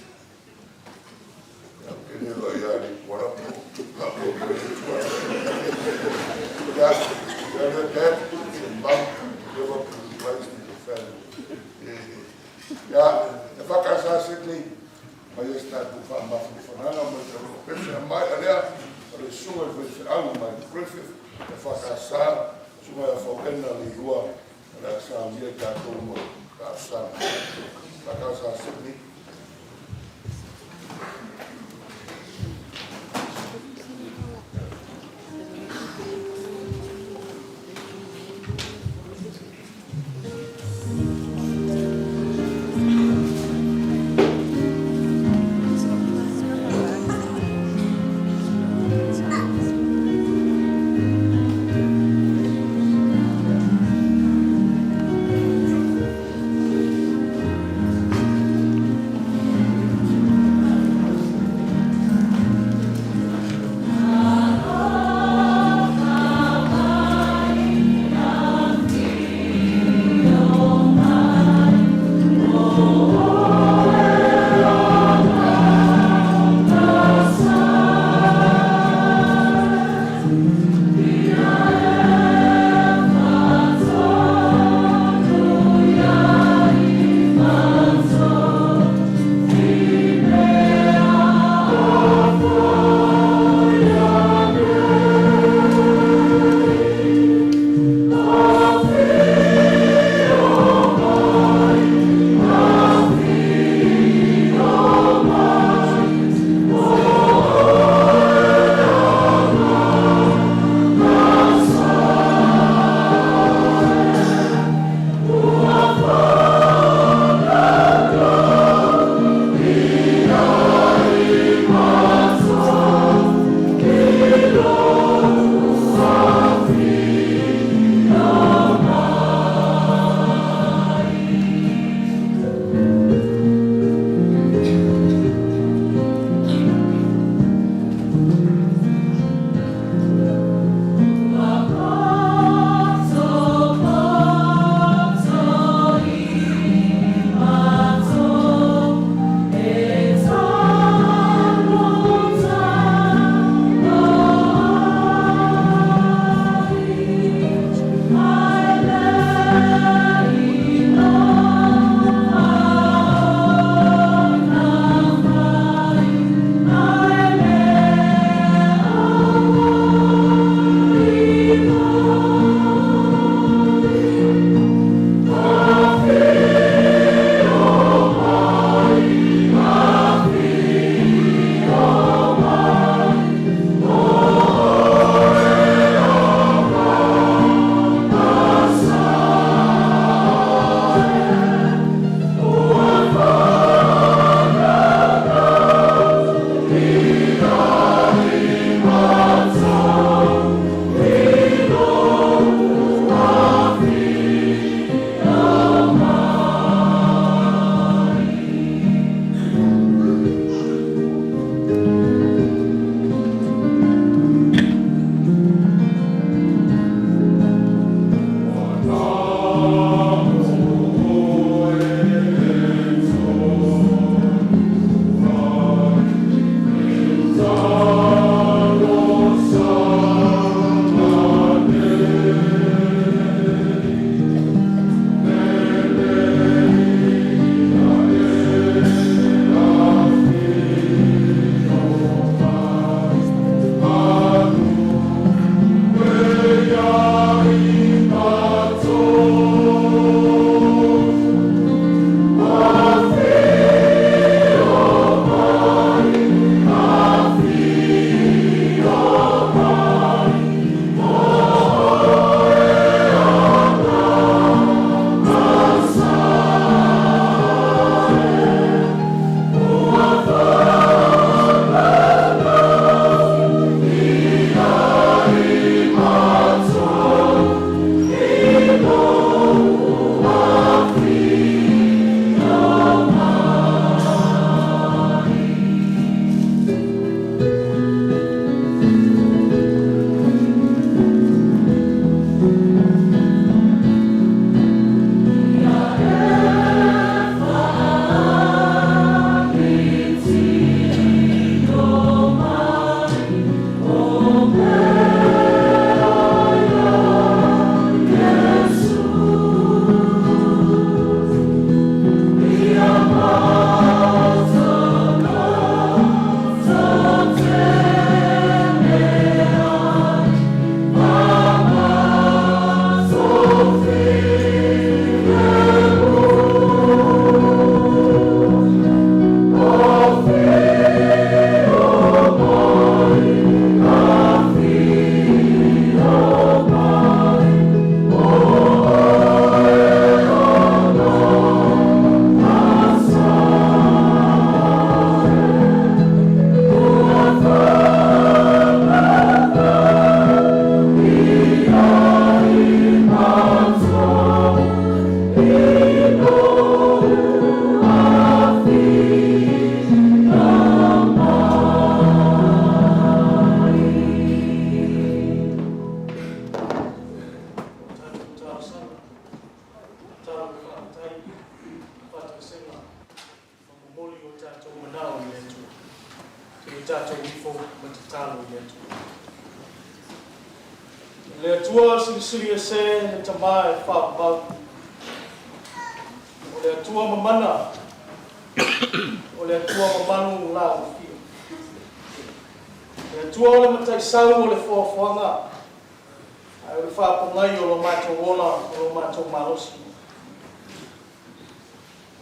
tātou wifo ma te tālo i atua. Le atua silisili e se le tamā e whāpau. O le atua mamana, o le atua mamanu la o fio. Le atua o le matai sau o le whoafuanga, ai o le whāpungai o lo mātou ola o lo mātou malosi.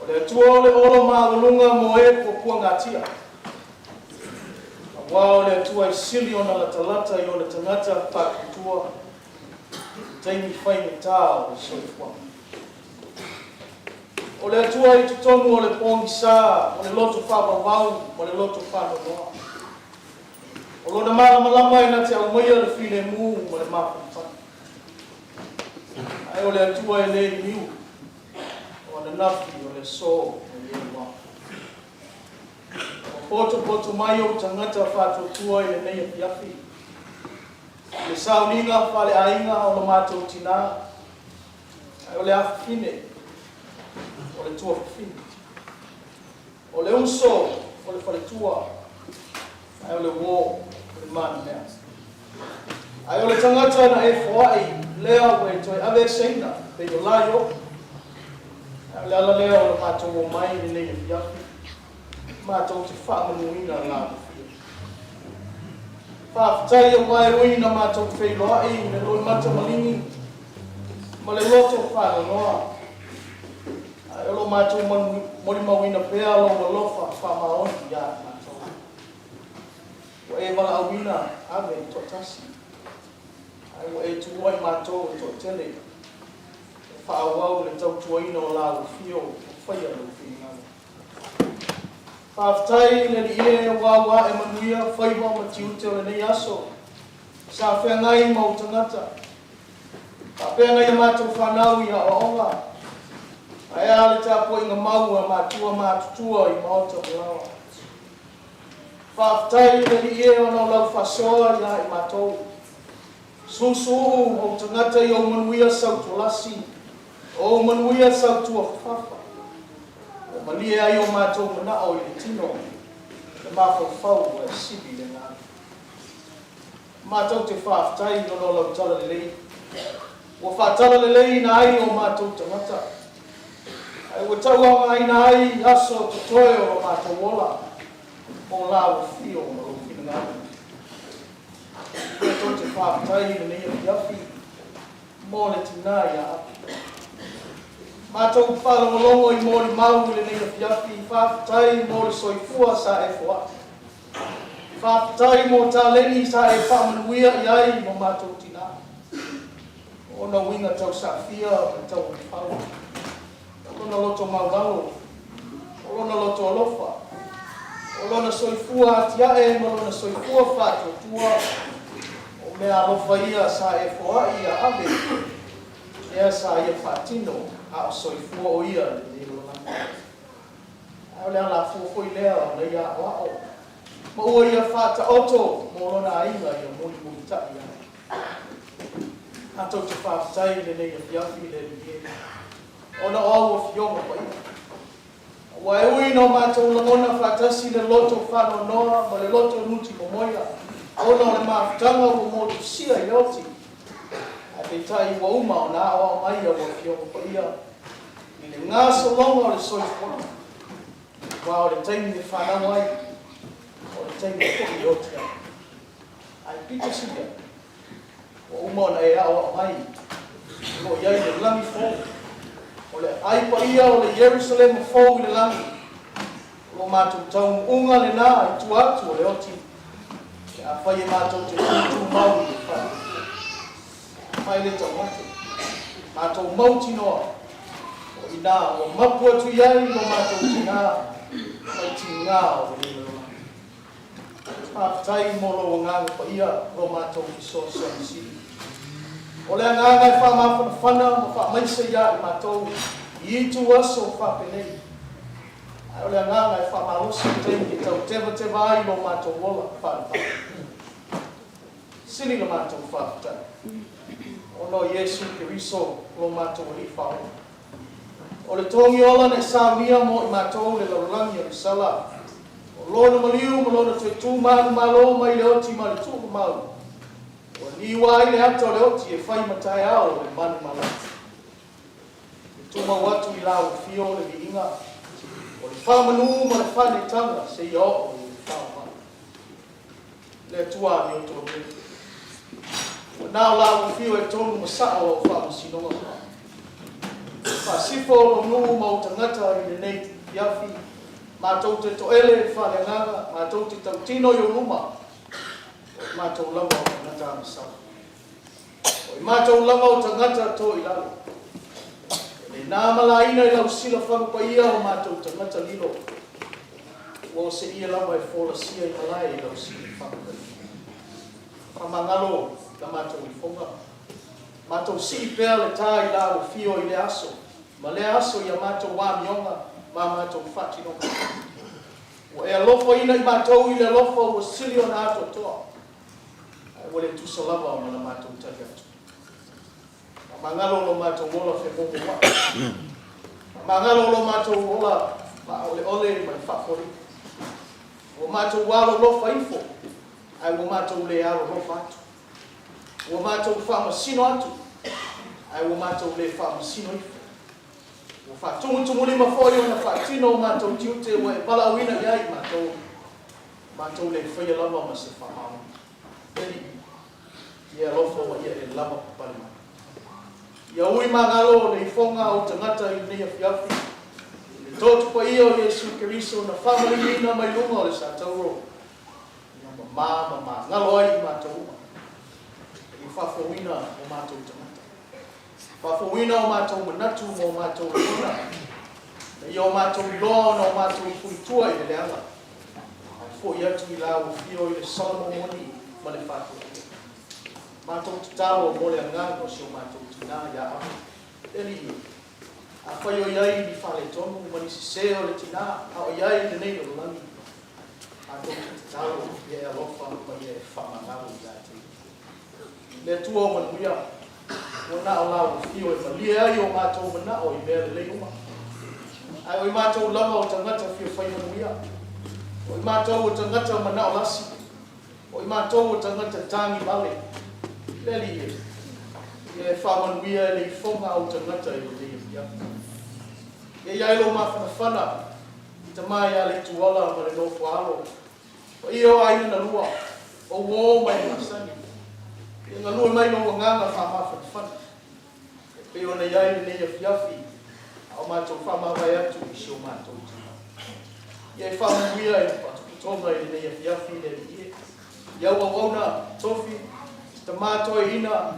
O le atua o le olo māwalunga mo e kua ngatia. A wā o le atua i sili o na latalata i o le tangata pākutua. Taimi whai me tā o le soifua. O le atua i tutonu o le pongi sā, o le loto whāpawau, o le loto whānonoa. O lona malamalama e na te au maia le while mū o le māpapana. Ai o le atua e le miu, o le nafi o le so o le wā. O poto mai o tangata whātotua i le nei a piafi. Le sauninga whale ainga o le mātou tina. Ai o le awhine, o le tua whiwhine. O le uso, o le whale tua. Ai o le wō, o le mana mea. Ai o le tangata na e whaai, lea o e toi ave seina, pe o laio. Ai o le ala lea o le mātou o mai ni nei a piafi. Mātou te whaamanuina la o whaafitai o mai ui na mātou whailoa i me loi mata malini. Ma le loto whananoa. Ai olo mātou mori mawina pēa lo wa lofa whamaoni ia mātou. Wa e wala awina ave i tōtasi. Ai wa e tuai mātou i tō tele. Whaawau le tau tuaina o la o fio o whaia lo whingana. Whaafitai le li e wāwā e manuia whaiwa ma tiute o le nei aso. Sa whea ngai mau tangata. Ka pēa ngai mātou whanau i a onga. Ai a le tāpua inga mau a mātua mātutua i maota o lawa. Whaafitai le li e o nau lau whasoa i a i mātou. Susu o tangata i o manuia sau tolasi. O manuia sau tua whafa. Ma lia ai o mātou mana o i le tino, le mawhawhau e sibi le ngā. Mātou te whaafitai no lau tala le lei. Wa whaatala le lei na ai o mātou tangata. Ai wa tauanga ai na ai aso te toe o mātou ola, o la o fio o lo fina ngā. Mātou te whaafitai no nei a piafi, mō le tina i a api. Mātou whalongolongo i mōri mau le nei a piafi, whaafitai mō le soifua sa e whoa. Whaafitai mō tāleni sa e whamanuia i ai mō mātou tina. Ona winga tau sa fia me tau i whau. Ona loto maugalo, ona loto alofa. Ona soifua atiae, ona soifua whātou tua. O mea alofa ia sa e whoa ia ave. Ea sa ia whātino. A soifua o ia le nilo langa. Ai o lea la fuafo i lea o le ia wao. Ma ua ia whata oto mo lona ainga ia muli muli tai ia. Ato te whaafitai le nei a piafi le lie. Ona o a fionga pa ia. Ua e ui no mātou langona whatasi le loto whano noa ma le loto nuti mo moia. Ona o le maafitanga o motu sia i oti. Ai tai ua uma o nā o mai a ua fionga pa ia. I le ngā solonga o le soifua. Wa o le taimi le whanau ai. O le taimi le koki o tia. Ai pita sia. O uma o na e awa mai. O iai le langi fōu. O le aipa ia o le Jerusalem fōu i le langi. O mātou taun unga le nā i tu atu o le oti. E a whai e mātou te tutu mau i le whai. Whai le tau mate. Mātou mauti noa. O ina o mapu atu iai no mātou tina. Mai tina o le lilo. Whaafitai molo o ngānga pa ia ro mātou i so sisi. O le ngānga e whamawhana whana ma whamaisa ia i mātou i itu aso whapenei. O le ngānga e whamalosi teimi ki tau tewa ai no mātou wola whanawhana. Sini no mātou whaafitai. O no Iesu ke riso lo mātou li whao. O le tongi ola ne sāmia mo i mātou le laurangi o le sala. O O lona maliu, ma lona tue tūmanu malo mai le oti ma le tūku mau. O liwa ai le ata o le oti e whai matai ao le manu malatu. Le tūmau atu I lau fio le viinga. O le whamanu ma le whane tanga se I o le whamanu. Le tua ni o tō te. O nao lau fio e tonu masao o whamasinonga kwa. Whasifo o nuu ma o tangata I le nei fiafi. Mātou te toele whale nganga, mātou te tautino I o luma. Mātou lava o tangata masao. O mātou lava o tangata tō I lalo. Le nāmala ina I lau sila whakapaia o mātou tangata lilo. O se ia lava e whola sia I malai I lau sila whakapaia. Whamangalo ka mātou I whonga. Mātou si pēr le tā I lau fio I le aso. Ma le aso I a mātou wā mionga. Ma mātou whatinonga. O e alofa ina I mātou I le alofa o sili o nā ato toa. O le tusa lava o mana mātou tari atu. Mangalo lo mātou ola whe momo wa. Mangalo lo mātou ola ma ole ole mai whakori. O mātou walo lofa ifo. Ai o mātou le aro lofa atu. O mātou whamasino atu. Ai o mātou le whamasino ifo. O whatungutungu lima fōi o na whatino o mātou tiute o e palawina iai mātou le whaia lava ma se whamau. Eli, ia lofa wa ia e lava palima. Ia ui mangalo le whonga o tangata I nei fiafi. Le tōtu pa ia o Yesu Keriso na whamarina mai lunga o le sātauro. Ia ma ngalo ai I mātou uma. I whawhawina o mātou tangata. Whawhawina o mātou manatu mo mātou luna. I o mātou loa o mātou puitua I le leanga. Fo I atu I lau fio I le Solomon moni ma le whātua. Mātou tutalo mo le anganga o si o mātou tina ia amu. Eli a whai o iai ni whale tonu mani si seo le tina a o iai le nei o langi. Mātou tutalo ia e alofa ma ia e whamangalo I ate. Le tua o manuia. O na o lau fio e malia ai o mātou mana o I mea le leuma. Ai o I mātou lava o tangata fio whai manuia. O I mātou o tangata mana o lasi. O I mātou o tangata tangi male. Leli e. Ia e whamanuia e le whonga o tangata e le ia. Ia iai lo mawhanawhana. I ta mai a le tuala ma le nofo alo. O ia o aina na lua. O wō mai masani. Ia ngā lua mai no nganga whamawhanawhana. E pe o na iai le neia fiafi. Au mātou whamawai atu I si o mātou. Ia e whamanuia e patukutonga I le neia fiafi le ie. Ia ua wauna tofi. Ta mātoe ina,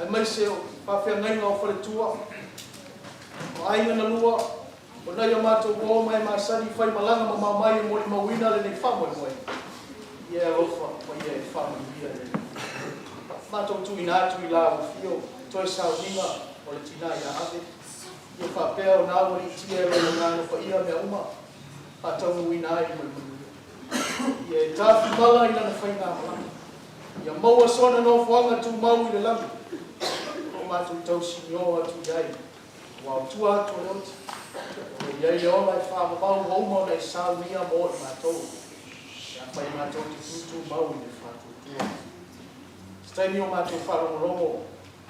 ai mai seo, whawhia ngainga o whare tua. O ainga na lua, o nei o mātou o mai māsani, whai malanga ma mamai e mori mawina le nei whamoe. Ia lofa, ma ia e whamoe le. Mātou tu ina atu I lau fio, toi sao ninga, o le tina ia ave. Ia whapea o nā wari tia e reo ngāno wha ia mea uma, pātau ina ai mai manu. Ia e tāwhi mala ina na whai ngā malanga. Ia maua sona no whanga tu mau I le langi. O mātou tau sinio atu iai. Wau tua atu le oti. O iai le ola I whamamau hauma o nei sāu nia mo I mātou. Ia pai mātou te tutu mau I le whātou tua. Staini o mātou wharongorongo.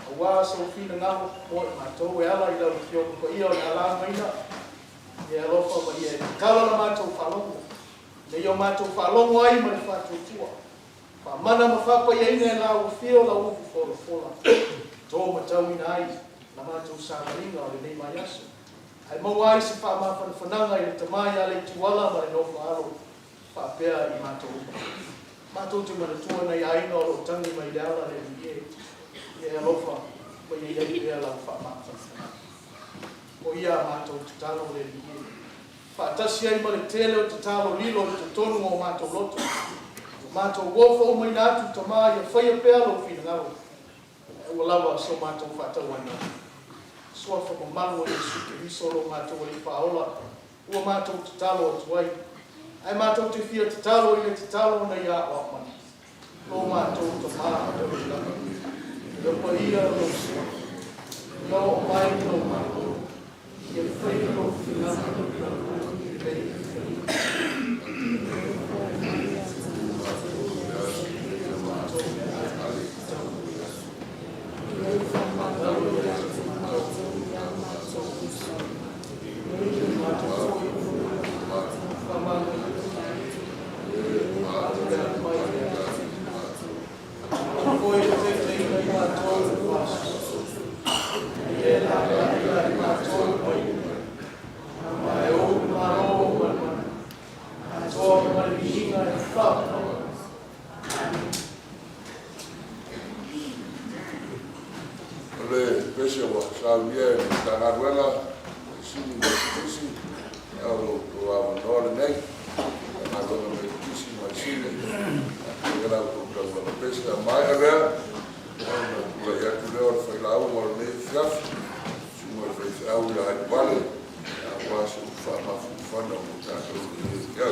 A wā sau whina ngaho mo I mātou e ala I lau whioko ko ia o le ala maina. Ia alofa ma ia e kala na mātou whalongo. Nei o mātou whalongo ai ma le whātou tua. Pa mana mawhapa ia ina e lau whio la ufu whola whola. Tō matau ina ai, na mātou sāmaringa o le nei mai aso. Ai mau ai se whananga I le tamai a le tuala ma le nofo aro. Whapea I mātou. Mātou te manatua nei aina o lo tangi mai le ala le ie. Ie alofa, ma ia iai pea lau whamawhana. O ia mātou te talo le ie. Whaatasi ai ma le tele o te talo lilo le te tonu o mātou loto. Mātou wofo o mai nātu ta maa ia whaia pēa lo whina ngaro. E ua lawa so mātou whātau ana. Soa whakamalu o Yesu Keriso lo mātou I Paula. Ua mātou te talo atu ai. Ai mātou te whia te talo I te talo na ia o apmana. Lo mātou ta maa o te laka. Ia pa ia lo sua. Ia o mai lo mātou. Ia whaia lo whina. Ia ua saulia e tagaruela sini me kisi au o au nore nei ma lo me kisi ma sini e la o la pesa mai ave o ya tu le foi lá o ne fiaf sumo foi au la vale a was fa ma fa no ta ya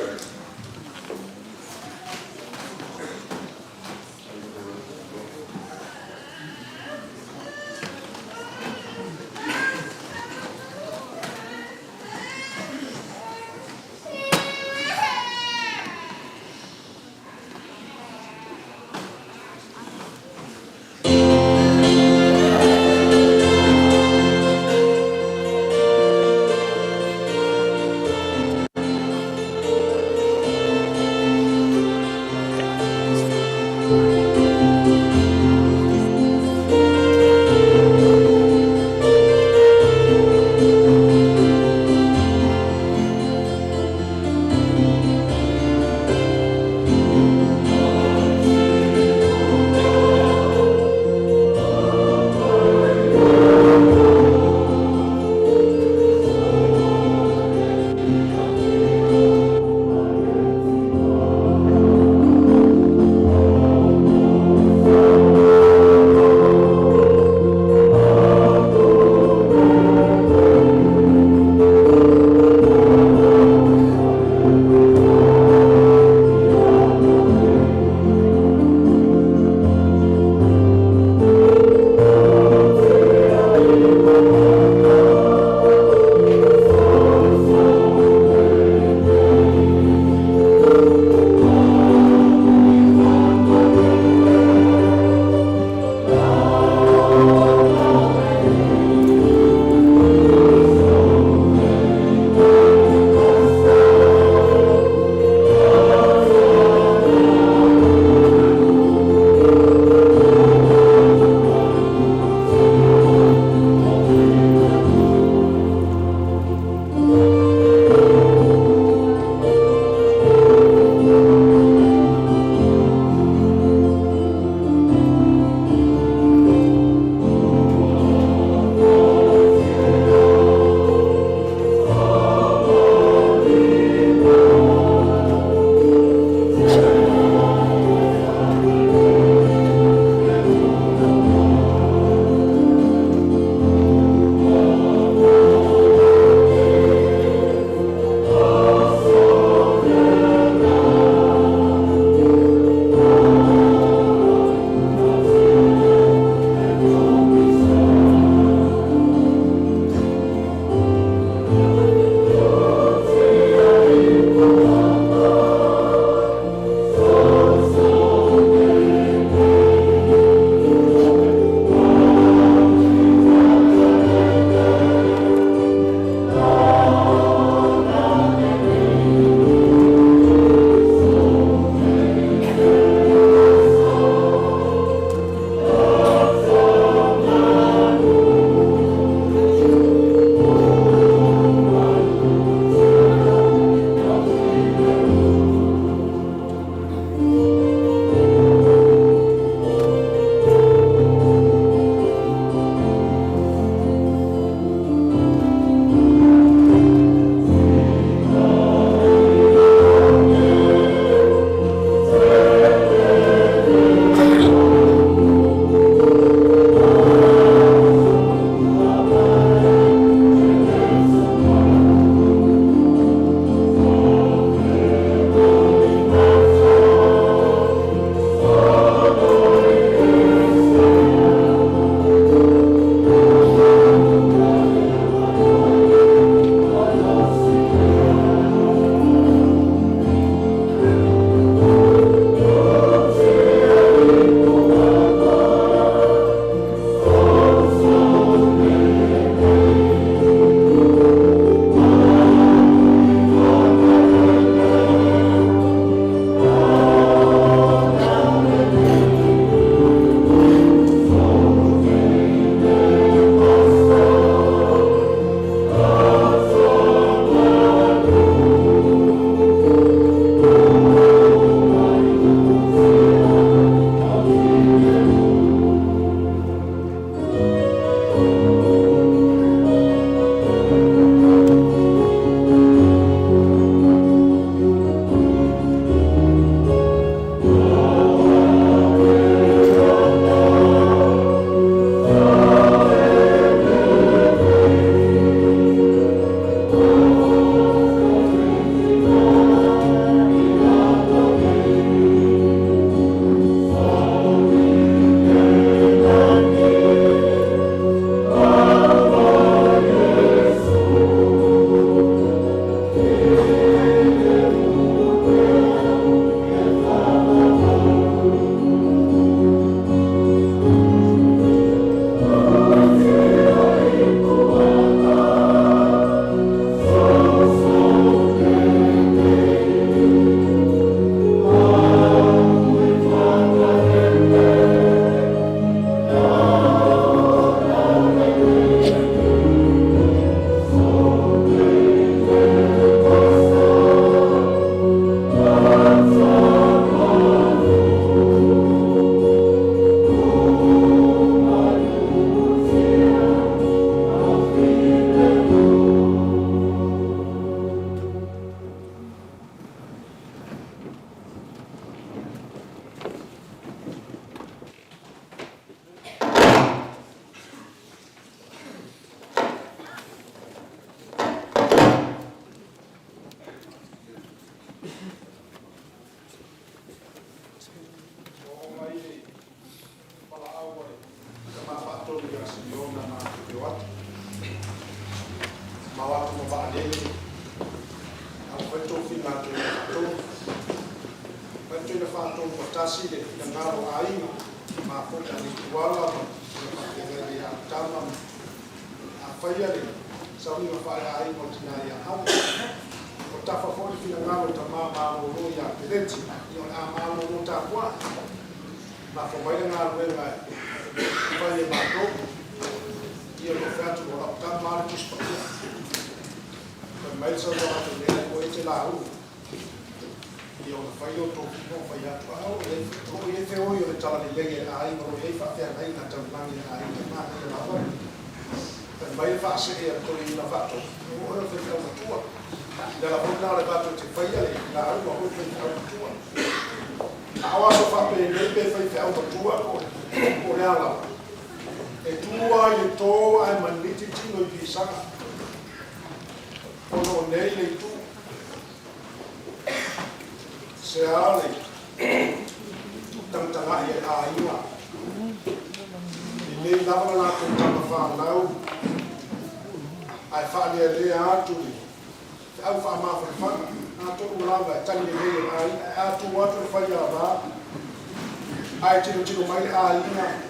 patasi le ngaro ainga ma ko ta ni wala ma le ya tama afaya le sa ni fa ai mo tina ya ha o ta fa fo ni ngaro ta ma mo ya peleti yo na ma mo ta kwa ma ko vai ngaro we vai vai ma to io lo faccio con la ta ma ci sto per me so da ne ko e la u io lo fai io to non fai a o e fe o io le tala di lei ai mo e fa te ai na ta ma ni ai ma la va per me fa se e to io la fatto o lo fai una tua della portare fatto ti fai lei la u ma poi fai una tua awa so fa per lei fai una tua o le ala e tua io to ai maniti tino di sanga o no nei le tu se ale tantanga ia aina le lava la tantanga fa lau ai fa le atu au fa ma fa atu lava tani le ai atu water fa ya ba ai tino mai aina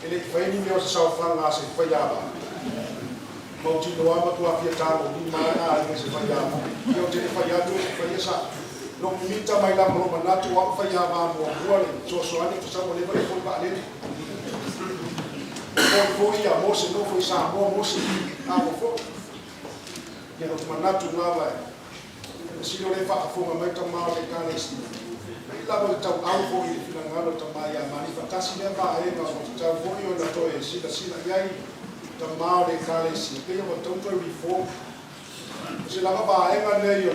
ele foi ni meu sa fa nga se fa ya ba mo tino wa ma tu afia tango ni ma ai se fa ya ba yo te fa ya tu fa ya sa no mita mai la mo manatu wa fa ya ba mo wale so so ani to sa mo le ba ko ba le ko ya mo se no foi sa mo se a mo fo ya no manatu na ba si lo le fa fo ma ta ma le ka le si la mo ta au fo i fina ngalo ta ma ya mani fa ta si le ba e ma mo ta fo yo na to e si la ya ta ma le ka le si ke mo ta to before si la ba e ma ne yo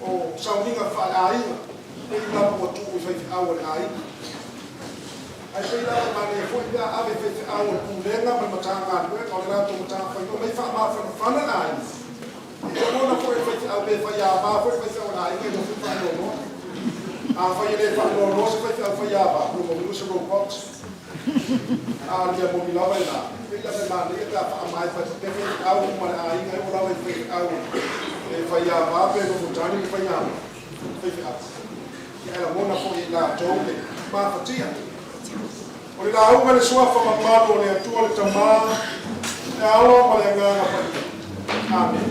o sauninga fa ai e la mo tu fa au ai ai sei la ma ne foi da ave fe au ku lenga ma matanga ko ko la to ta fa no mai fa ma fa na ai e no na foi fe au be fa ya ma foi fe au ai ke no fa no a fa ye fa no se fe au fa ya ba no mo se ro box a dia mo mi la va la e la ma ne ta fa mai fa te fe au ma ai ke o la va fe au e fa ya ba pe no mutani fa ya fe fe au ya la mo na fo la to le ma fa tia o le la unga le suafa mamalo le atua le tama e awa ma le nganga pa amen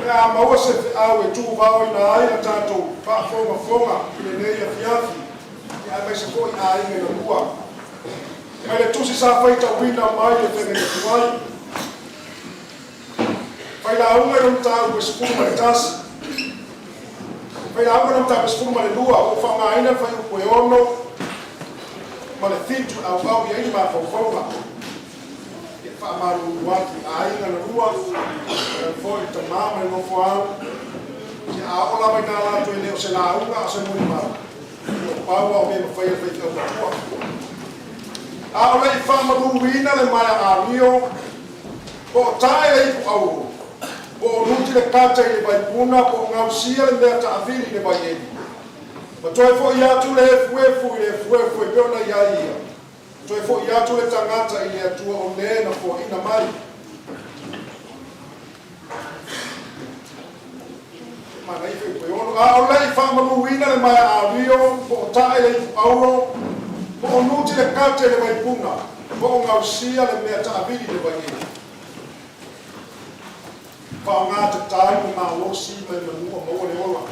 e a maua se au e tu vau ina ai na tatou pa fonga le nei a fiafi e a mai se foi a inga na lua mai le tusi sa faita wina mai le tene le tuai fai la unga e tau e spuma le tasi fai la unga e tau e spuma le lua o fa ma ina fai upo e ono ma le fitu au ia ima faufauma e whaamaru waki a inga na rua e foi ta mama e ngofo au e a ola mai nā lātu e leo se la unga a se mui mau o paua o me ma whaia whaia au matua a ola i whaamaru ina le mai a rio o tae le ipu au o nuti le kata i le vai puna o ngau sia le mea ta awhiri le vai eni ma toi fo ia tu le fuefu e peona ia ia. Toi fo ia tu le tangata i le atua o nena fo ina mai. Mana i fe peona. A o lei whamaru ina le mai a rio, po o tae le ipu auro, po o nuti le kate le vai punga, po o ngau sia le mea ta aviri le vai eni. Pa o ngā te tae mo ngā losi mai manua maua le ola.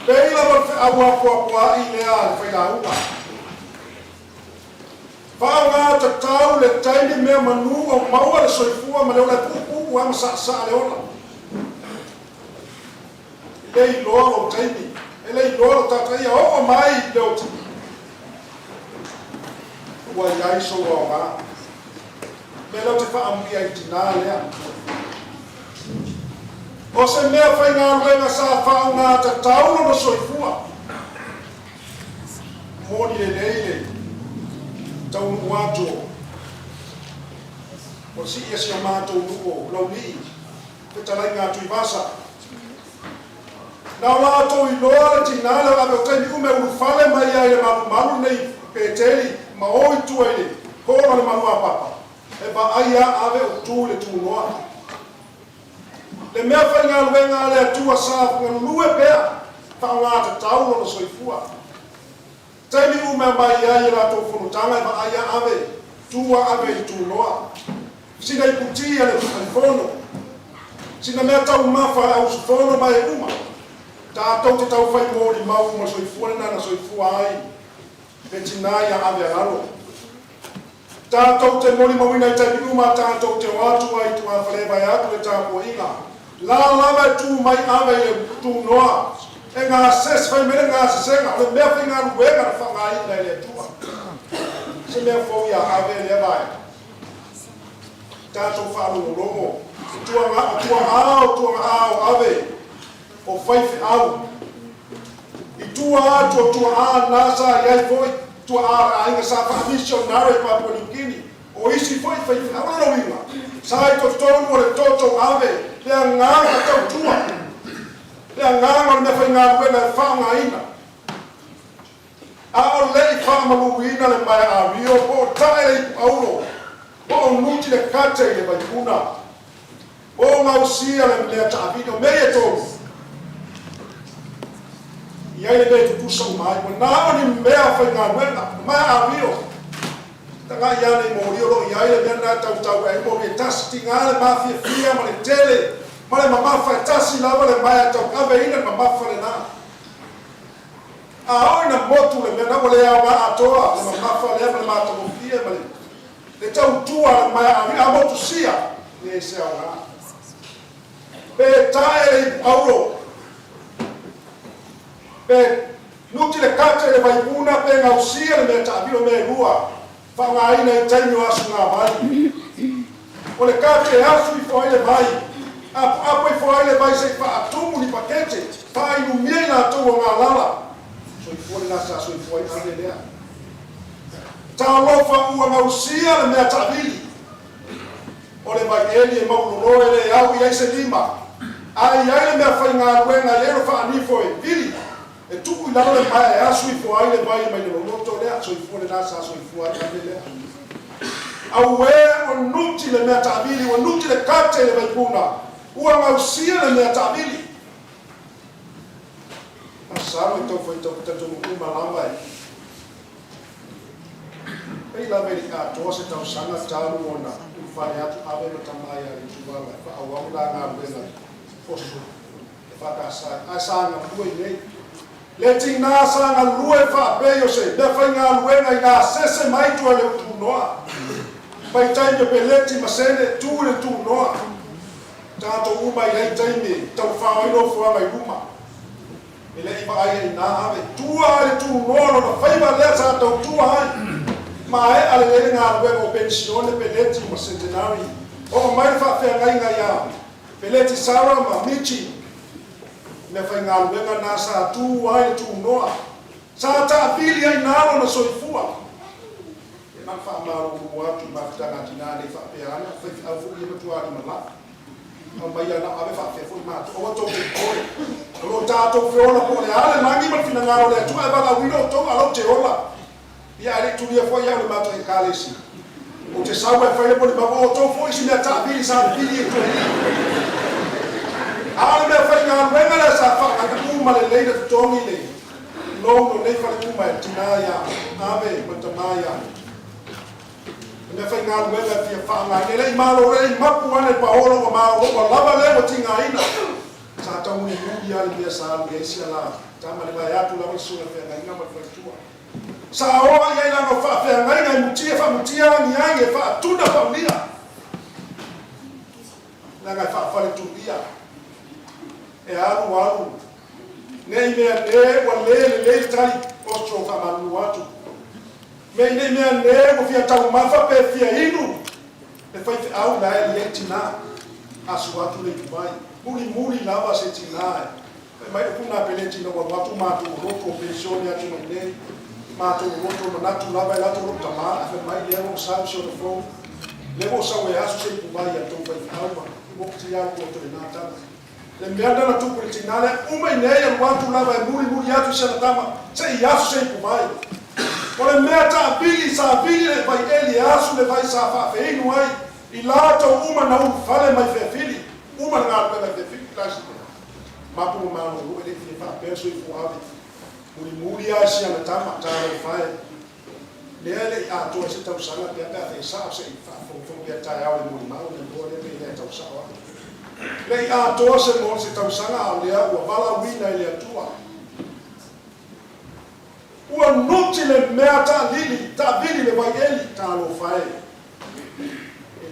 Leila wa awa kwa I le a fai la unga. Whaonga ta tau le taini mea manu o maua le soifua ma leo le pupu wa ma sa le ola. Lei loro taini. E lei loro ta tai a o mai leo ti. Ua iai so wa nga. Me leo te whaambia I tina lea. O se mea whai ngā ruenga sa whaunga ta tauna no soifua. Mōni le leile, taunu ato. O si ia si a mātou nuo, lau ni, te talai ngā tui vasa. Nā wātou I loa le tinale ame o taimi ume urufale mai ai le maru nei Peteli, ma oi tua ile, kōma le manu a papa. E ba ai a ave o tū le tū noa. Le mea whainga luenga le atua sa lue pea. Whaongata tau no soifua. Taimi ume mai ai la tō whunutanga ma aia ave. Tua ave I tūnoa. Sina I putia le whanono. Sina mea tau mawha au sufono mai uma. Tātou te tau whai mōri mau ma soifua nana soifua ai. Me tina ia Avealalo. Tātou te mori mawina I taimi uma tātou te watu ai tua whalewai atu le tāpua inga. La lava tū mai ave e tūnoa. E ngā ses whai mene ngā sesenga. Le mea whi ngā ruenga na whangai nei le tua. Se mea fōi a ave le vai. Tātou whāru rongo. Tua ngā ave. O whaiwhi au. I tua a nasa iai fōi. Tua a inga sa wha missionary Papua New Guinea. O isi fōi whaiwhi au no inga. Sa I to tonu o le toto ave. Lea nganga tau tua. Lea nganga o me whai ngā ruenga e whaanga ina. A o lei whaamalu ina le mai a rio. Po tae le paulo. Po o nuti le kate le vai kuna. O ngausia le mea taavino. Mea tonu. Iai le mea tukusa umai. Nā o ni mea whai ngā ruenga. Mai a rio. Tanga iana I mōrio lo iai le mea nā tau e mo me tasi ti ngā le mafia fia ma le tele. Ma le mamafa e tasi lava le mai a tau kawe ina mamafa le nā. A oi na motu le mea nawa le au ma atoa. Le mamafa le ema le mātamo fia ma le. Le tau tua le mai a ria motu sia. Le se au ngā. Pe tae le paulo. Pe nuti le kate le vaipuna pe ngausia le mea taavino me rua. Whaunga ina I taimi o asu ngā vai. O le kate asu I whai le vai. Apo I whai le vai se wha atumu ni pakete. Wha inu mia I ngā tau o ngā lala. So I whai nasa so I whai ane lea. Tā lofa ua ngausia le mea taavili. O le vai eli e maulono e le au I Iese lima. Ai le mea whai ngā ruenga lero wha anifo e vili. E tuku I lau le mai e asu I whai le vai mai le lonoto lea. So I whai nasa so I whai ane lea. Au e o nuti le mea taavili. O nuti le kate le vaipuna. Ua ngausia le mea taavili. Asama I tau whai tau tatu uma lama e. Pei la veri katoa se tau sanga taru ona. Whare atu awe ma tamai a I tuwala. Whaawau la ngā ruenga. Fosu. E whakasai. Ai sanga lue nei. Le tina sanga lue whaapeo se. Me whai ngā ruenga I ngā sese mai tua le utu noa. Pai taime peleti masene tu le tu noa. Tato uma I hei taime. Tau whaoino fuanga I ruma. E le iwa ai I nā ave. Tua le tu noa no na whaiva lea sa tau tua ai. Ma e ale lele ngā ruenga o pensione peleti ma centenari. O mai whaafea ngai ngai a. Peleti Sara ma Michi. Me whai ngā ruenga nā sa tu ai tu noa. Sa ta pili ai nāro na soifua. E nā whaamaro atu ma whitanga tina ne whaapea ana. Whai au fuki e matuari ma la. Au mai ana ave whaafea fuki mātu. O tō ke kore. Alo tātou whiona po le ale mangi ma whina ngāro le atua e waka wino tō alo te ola. Ia ale tulia fo ia le mato e kalesi. O te saua e whaia poni mako o tō fo isi mea tāpili sa pili e kua. Ale mea whai ngā ruenga le sa whaka kuma le leida tutongi le. Longo nei whale kuma e tinaya, ave, matamaya. Mea whai ngā ruenga fia whaanga. Ne lei malo rei mapu ane paolo o mao o lava leo tinga ina. Sa tau ni nudi ale mea sa alu e isi ala. Tama le vai atu lawa isunga whea ngai ngama whai tua. Sa oa ia ila no whaafea ngai ngai mutia whamutia ni ai e whaatuna whaunia. Nā ngai whaafare tuia. E aru. Nei mea ne wa le tali ostro whamanu atu. Mei nei mea ne wa fia tau mawha pe fia inu. E whai te au la e li tina. Asu atu le tubai. Muri lava se tina e. Mai e kuna pele tina wa watu matu roko pensione atu mai nei. Mato roto manatu lava e lato rota ma afe mai levo sau se o fo levo sau e asu se pubai a tau vai alma mo ti ya ko to na tama le merda na tu politinale uma ideia no quanto lava e muri atu se na tama se asu se pubai o le meta bili sa bili le vai ele asu le vai sa fa fe no ai I lato uma na fale mai fe fili uma ngā pena te whiki klasi mapu mano ue le whiki whapeso I fuawe muri asia na tama tāra whae lea le atoa se tausanga pia pia te sao se I whafongfong pia tai au le muri mau le mboa le pia tausanga le atoa se mo se tausanga au lea ua wala wina I le atua ua nuti le mea ta vili le waieli tālo whae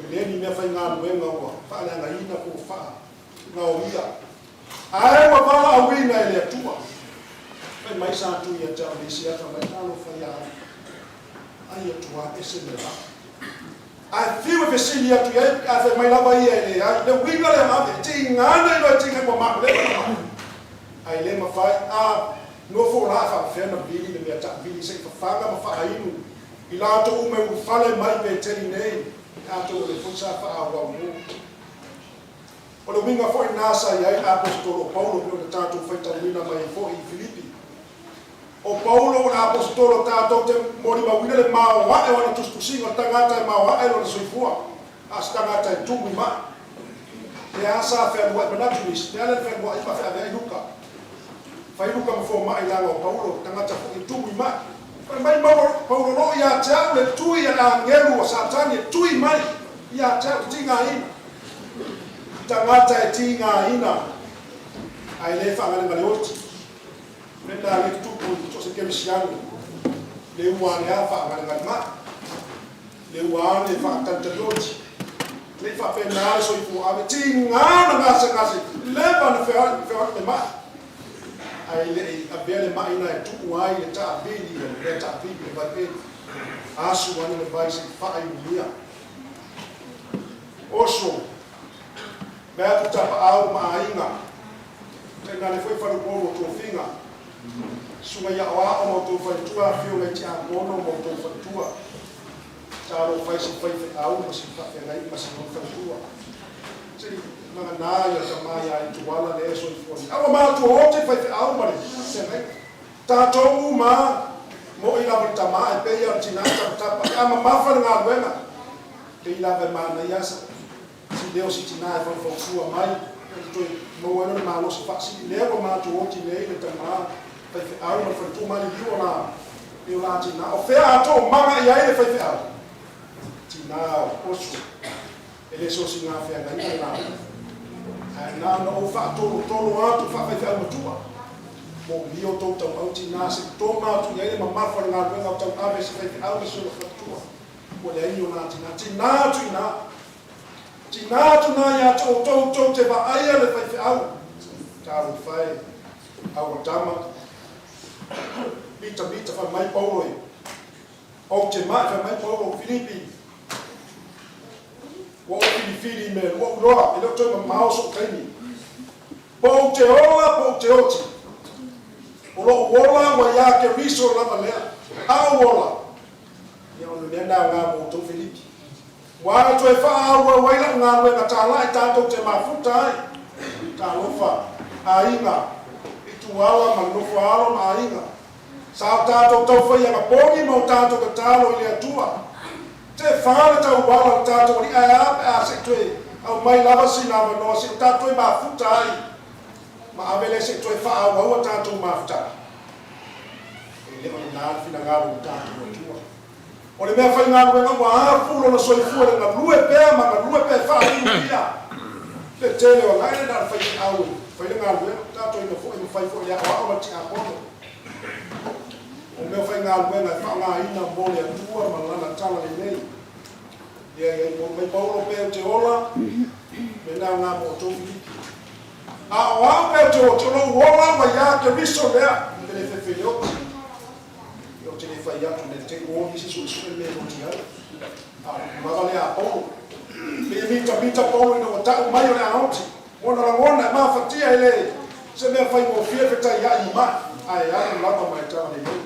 Leni mea whai ngā luenga ua, whaale anga ina ko wha, ngā o ia. Ae wa wala a wina I le atua. Whai mai sa tu ia tau lesi ata mai tālo whai ai. Ai atua ese me la. Ai whiu e whesili atu iai, a whai mai lawa ia I le ai. Le wina le mawe, ti ngāna I loa tinga kwa mako le mawe. Ai le ma whai, no fo la wha whiana vili le mea ta vili se whawhanga ma wha inu. I lato ume ufale mai Peteli nei. Ato le fusa fa awa mo. O le winga foi nasa ia apostolo Paulo pe o tato foi tamina mai foi Filipi. O Paulo o apostolo tato te mori mawina le mau wa e wana tustusinga tangata e mau wa e lona soifua. As tangata e tumu ma. E asa fe wa benatuis, te ale fe wa I pa fe ave luka. Fai luka mo fo mai la o Paulo tangata foi tumu ma. Mai Paulo no ia tau le tui ia ngelu o satani tui mai ia tau tinga ina tangata e tinga ina ai le whangane ngale oti mena le tupu to se kemisiano le uane a whangane ngale ma le uane whakatanta loti le whapenare so I fu ave tinga na ngase leva na whewak me ma ai le abele mai na tu ai le ta bili le ta bili vai pe asu wana le vai se fai dia oso me atu tapa au mainga te ngale foi fa polo to finga suma ya wa o to fa tua fio me tia mono mo to fa tua ta ro fai se fai au mo se fa ngai ma se no fa tua Mga naya sa maya I tuwala le eso I fuani. Awa maa tu hote fai te au mare. Seme. Tātou ma mo I lava tama e peia tina tapa. Ama mawhana ngā ruenga. Te I lava maa na iasa. Si leo si tina e fai fai mai. Toi mo wena maa lo si fasi. Leo maa tu hote le le tama. Fai te au mare fai tu mani liwa na. Leo la tina. O fea ato manga I aile fai te au. Tina o osu. Ele so si ngā fea ngai ngai na no fa tolo atu fa fa fa matua mo lio to to auti na se to ma tu ye ma ma fa na ko to ave se fa au so fa tua ko le ni na tu na ya to te ba ai le fa au ta ru fai au tama bita fa mai Paulo o te ma fa mai Paulo Filipi Wo fili me wo roa ele to ma mau so kaini po te oti o lo wola wa ya ke riso la malea a wola ya no le na nga mo to Filipi wa to fa wa ila nga we ka ta la ta to te mafuta ta lo fa ainga itu wala ma no fa alo ma ainga sa ta to fa ya ma poni mo ta to ka ta lo ile tua te whaare tau wala tātou ni ai ape a se tue au mai lava si lava no se tātou ma futa ai ma avele se tue wha au au tātou ma futa e le o nā fina ngāru tātou tua o le mea whai ngāru e ngā a fulo na soi fua le ngā lue pēr ma ngā lue pēr wha inu ia le tele o ngai le nā whai au whai le ngāru e tātou ina fo ina whai fo ia o au mati a kono o mea whai ngā luenga wha ngā ina mole a tua ma lana tala le nei. Ia o mei Paulo pēo te ola, me nā ngā mo tō Filipi. A o au pēo te o te ola wa ia ke riso lea, me le whewhi oti. I o te le whai atu ne te ōni si sui me o ti au. A maga lea a Paulo. Me mita Paulo ina o tau mai o le aoti. Mona rangona e maa whatia e le, se mea whai mo fia whetai ia I ma. Ai ai lava mai tau ne nei.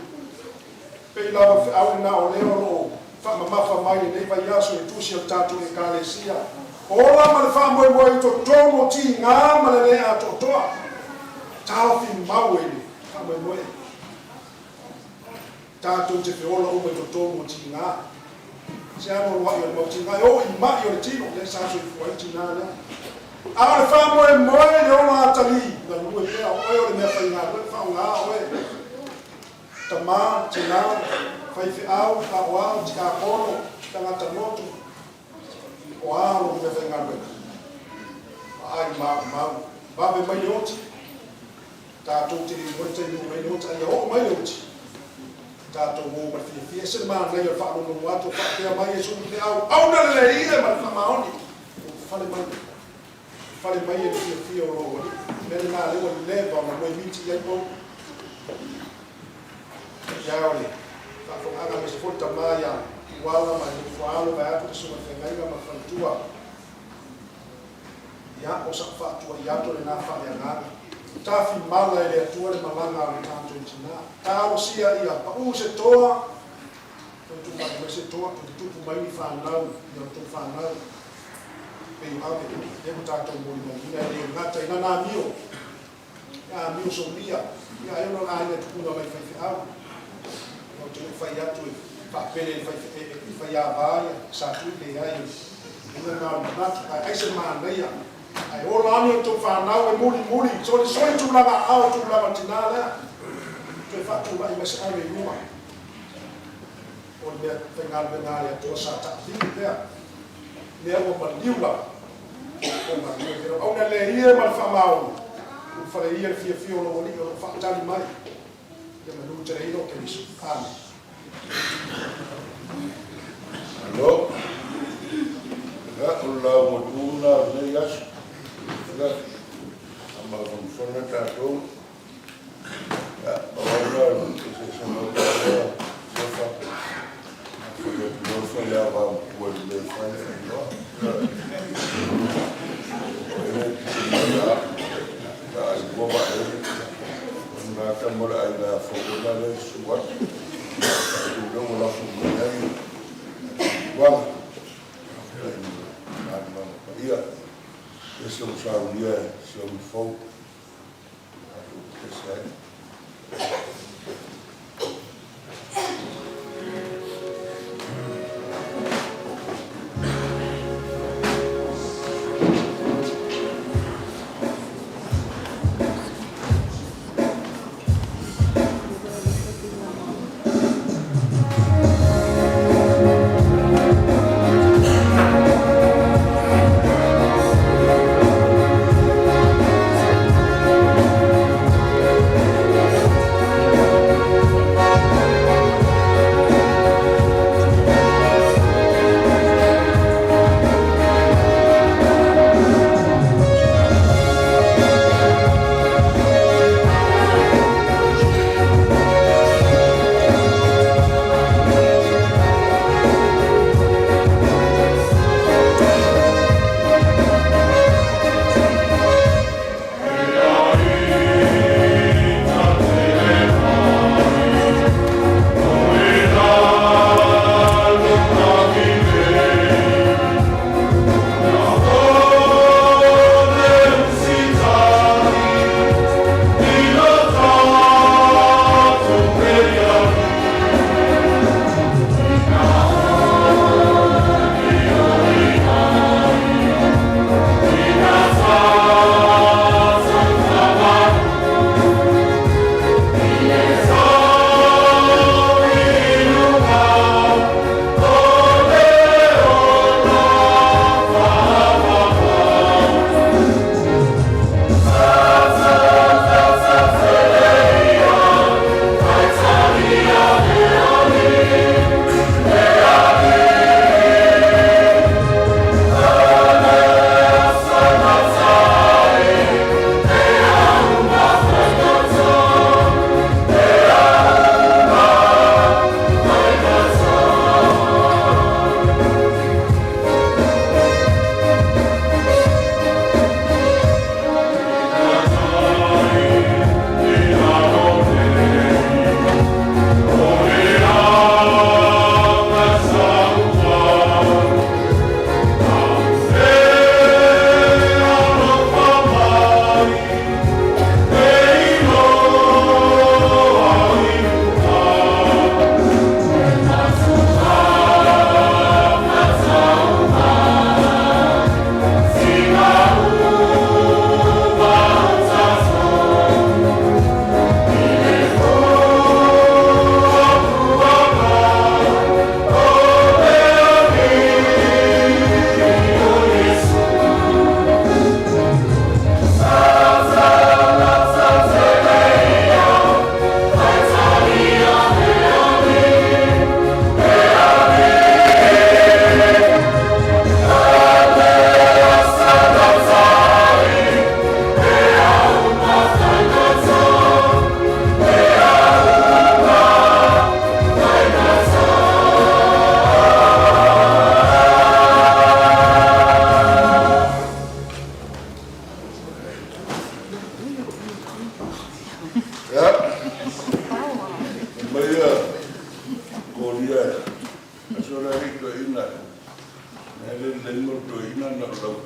Pei lava au ina o leo lo fa mamafa mai nei vai aso e tusi o tatu e kalesia. Ola ma le fa moimoi to tomo ti ngā ma le lea to toa. Tau fi mau e ni, fa moimoi. Tatu te whiola ume to tomo ti ngā. Se ano wa i o mo ti ngā, o I mai o le tino, le saso I fuai ti ngā lea. Awa le Moimoi le ona atali. Na lue pea oe o le mea whainga. Oe whaunga oe. Tama, tina, whaifi au, ka oao, tika kono, tangata motu. O ao le mea whainga lue. Ai mau. Babe mai oti. Tātou te ringoita i mai oti. Ai o mai oti. Tātou mō mai fia. Se maa nei o whaano no ato. Whakea mai e sunu te au. Au na le ia mai whamaoni. Whale mai. Whale mai e fia o roa. Mene nā lewa ni leva ma mai miti iai pou. Iaole. Whakonganga me se fota mai a. Wala mai ni whaalo mai atu te suma whengainga ma whantua. Ia o sa whaatua i ato le nā whale anganga. Tafi mala ele atua le malanga o tanto intina. Tao sia ia pa u se toa. Tu mai se toa, tu mai ni whanau, ia tu whanau. Pei ave, e mo tātou Moimoi, ina e ngata, ina nā mio. Ia mio so mia, ia e ono nā ina tukuna mai whaifi au. Ia tu whai atu e whapele e whai a vāia, sa tui le ai. Ina nā matu, ai se maa neia. Ai o lani o tō whanau e muri, so le soi tūlanga au tūlanga tina lea. Tu e whatu mai mese awe i mua. O le mea whengalwe ngāre atua sa tāwhini pēr. Mea o maliula. O maliula. Au na le ia ma le whamau. O whare ia le fia o lo wali o whaatali mai. Ia manu te reino ke misu. Amen. Hello. Ya, ulla moduna le yasu. Ama funziona tātou. Paula, se chama Paula, sofa. Não falhava o olho dele, esse é um charlier, esse é um fogo.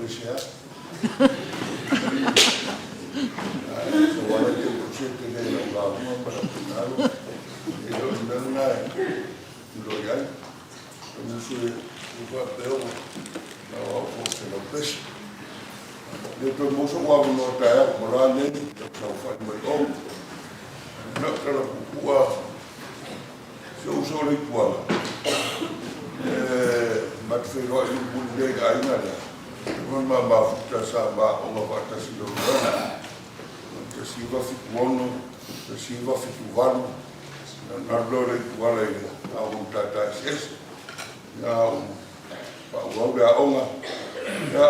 pese so wala te kuchete le la mama para yo nana lo ya no se va pero na o se lo pese le to mo so wa no ta mo la ne so fa mo o na kala kuwa so so le kuwa mat fe ro i bu le ga ina la ma futa sa ma o ma fata si lo na te si va fi buono te si va fi vano na lore wala ile a un tata ses na pa wa ga onga ya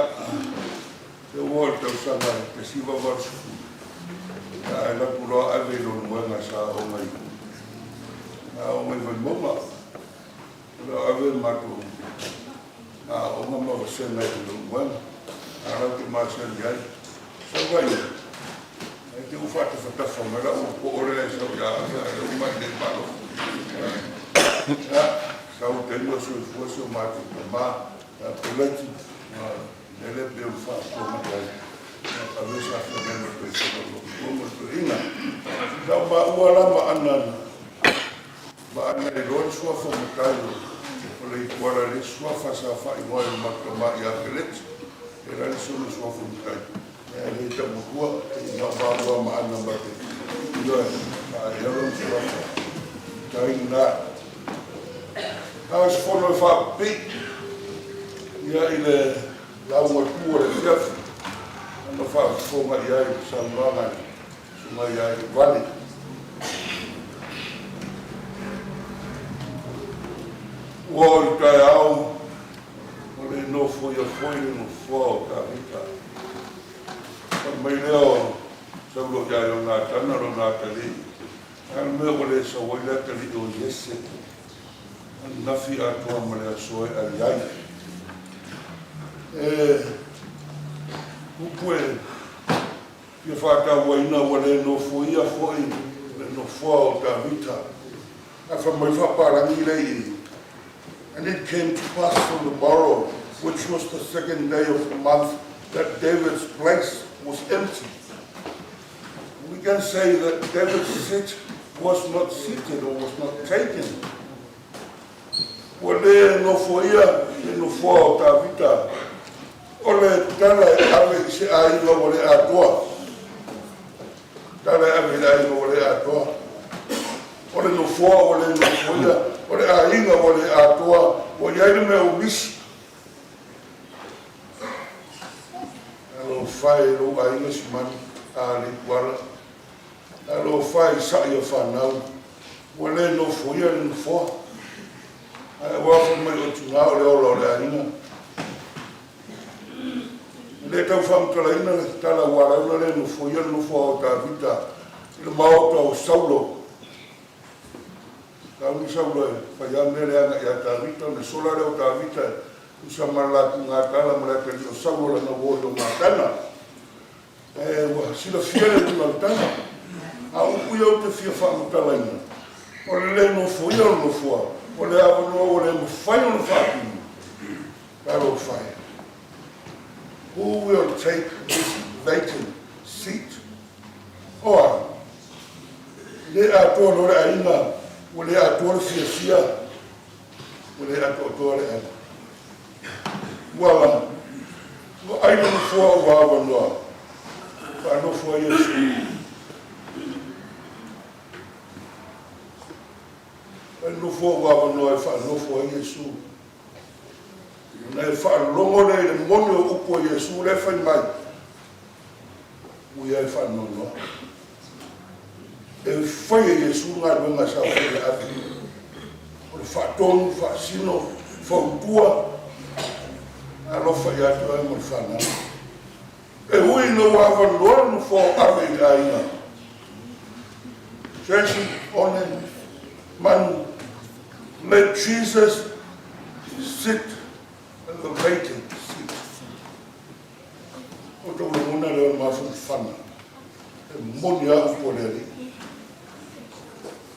te volta usava te si va verso ya la puro Avealalo no sa onga na onga va moma la Avealalo mato onga ma va se na lo ara que mais ele só vai te o fato de estar fora o ore só já o mais de malo só o tempo se fosse o mato tomar a pelete ele deu fato como a vez a fazer uma pessoa como ina dá uma lama anana ba ana ro sua forma caio por aí fora ali sua face a fa igual uma tomar e a pelete era isso no sua função ele está muito não vai lá mais não vai ter eu não sei lá tá indo lá as foram fa big e ele lá uma tua chef não faz forma de aí Samoa vale o Itaiao ele não foi no fogo tá mas leo solo ya yo na tana ro na tali al me ole so wala tali o Iese na fi a to amale so al yai o pue ye fa ta waina wala no foi no fo ta vita a fa mai fa para ni lei and it came to pass from the morrow which was the second day of the month that David's place was empty. We can say that David's seat was not seated or was not taken. Ole no foia no fo ta vita. Ole tala ave se ai no ole atoa. Tala ave ai no ole atoa. Ole no fo ole no foia. Ole ai no ole atoa. Ole ai me ubisi. Fai lo ai no siman ali wala alo fai sa yo fanau wala no foia no fo ai wa fo mai o tuna o lo ana le ta fam to la ina ta la wala no foia no fo ta vita le mau to saulo ka mi saulo fa ya mele ana ya ta vita no solare o ta vita usama la ngata mala pe o saulo na wo yo matana wa sila fiele de maltana a u yo te fia fa mutalaina o le no fo yo no fo o le avo no o le mo fa no fa That'll fire. Who will take this vacant seat? Or, le ato le aina, o le ato fia, o le ato le aina. Wala, o aina no fo wa no. Pa no fo Yesu. No fo wa no fa no fo Yesu. Na fa longo le monio upo Yesu le fa mai. Mu ya fa no no. E fa Yesu nga do nga sa fa afi. O fa ton fa sino fa tua. Alo fa ya to mo fa na. E hui no wa va no fo ave aina. Church on man, let Jesus sit in the vacant seat. O to mona le ma fu fana. E monia o poleri.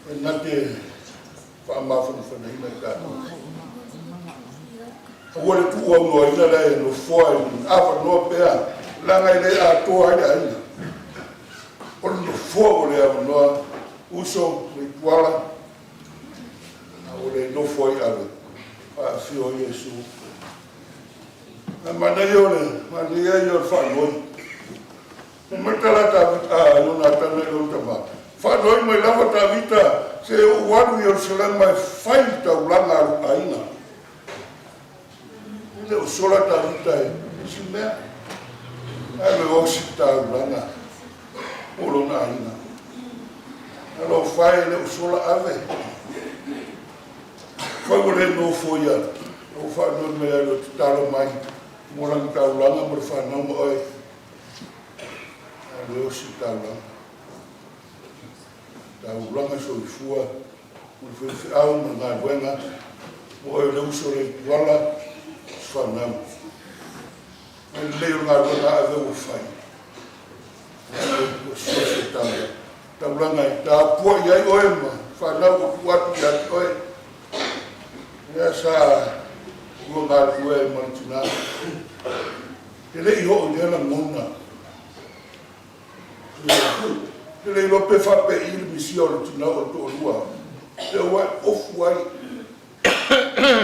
E nate fa ma fu fana ina ka. Ua le tu ua ngoa ina la e no foa i awa noa pea. Langa i le a toa i aina. O no foa o le awa noa uso le tuala. O le no foa i awe. Pa fio Yesu. Na manai o le o le whanoi. Matala ta luna tana i luna tama. Whanoi mai lava ta vita se o waru i o selang mai whai ta ulanga aina. Le o sola ta vita e si mea. Ai me osi ta ulanga. O lona aina. Alo whai le o sola ave. Whai o le no foia. O whanoi mai alo talo mai. Morang ta ulanga mo whanau mo oi. Leo si taulanga. Taulanga so i fua. O le au na ngā wenga. O e leo so le tuala. Whanau. E leo ngā wenga a veo whai. O so se taulanga. Taulanga i tā pua i ai oe ma. Whanau o tuatu i ati oe. Ea sa ua ngā tue e mantina. Te lei ho o nena ngona. Te lei lope whape i le misi o le tina o to lua. Te wai ofu ai.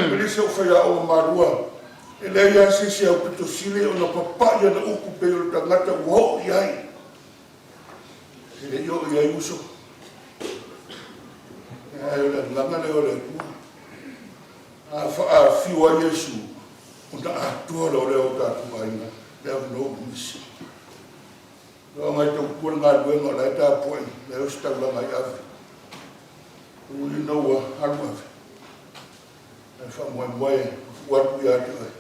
Pere se o whaia o marua. E lei a se au pito sile o na papai ana uku pe o le tangata uho i ai. Te lei o i ai uso. E le langa le o le kua. A fiu a Yesu. O na atua le o le o tatu aina. Le au no misi. Lo ngai tau kua ngā luenga lai tā poi, le o stau la ngai ave. Uli noua haru ave. E wha moimoi, watu i ate ai.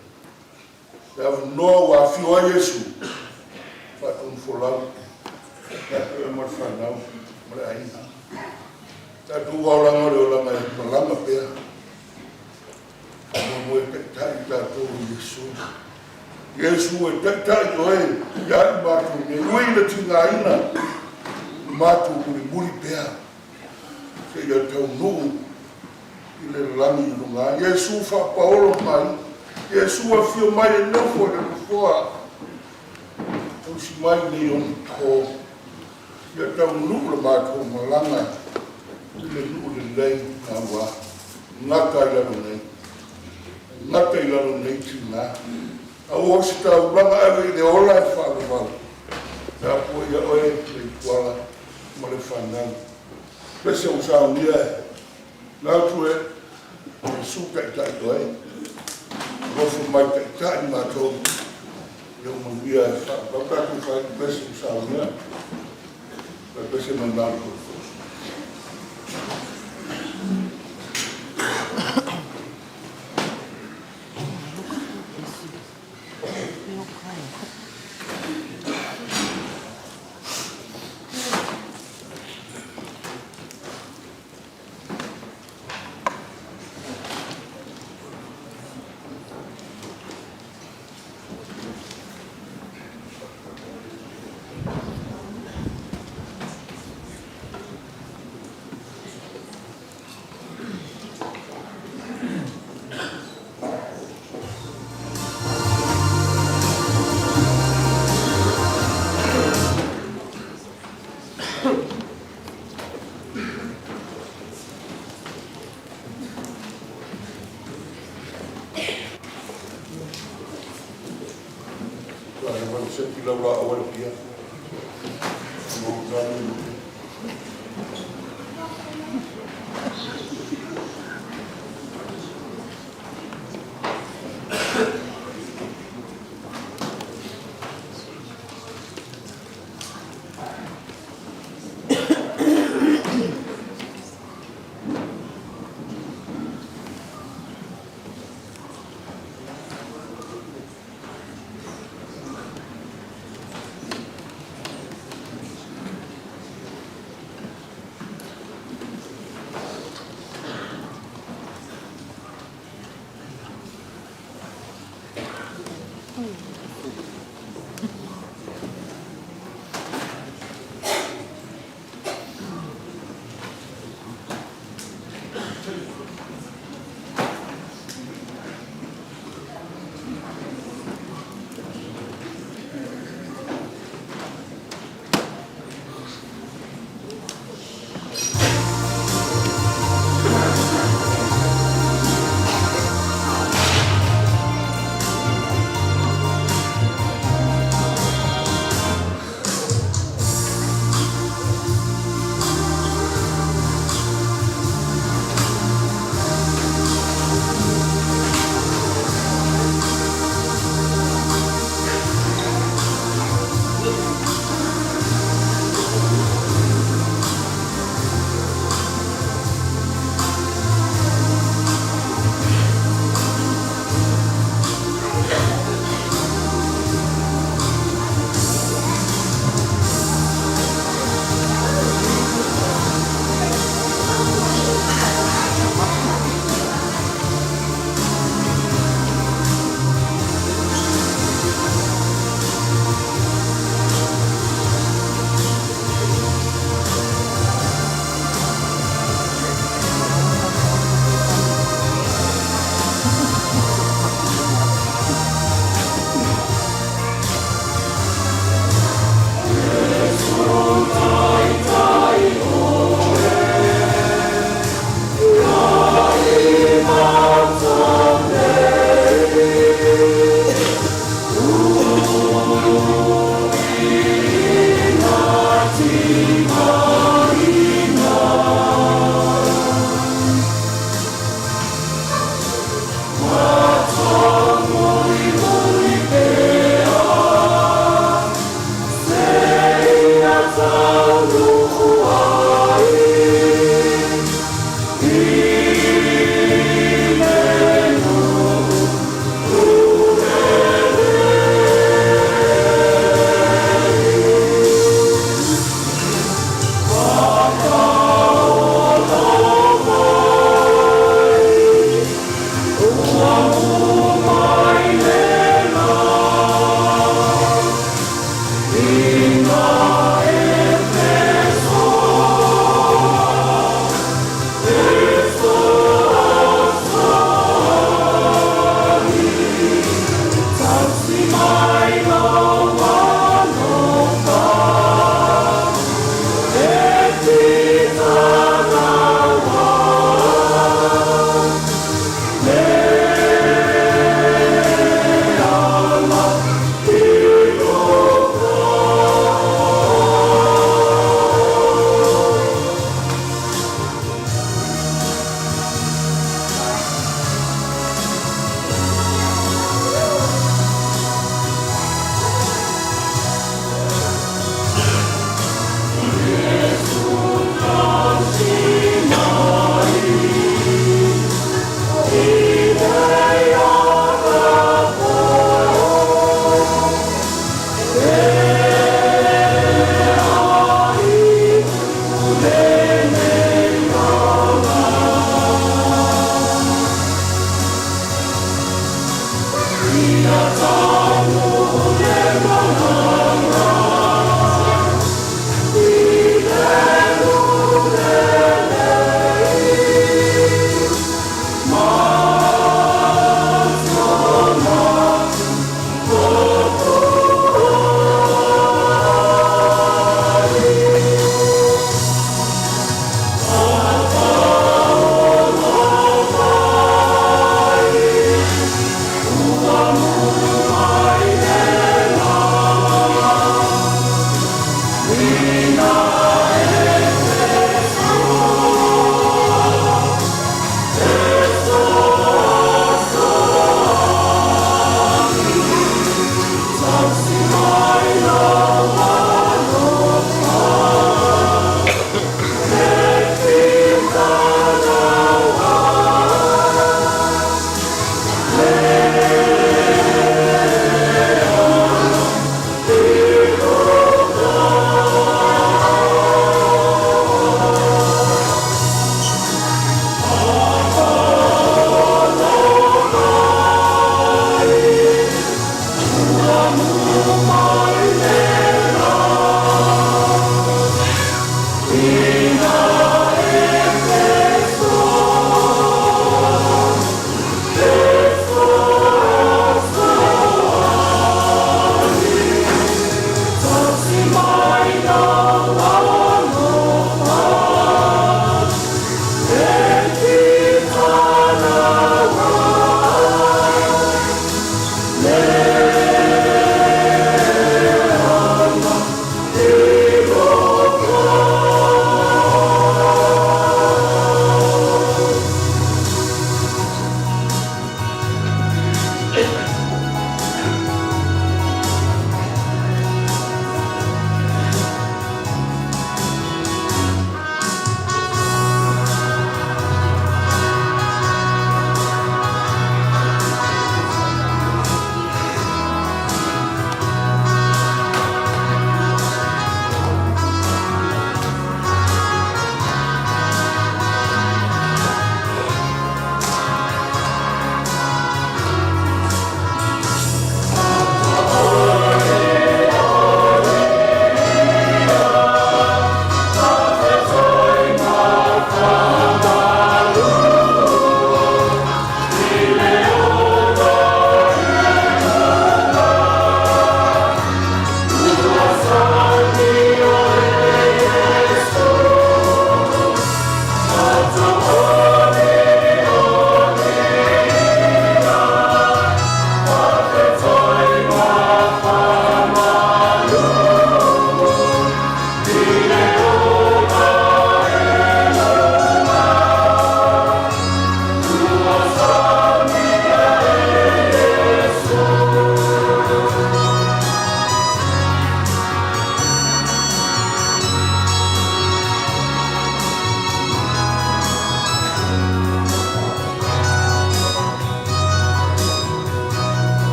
Le au noa wa whio a Yesu. Whatun folau. Tātu e mar whanau, mare aina. Tātu wauranga le o la ngai malanga pēr. Moimoi tai tātou Yesu. Yesu e tai oe, iai mātou ne ui le tinga ina, mātou muri pēr. Se ia tau nuu, i le langi i runga. Yesu wha paolo mai, Yesu a whio mai e nofo e nufoa. Tau si mai ni on tō, ia tau nuu le mātou malanga, i le nuu le lei ngā wā, ngata i lalo nei. Ngata i lalo nei tina. A o si ta ulanga ave i le ola e whaakawala. Nā po ia oe le tuala ma le whanau. Pese o saunia e. Nā tu e su kai tai oe. Rofo mai kai tai mātou. Iau mangia e whaakawala. Tātu whai pese o saunia. Pese manau.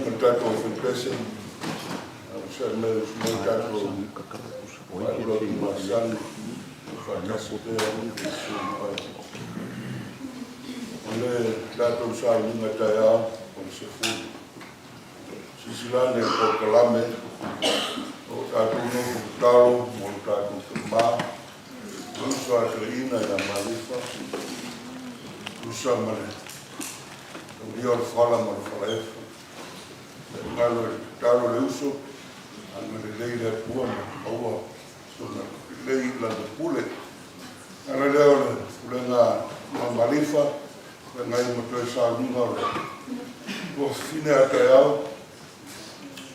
ka tātou whepese. Sa me tātou whaura ki masani. Whakasi pēr ki sūmai. Ole tātou sa inga tai au, o se fūru. Sisilane ko kalame, o tātou no kutaro, o tātou kama. Usa ina ya malifa. Usa male. Dio fala mal falefa. Talo le uso, anga le leile pua ma aua, suna leila de pule. Ana leo le pulenga malifa, lenga ima toe sa lunga o le. Ko fine a te au,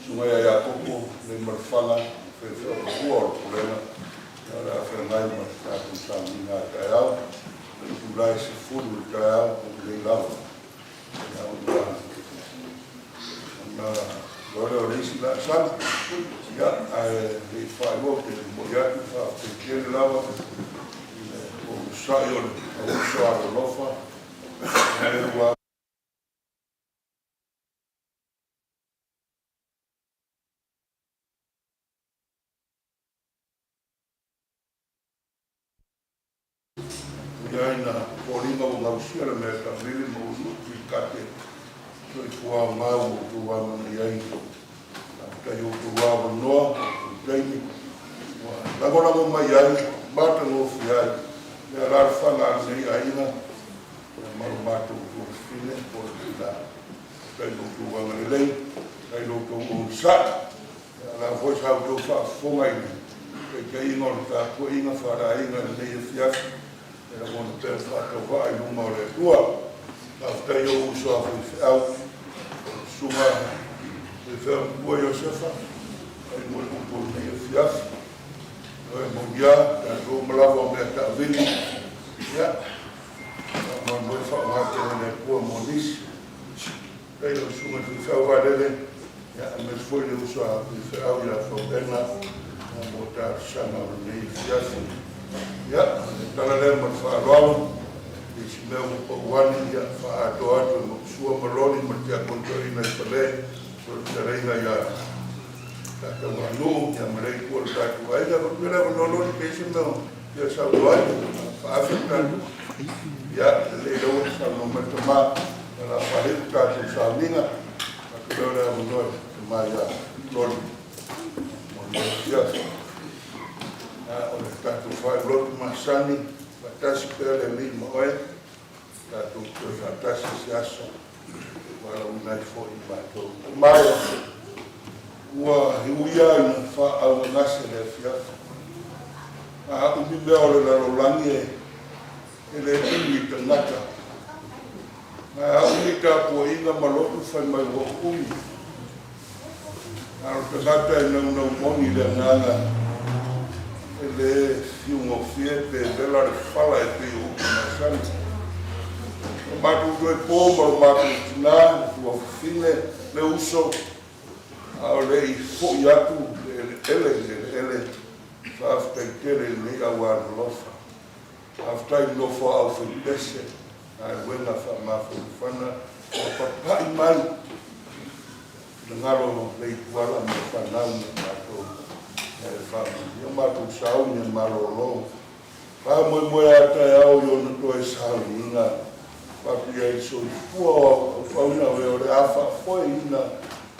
sunga ya koko, le marfanga, fe pua o pulenga. Ora frengai ma tātou sa lunga a te au, le pulai se furu te au, o le lava. Agora o reisi la sala, ya le fai o te moiaki fa te kere lava, o sai o uso a lofa, ua ia ina poringa o ngausia le mea ka mele mo unuki kate. So I kua mau o tua mana iai. Kai o tua noa, o teimi. Lagona mo mai ai, mata no fiai. Mea rar whanga nei aina. Maru mata o tua fine, o tua. Kai o tua ngalelei, kai o tua o sa. La voice hau tua wha whonga ini. Kai inga o ta kua inga whara inga nei e fiasi. Era mona pēr whaka wai numa o le tua. After you saw out Suma, the film boy Josefa, and what would be a fiaf, Mogia, and Romalava met a village. Yeah, one boy from Martin and poor Monis. They were Suma to Salvador. Yeah, and Miss Fully saw the Aulia from Benna, and what our son of the fiaf. Yeah, and Talalem for a long. Isi mea upa uani ia whaatoa atu sua maloni ma te akontori nei pale so te reina ia tata wanu ia marei kua tatu aiga mera wanoloni kesi mea ia sau doai whaafitatu ia le lewa sau no matama ala whareku tatu sau ninga atu leo rea wanoi tama ia loni mo ia o le tatu whai lotu masani Fatasi pele mi moe, tatu fatasi siasa, wala unai fo I mato. Maya, ua hiuia ina fa au ngase le fiafa. Umi mea ole la rolangi e le imi tangata. Umi ka po inga malotu fai mai wa umi. Tangata e nau moni le nganga. Ele fiumo fiete della fala e più ma santi ma tu due pomo ma tu na tu fine le uso a lei foiatu ele after kere ni awan lofa after no for auf besse a wena fa ma fana pa mai ngalo lei wala ma fa na Yo matu sau ni malolo. Pa Moimoi ata au yo no to sau ina. Pa pia so po pa una we ore afa foi ina.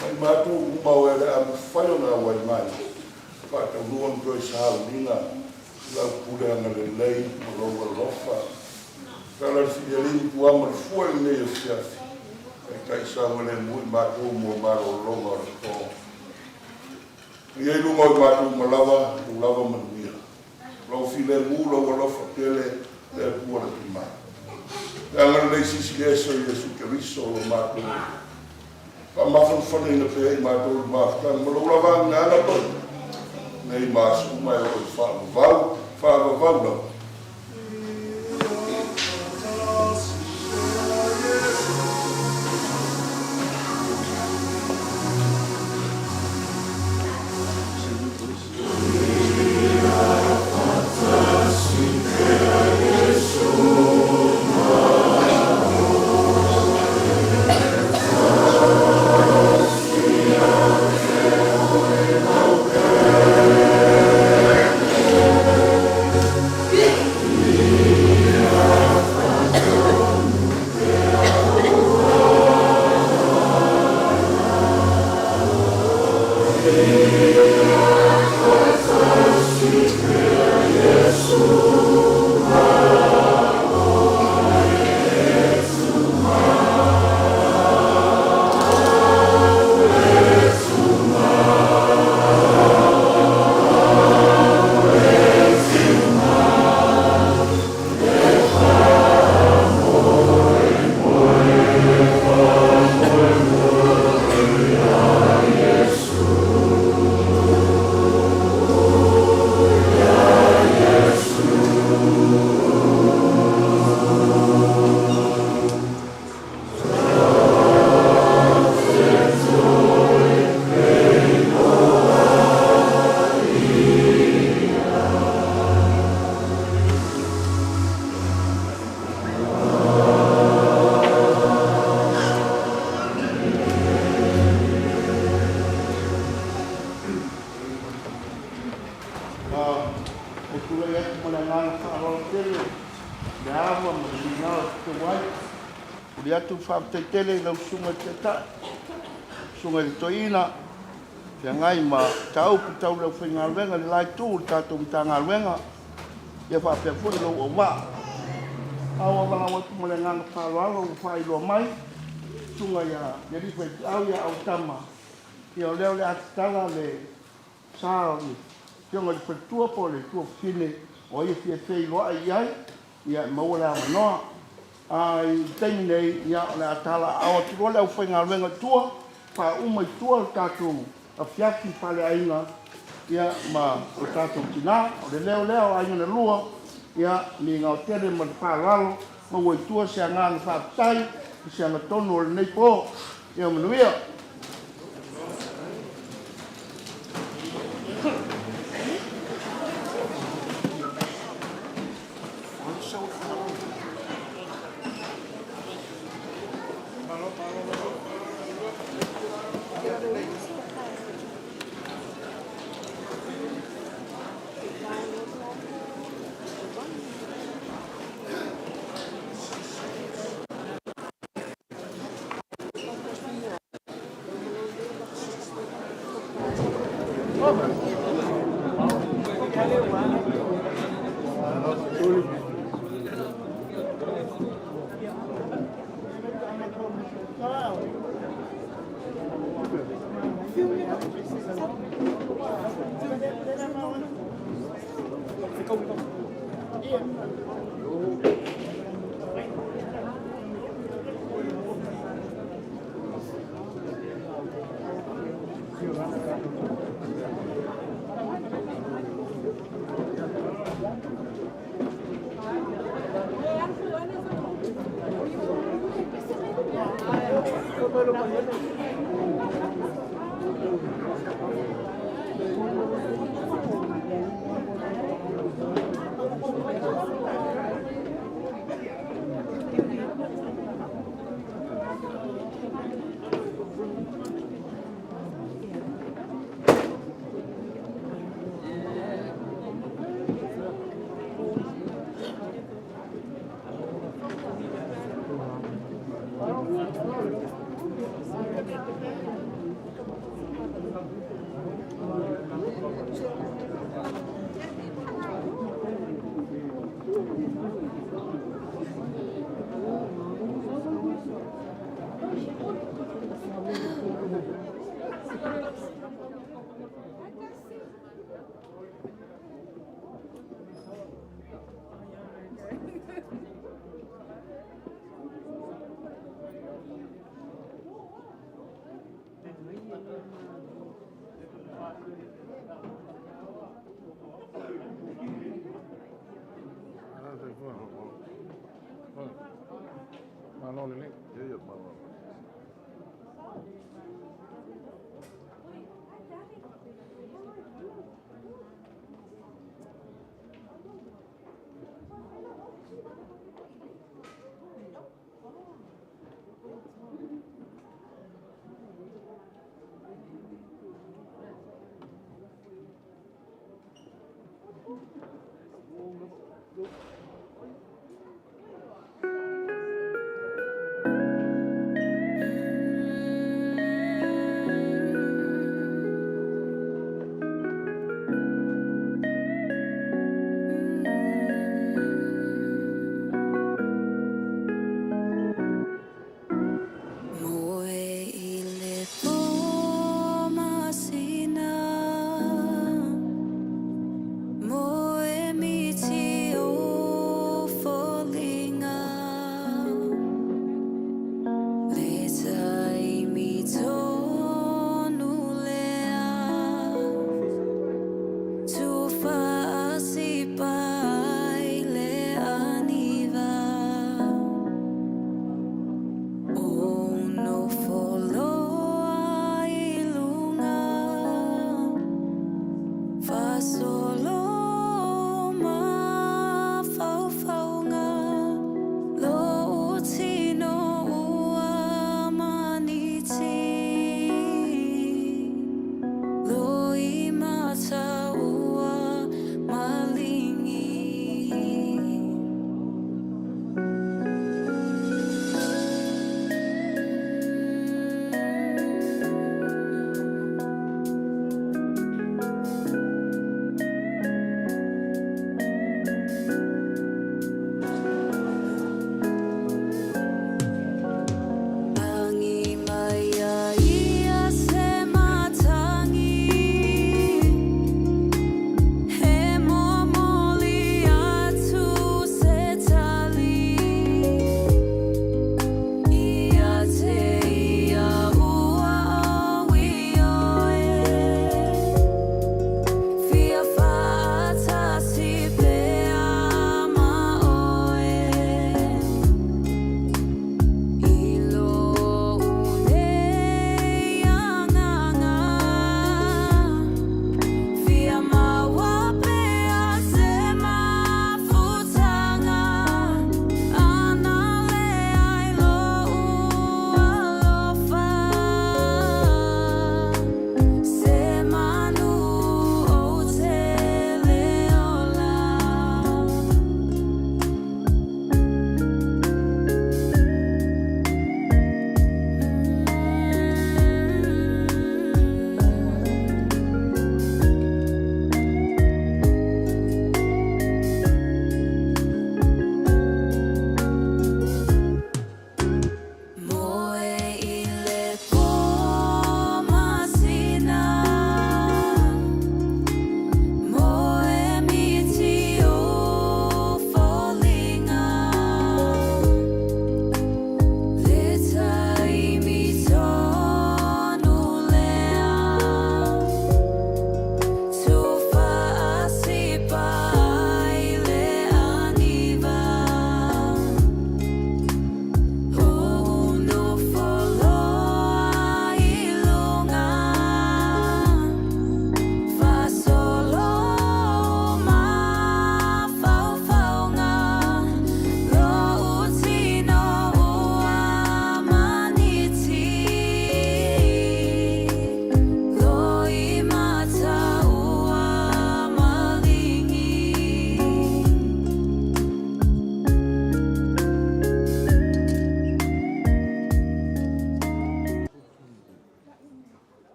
Mai matu uma we am faio na wai mai. Pa ta no to sau ina. La pura na le lei lo lofa. Kala fieli tu am foi ne fia. Kai sau le mu matu mo malolo to. Ia lunga o matu malawa, lava manuia. Lau file mu, lau alofa tele, le pua na tima. Anga nei sisi eso I Yesu Keriso o matu. Pa mafan fana ina pe I matu o maftan, ma lau lava ngana pa. Nei masu mai o whaavavau lau. atu whaapteitele lau sunga te ta. Sunga te toina. Te ngai ma tau pu tau lau whi ngā ruenga le lai tū tātou mta ngā ruenga. Ia whaapea fwoi lau o wā. Awa wala watu mo le nganga whāloalo o whai loa mai. Tunga ia ripe au ia au tama. Ia o leo le atitala le sāo ni. Tionga le whatua po le tua whine o ia fia fei loa ai ai. Ia maua le amanoa. Ai teimi nei ia o le atala awa tiro le au whai ngā ruenga tua. Pa umai tua o tātou a fiaki pale ainga. Ia ma o tātou tina. O le leo ainga na lua. Ia ni ngā o tere ma le whālalo. Ma ua tua se a ngāna whātai. Se a ngatono o le nei po. Ia manuia.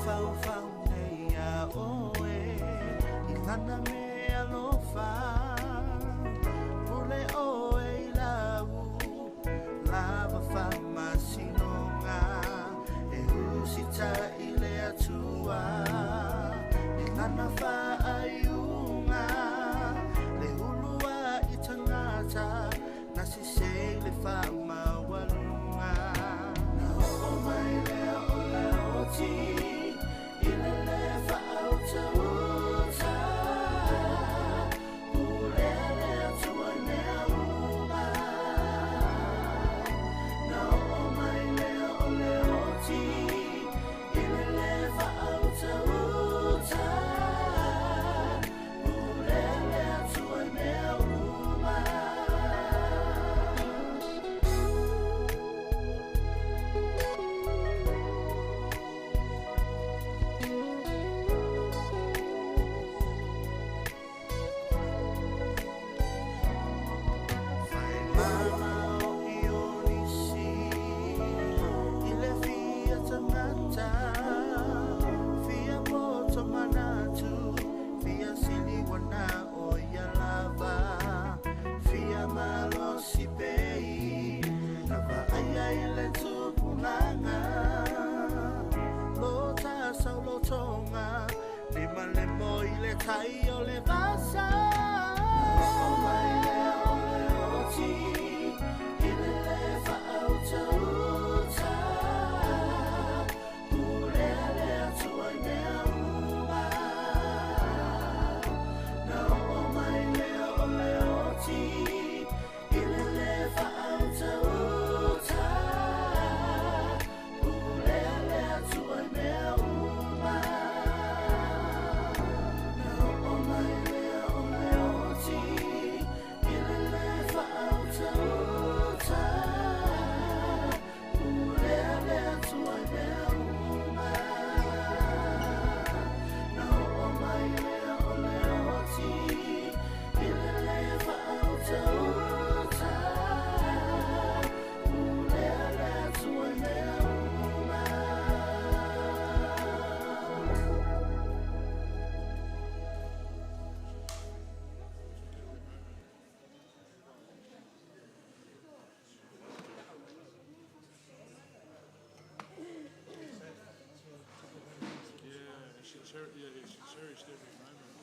whau nei a oe I ngana me alofa Ole oe I lau Lava whamasinonga E husita I le atua I ngana whaaiunga Le hulua I tangata Nasi se le whamawalunga Na o mai lea o le oti I le le whaauta Ule le atua nea uma Na o mai lea o le oti I le le whaauta Ule le atua nea uma Tai o le vasa O mai lea o le oti I le le whaauta uta Ulea lea tua I mea uma Na o mai lea o le oti I le le whaauta uta Ulea lea tua I mea uma cherished every moment.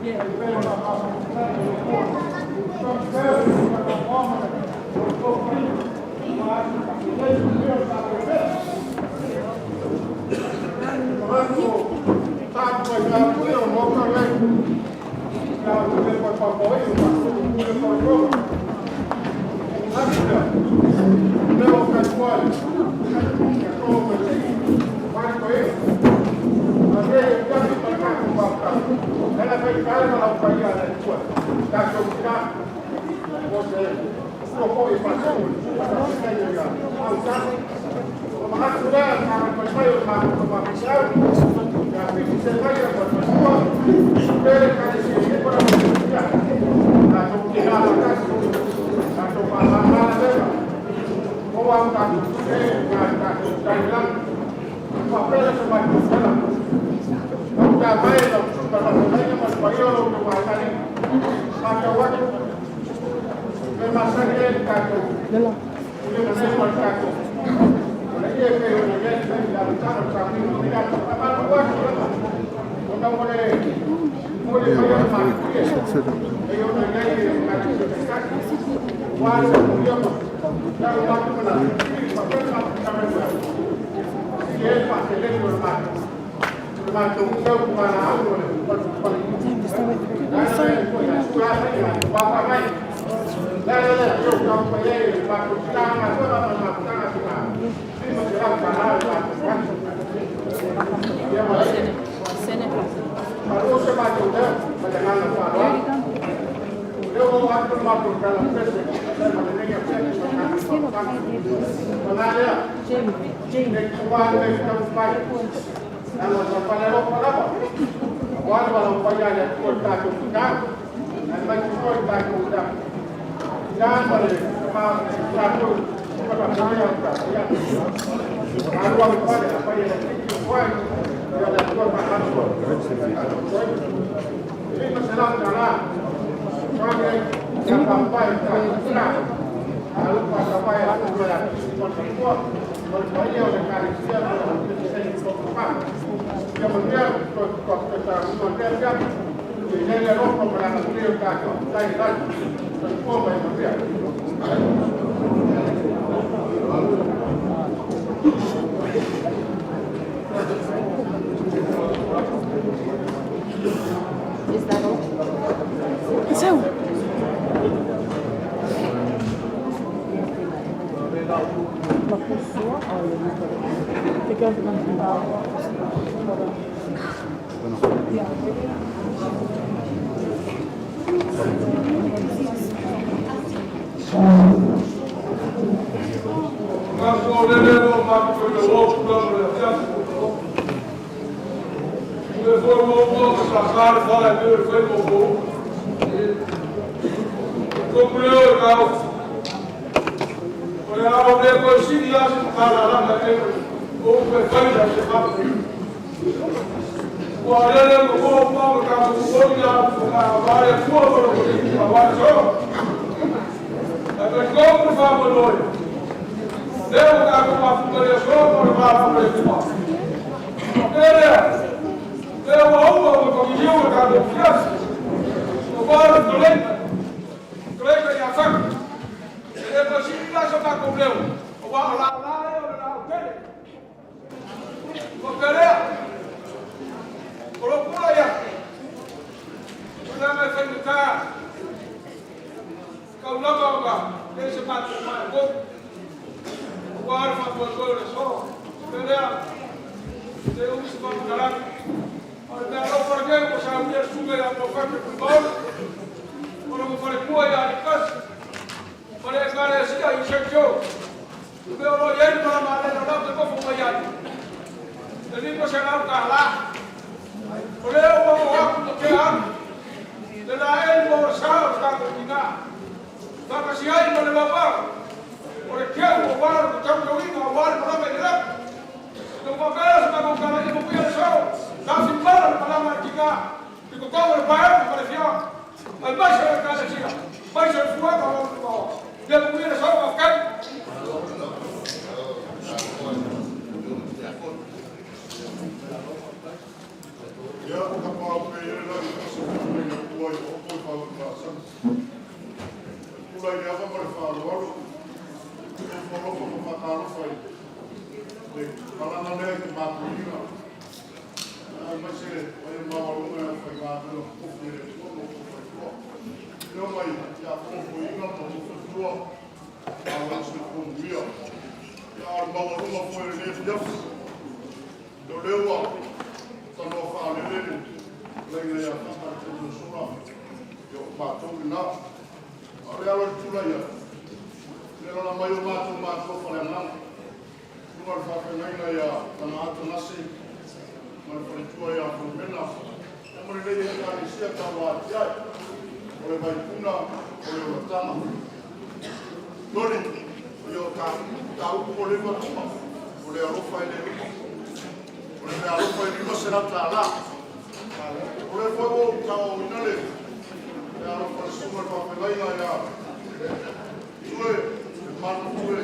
Yeah, Moimoi, o poi whakakāsan. Kulai ni aka mare whāruaru, o whoroko mo whakārawhai. Le kalanga nea ki māturinga. Mai se, ai mawarunga e whai mātuna, kofu e kono o whai kua. Eo mai, ia kofu inga mo whai kua, a wansu komu ia. Ia mawarunga whai re whiafu. Eo lewa, tanoa whaalelele, lenga ia whakara tenu sura. Eo mātou ina. Ale alo tula ia. Lero na mai o mātou whale nana. Nunga le whawhengaina ia tana atu nasi. Mare whare tua ia whamena. E mare lei he kāne sia tā wāti ai. Ole vai puna, ole o tana. Nori, o ka upu o lewa tuma. Ole arofa e le upa. Ole me arofa e lima sera tā la. Ole whago ka o inale. E arofa e sunga whawhengaina ia. Tue, manu tue.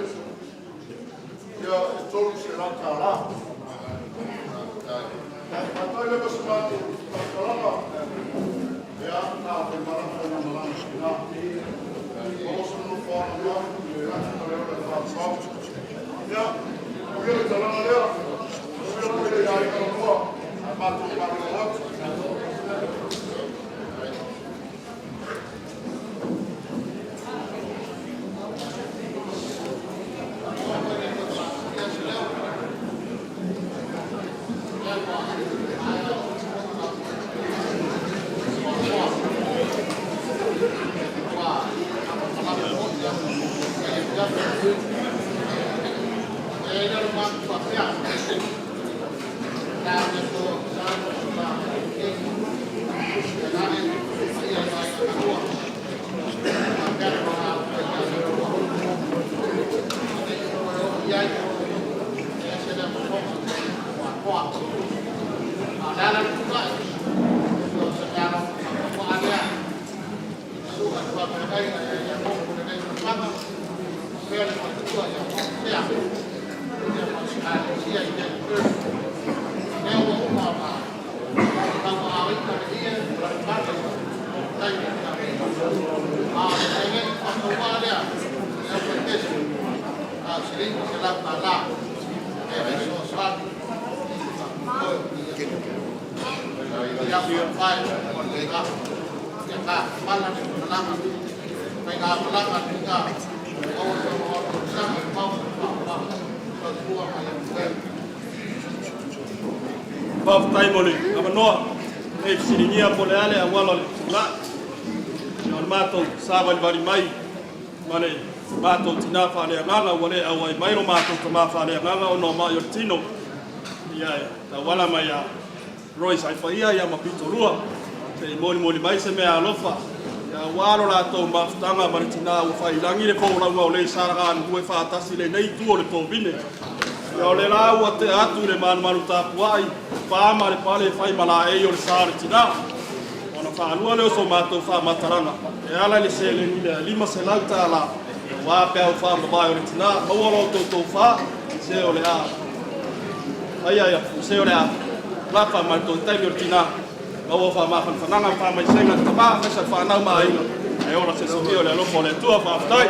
Ia e tolu sera tā la. Atai lewa se mātu, tātaranga, e a nā te maraka i maranga ki nā. Oso no whāna mā, e ati na leo le whātau. Ia, o ia le taranga lea, o ia le le ai kara noa, a mātu maranga watu. Paftai mole, amanoa, e siringia pole ale a wala le la. Ia mato sava le vari mai, mane mato tina fa le ngala wale a wai mai ro mato tama fa le ngala o no mai o tino. Ia ta wala mai a roi sai fa ia mapito rua. Te moli mai se me alofa. Ia walo la to maftanga maritina o fa ilangi le ko la o le sara an due fa tasi le nei tu o le to bine. Ia o le la o te atu le manu tapuai. Pama le pale fai mala e o le sare tina. Ona fa alua le so mato fa mataranga. E ala le sele ni le lima se lauta la. Wa pe o fa ba o le tina, o lo to fa se o le a. Ai se o le a. La fa ma to tai o tina. O fa ma fa nanga fa mai senga ta ba fa fa na mai. E ora se so le lo po le tua fa dai.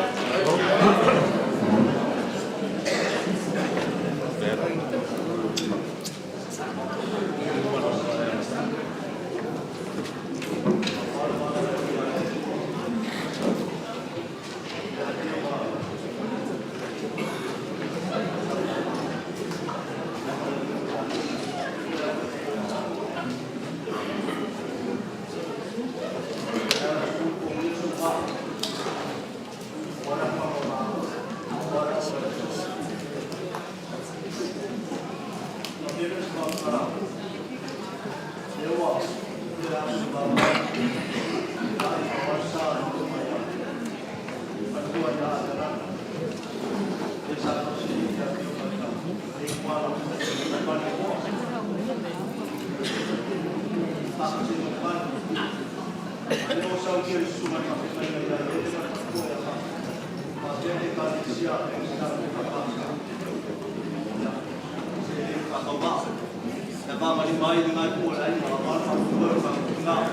Mai dengan aku lain, malam malam aku berfaham.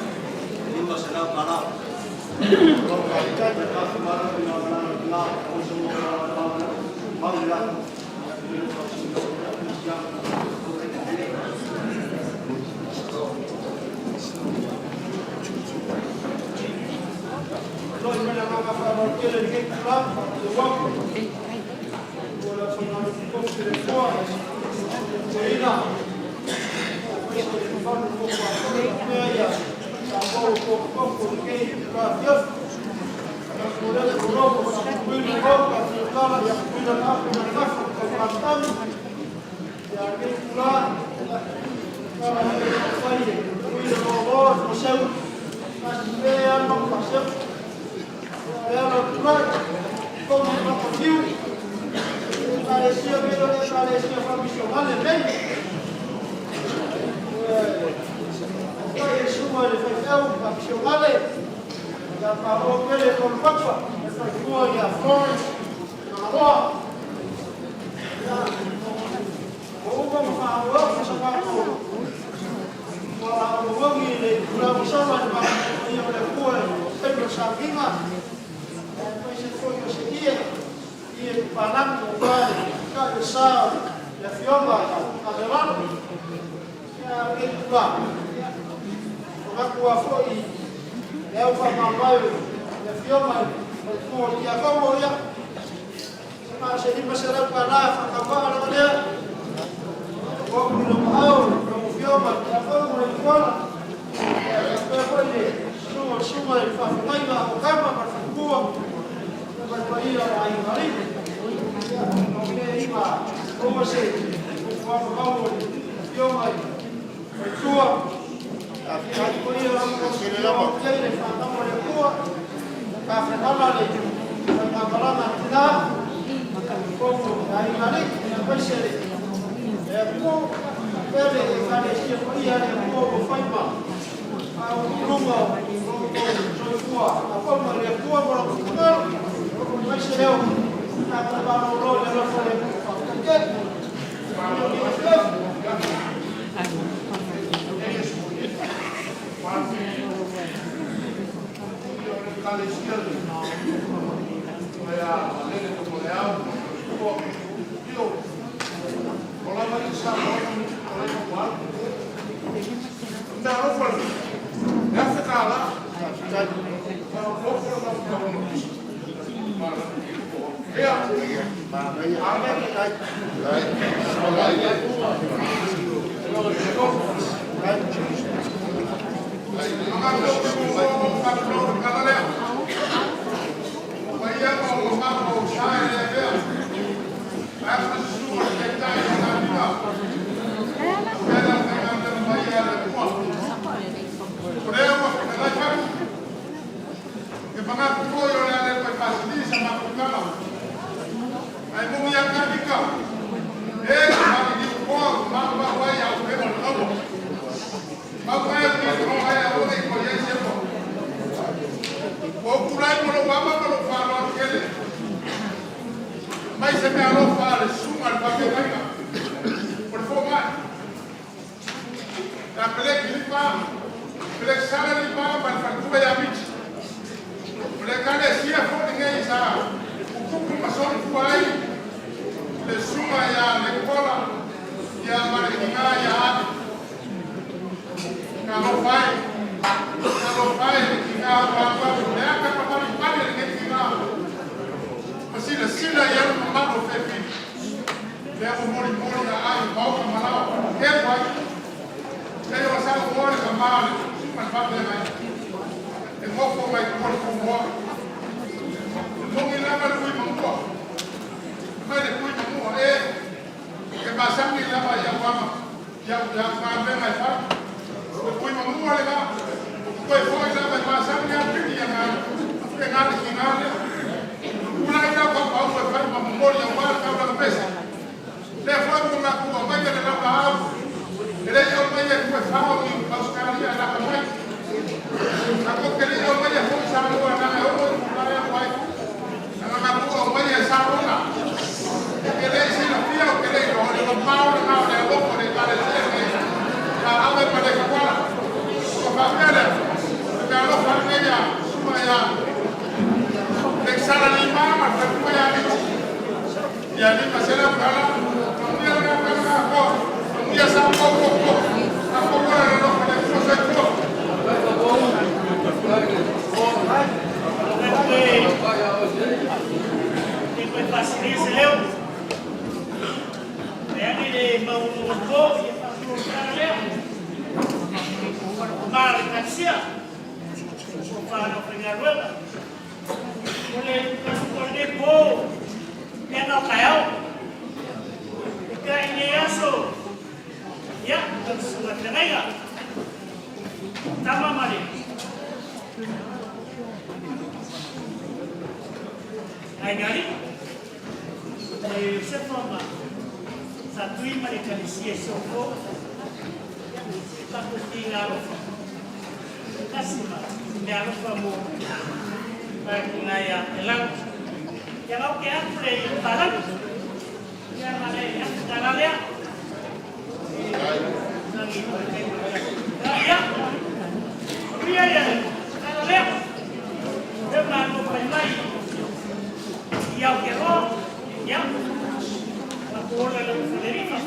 Lima senang whānau whengaruela. Ole pō, e no kai au. E ka ine aso, ia, ka sunga tenaiga. Tama mare. Ai ngari, e se whama, sa tui mare kalisi e soko, tato ti ngā rofa. Kasima, me a rofa mō, mai kuna ia e lau. Ia ngau ke atu le i talang, ia mare e atu talalea. Ia, ria ia, talalea. E mā no pai mai, ia o ke ro, ia. La Paula le Federica,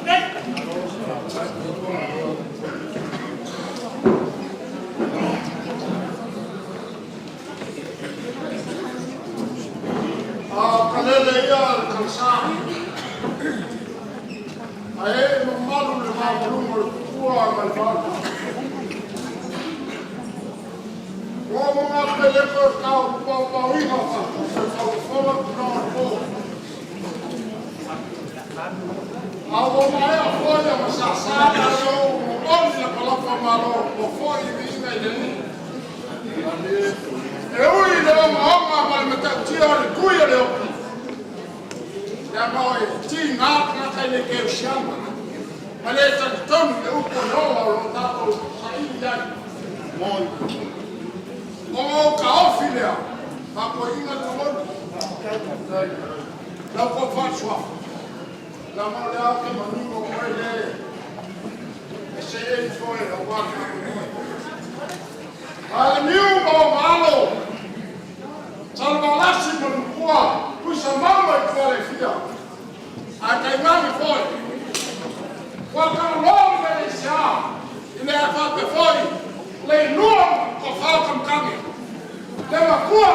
kalele ia kalsa. Ai no malu le malu mo tua mai fala. O mo na pele ko ka pa ina fa. Sa fala no po. Avo mai a folha ma sa na so on la pala malo po foi vina ile. E ui leo maonga mai me ta tia le kuia leo. Ya mai ti na kai le ke shamba. Ale ta ton e upo no lo tato sai dai. Moi. O ka ofilia. Ma ko ina to mo. La ko fa swa. La ma le a ke manu ko mai le. E se e foi o wa ka. A new malo. Salvalasi mkua, puxa mama ikifarefia. Akaimani foi. Kwa kalolo meresia, ile afate foi. Leinua kwa falta mkami. Lema kuwa,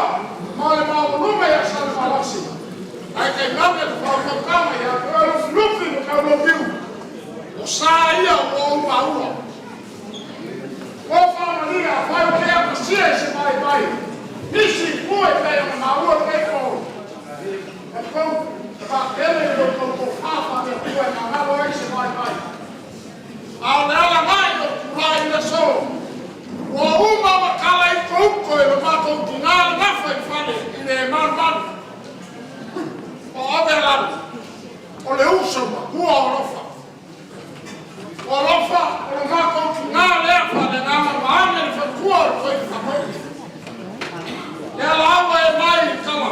male maulume ya salvalasi. Akaimani falta mkami ya kwa lufi mkaulo biu. Usaia uomba uwa. Kwa familia, vai kea kusia isi bai. Nisi kue kaya maua keko. Eko, ka ele yo ko fafa de kue na malo ese vai. Ala ala mai ko kulai na so. Wa uma makala I ko e ma ko tinal na fa fale ine man. O Avealalo. O le uso ma kua orofa. Orofa, o ma ko tinal e fa de na ma ane fa kua ko I fa. Ela água é mais cala.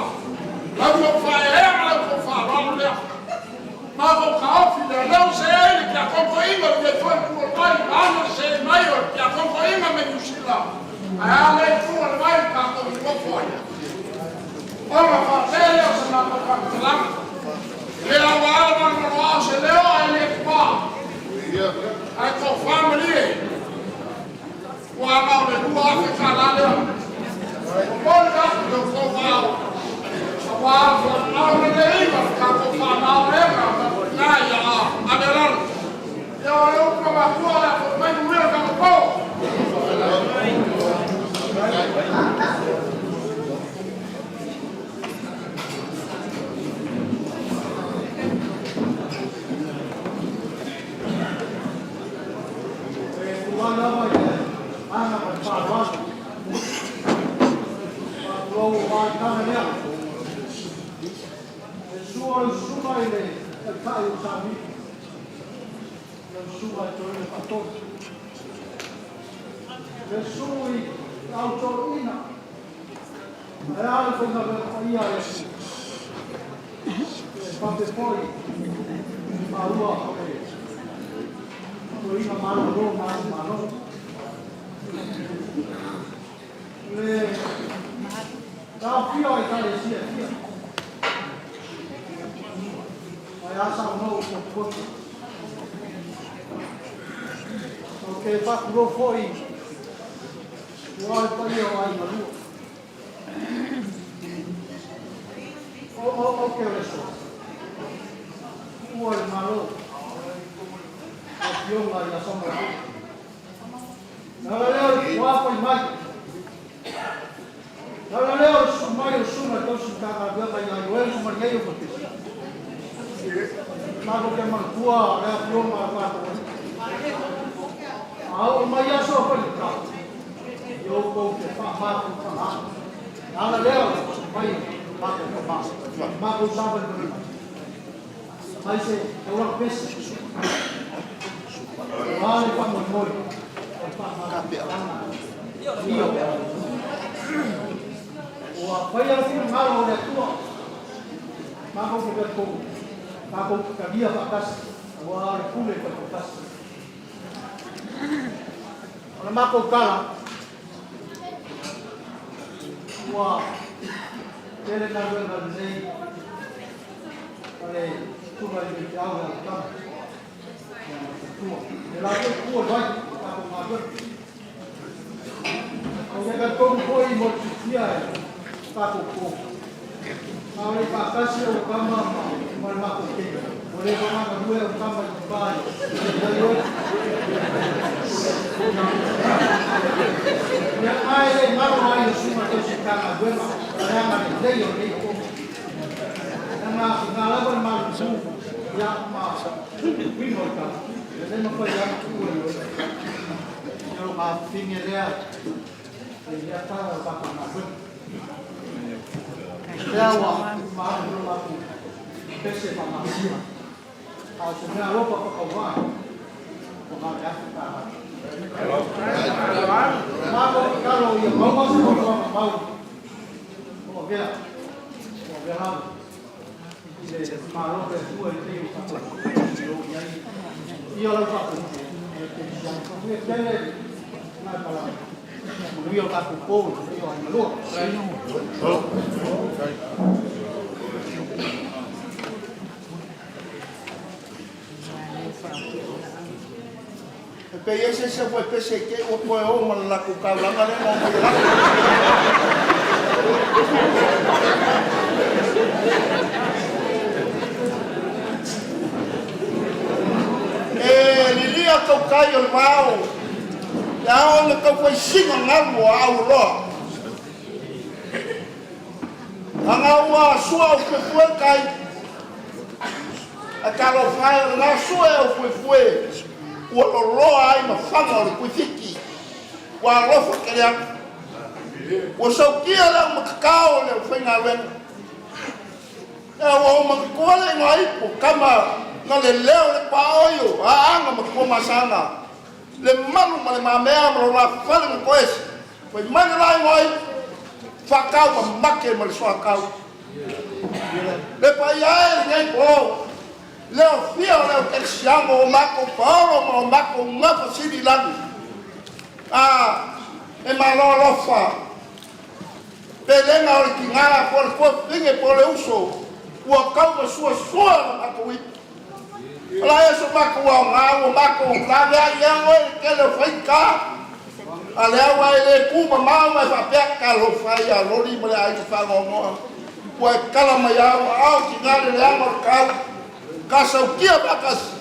Lá vou fazer ela, vou falar lá. Mas o carro filho, não sei ele que acompanha o depois por pai, não sei maior que acompanha me mochila. Aí ela é tua, vai cá com o folha. Vamos fazer essa na boca lá. Ele agora vai no nosso leo ele pá. Aí com família. O amor de tua fica lá dentro. Poi io provavo a vedere che parlavo Avealalo. Io provato a fare un vero campo. Logo vai kana nea. E sua ile e kai o sami. E sua to ile pato. E sui autorina. E algo na ia e. Pate poi. Paula. Autorina malo. Le Now, feel like I see it here. I also know what. Okay, back row for each. Why for you? I know. Oh, okay, let's go. Who are Maro? Young, I am somewhere. Now, why for Mike? Nala leo sumai o suma to su ka ga ya yo el sumai yo ko te. Ma ko ke man tua ra pro ma ka to. Au mai ya so ko ka. Yo ko ke pa ma ko pa. Nala leo sumai ma ko pa. Ma ko sa ba ni. Ai se ora pes. Vale pa Moimoi. Pa ma ka. Io. O foi assim mal o tua. Mas vamos ver como. Mas vamos cabia para casa. O ar pule para casa. Ora mako kala. Wa. Ele na rua dizei. Ale tu vai me dar o campo. Ela foi vai para o mar. Ông đã công khôi một chia ta phục vụ. Ông ấy cả các siêu cam mà phục vụ. Ông ấy có mang đuôi ông cam mà bài. Những ai đây mang ai được xung mà tôi sẽ cam mà đuôi mà đang mà đây rồi đi cũng. Đang mà ngã lắm vẫn mang xung. Ya mà quý một cả. Nên mà phải làm cái gì rồi. Nhưng mà phim như thế dia tahu apa nak buat. Dia awak mahu belum aku. Pesi sama dia. Kalau sudah lupa kawan, kawan dah tak. Kalau yang mau mau. Oh dia, dia malu berdua itu. Dia lupa tu. Dia nak kalau Rio tá com o povo, Rio Malu. Pe Iese se foi pese que o foi o mala ku ka langa le mo ya. Lilia to kai o mau. Ya ona ka foi singa ngalo au lo. Anga wa sua o que foi kai. A calo fai na sua o que foi. O lo ai ma fanga o kuitiki. Wa lo fa kele. O so kia la ma kakao le foi na wen. O ma ko le ngai po kama na le leo le pa oyo. A anga ma ko masanga. Le malu ma le mamea ma la fale ma koes. Foi mana lai ngoi. Fakau ma make ma le soa kau. Le pa ia ngai po. Leo fia leo tersiamo o mako Paula o mako ngapa sidi lagu. E malolofa. Pelenga o kingala por pinge por le uso. O kau ma sua mako wi. Ala eso mako wa ngao mako ngala ya o ke le faika. Ale wa le kuma mama fa peka lo faya lo ri mala ai fa ngo. O kala ma ya au kingala le amor kau. Casa o kia bakas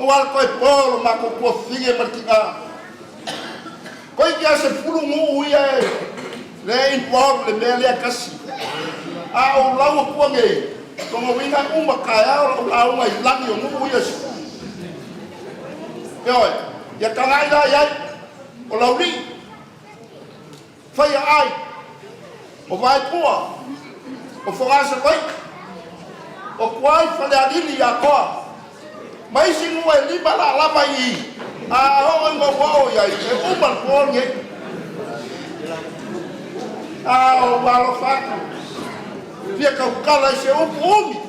wal koi polo mako ko fige martika koi kia se fulu mu uye le impor le melia kasi o lawo ko nge ko mo winga kaya o lawo ngai langi o mu uye yo ya kalai da ya o lauri fai ai o vai poa o fogasa koi o kwai fale adili ya ko mai sinu e liba la lava i ho ngo wo ya e uman ko nge o balo fa pia ka kala se o umi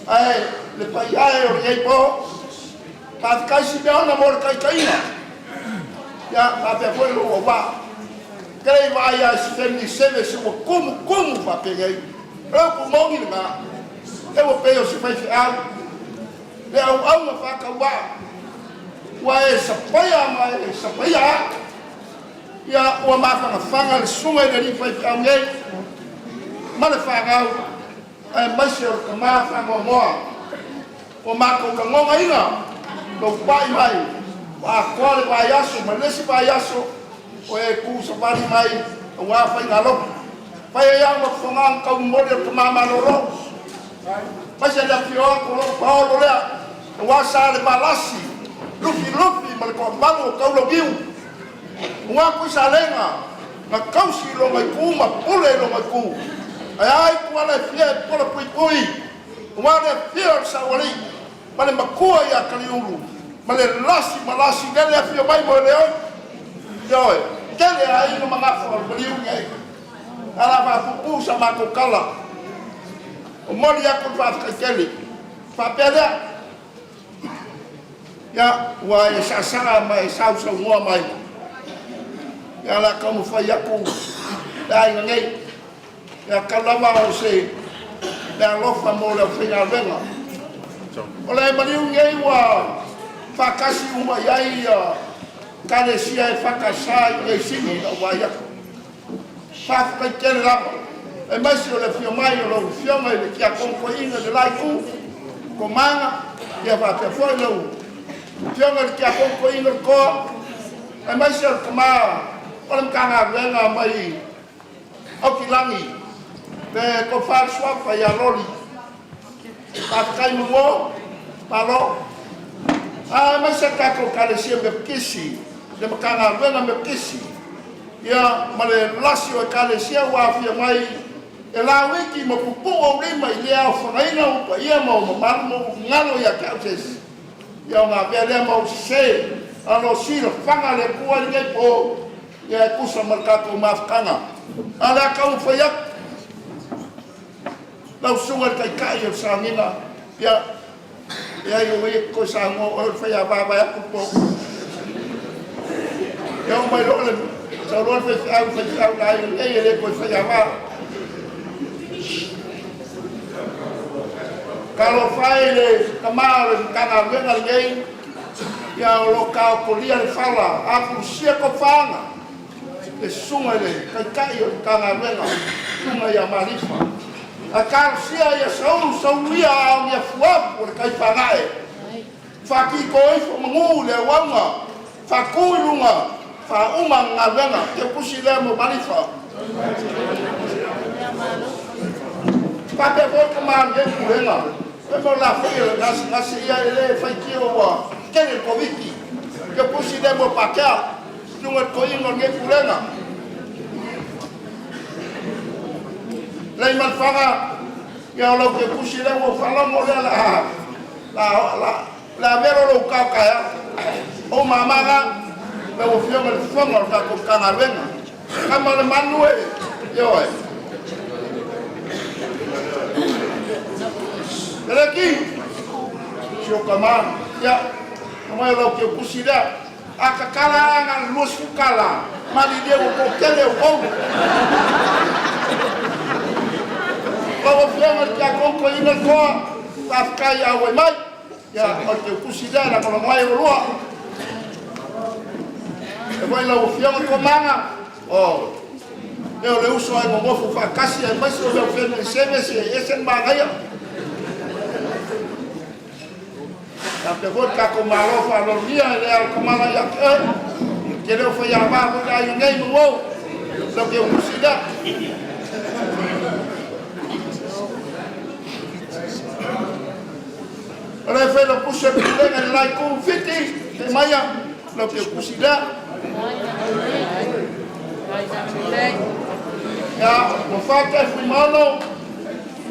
ai le pa ya o ye po pa ka si be ona mor kai kaina ya pa pe foi lo ba krei vai ya se ni seve se o como pa peguei eu com mongi na eu vou pegar se faz algo eu amo faca wa essa paia mas essa paia ya o mapa na fanga sunga de faz alguém mas faga é mais o que mais fanga o mapa o não ainda do pai mai a qual vai aço mas nesse vai aço o é curso vai mai wa fa ngalo pa ya mo fonga ka mo de mama lo pa se da fio ko lo Paula le wa sa le balasi lufi mal ko mango ka lo giu wa ku sa lenga na kausi lo mai ku ma pule lo mai ku ai ku ala fie pola pui wa de fio sa wali ma le makua ya kaliulu ma le malasi gale fio mai mo le oi kele ai no mga beliau ngai ala ba pupu sama ko kala o mori ya ko fa kele fa peda ya wa ya sasara mai sau ngua mai ya la como fa ya ku dai ngai ya kala ma o se da lo fa mo le fina venga o le beliau ngai wa fa kasi uma yai ya kare sia e whakasai e sini o waia. Whaka kere rapa. E maisi o le fio mai o lo fio mai le kia kongko inga de lai ku. Ko manga, ia whate foi lau. Fio mai le kia kongko inga koa. E maisi o kamaa. O le mkanga renga mai. Au ki langi. Me ko whare swapa ia lori. Whakakai mungo. Palo. Maisi o kako kare sia me kisi. Le makanga venga me kisi ya male lasio kale sia wa fia mai e la wiki mo pupu o rima ile a faina o ia mo mo ngalo ya kautes ya nga vele mo se ano silo fanga le kuwa le po ya kusa marka ko mafkanga ala ka u fayak la sunga kai kai o sangina ya yo ko sango o faya baba ya pupu yang mai lo le saudara fesau lain le ko saya kalau faile kemarin kana venga ngei ya lokal kuliah fala aku sia ko fanga e sunga le kai kana venga sunga ya marifa akal sia ya sau ya fuap por kai fanae faki ko ifo mangule wanga fakulunga fa umang ngavanga ke pusile mo marifa pa pe vo kama nge kulenga pe mo la file nas ya ele fa kio wa kene koviki ke pusile mo paka nunga ko ingo nge kulenga lai man fanga ya lo ke pusile mo fala mo la vero lo kaka o mama me o fio me fonga ka ko kana venga kama le manue yo leki sio kama ya mo lo ke kusida akakala nga lus kala mali de ko kele o ko fio me ka ko ina ko afkai awe mai ya o ke kusida na ko mai ro e vai lá o fião com manga oh eu le uso ai mo fu fa kasi e mais o meu filho esse manga ya a pegou cá com malo fa lo dia ele com mala ya que ele foi a barra da ninguém no ou lo que eu considero ele fez o puxa que tem lá com fiti de manhã lo que eu considero ya mo fata fumano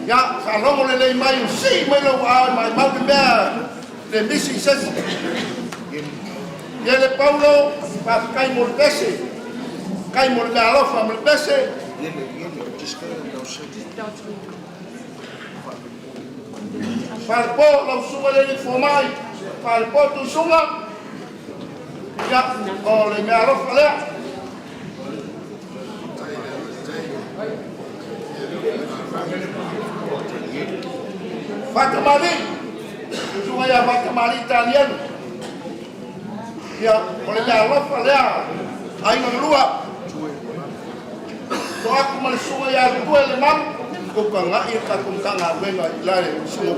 ya salongo le mai si mai lo mai mau be le misi ses ya le Paulo pa kai mortese kai morgalo fa mortese farpo lo suma le formai farpo tu suma ya o le me alo fala Fatamali cuma ya Fatamali Italian ya oleh me alo fala ai no lua so aku malsunga ya dua lemam ko kanga ita ko kanga venga ilare so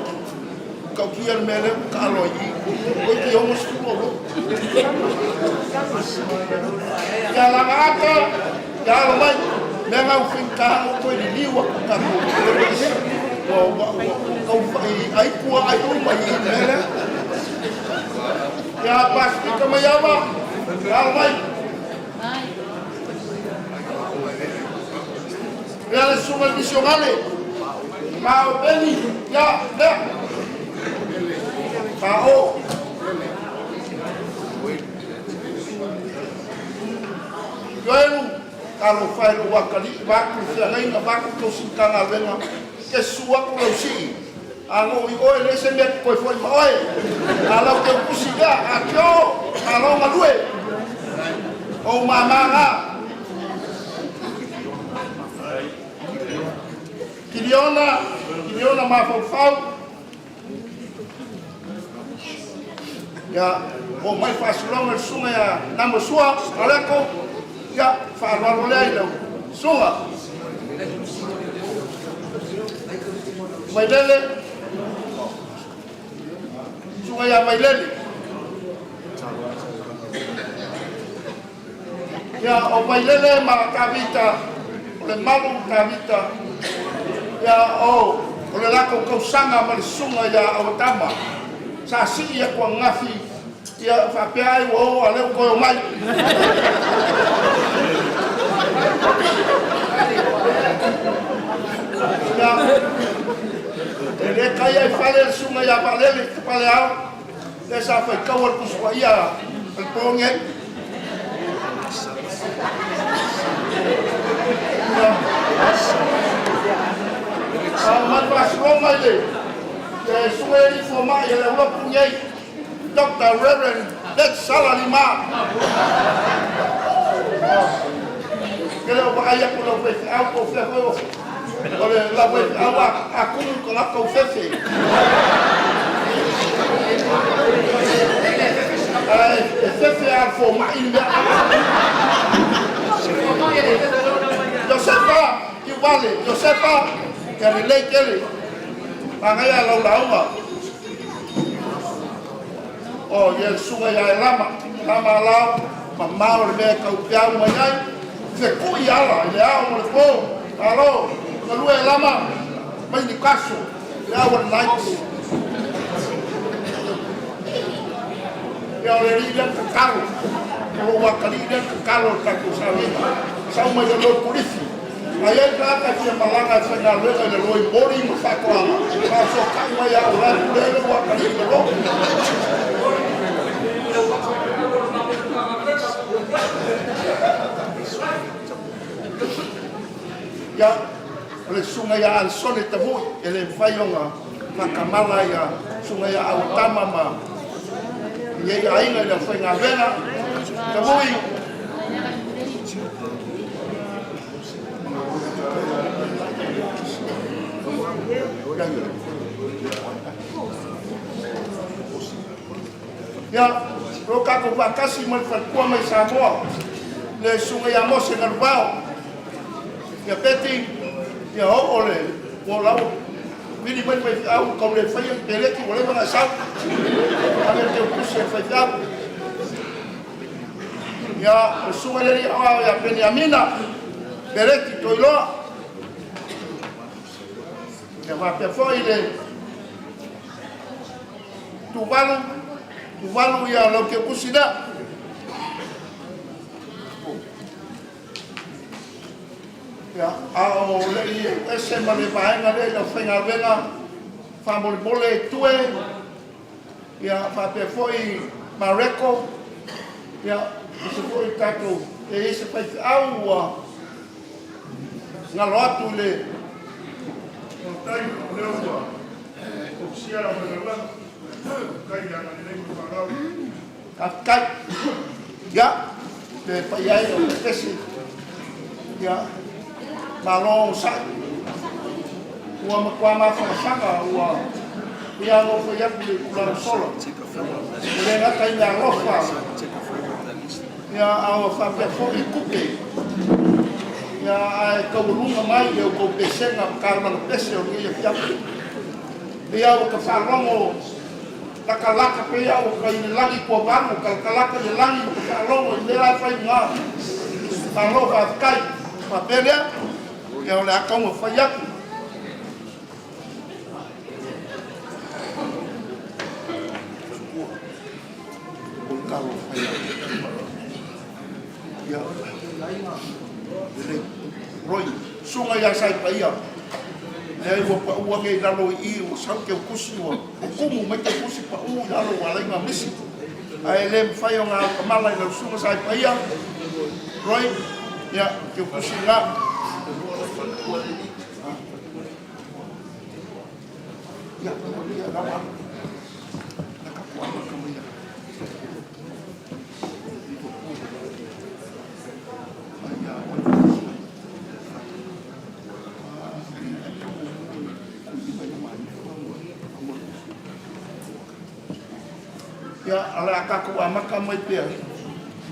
kau kian mele kalau i ko ki homo skulo ya la ngata ya lo mai Lea ngau whinka o koe ni liwa ka kau ai kua ai uma i mele. Ya pas pika mai ama. Kau mai. Lea le sunga misionale. Kau beni. Ya, lea. Kau. Yoelu. Kalau fai lo wakali baku fiangai na baku to singkanga venga ke suwa ko lo si alo I oe le se me ko foi mai alo ke kusiga akyo alo malue o mama kiliona mafau ya o mai fasulong sunga ya namo sua aleko ya fa'alwalo lea I lau sunga mailele sunga ya mailele ya o mailele ma kavita o le malu kavita ya o le lako kausanga ma le sunga ya awatama sa si ya kua ngafi ia whapeai o aleu koe o mai. Ele kai ai whale sunga ia palele te pale au. Le sa whai kawar kusua ia al ponge. Matwas Roma ile. Te sunga i foma ia le ula punyei. Dr. Reverend Dek Salalima. Kalau bahaya kalau fes aku fes oleh lawan awak aku kalau fes. Fes alfo mainda. Josefa igual Josefa yang relay kali. Bangaya lau. Oh, ya sungai ya lama lau, mamau le kau piau mai, se ku ya la, mo ko, alo, kalau lama, mai di kaso, ya wan lights. Ya le ridan ke karo, kalau wakali dan ke karo tak usawi, sama ya lo polisi. Ayat kata dia malanga sengal le le loi bori mafakwa, masuk kau ya orang le wakali lo. Ya, oleh sungai yang solid tebu, ele fayonga, makamala ya sungai yang utama ma, ye ya inga ya fenga vena, tebu. Ya, roka ko vakasi malfalkua mai Samoa, le sungai yang mose ngerbau. Ya Peteli, ya oleh, walau ini pun au kau le fai peleki boleh mengasau, agar dia kusir fai au. Ya sungai dari ya Benyamina, peleki toilo. Ya apa foi le tuvalu ya lo que kusida. Ya, au le ese male paenga le lo fenga venga famol bole tue ya fa pe foi mareko ya se foi tato e ese fa au na lotu le tai le o sia la verdad kai ya na le ko pagao kai ya le payai o ese ya malong sa wa makwama fa saka wa ya lo fo ya bi kula solo le na kai ya rofa ya awa fa pe fo ikupe ya ai ko lunga mai yo ko pesenga karma pese o ye ya ya o ka fa rongo takalaka pe ya o kai langi ko bangu kalkalaka le langi ko fa rongo le la fa nga fa lo fa kai fa pe Ia o le akau ma whai aku. O karo whai aku. Ia, roi, sunga ia sai pa ia. Nei wa pa ua kei lalo I o sau ke kusi o kumu mai ke kusi pa u lalo wa lai ma misi. Ai le whai o ngā kamala I lau sunga sai pa ia. Roi, ia, ke kusi ngā. Ia, ia, lawa. Naka kuama kamia. Ia, ala akaku amaka mai pia.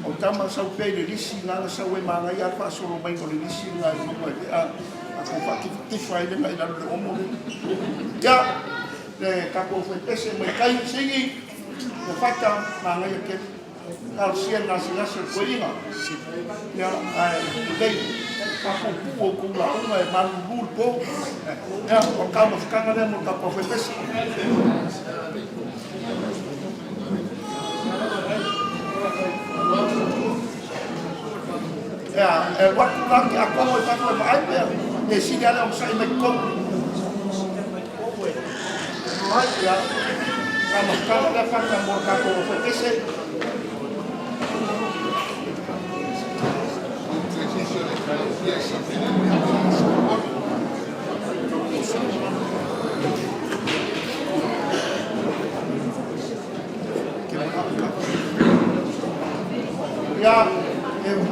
O tama sau pia le lisi nganga sau e manga ia pa soro mai ko le lisi nga I mai a ako fakitifa ile ngai lalu le omo. Ia, le kako foi pese mai kai singi. Le fata manga ia ke al sia na sia ko inga. Ia, ai dei kako puo ku la uma e malu po. Ia, o kama fikanga le mo kako foi pese. Ya, waktu lagi aku mau pakai apa ya? Ya sini ada orang saya makeup. Ya, kamu dapat kamu kamu fokus. Ya,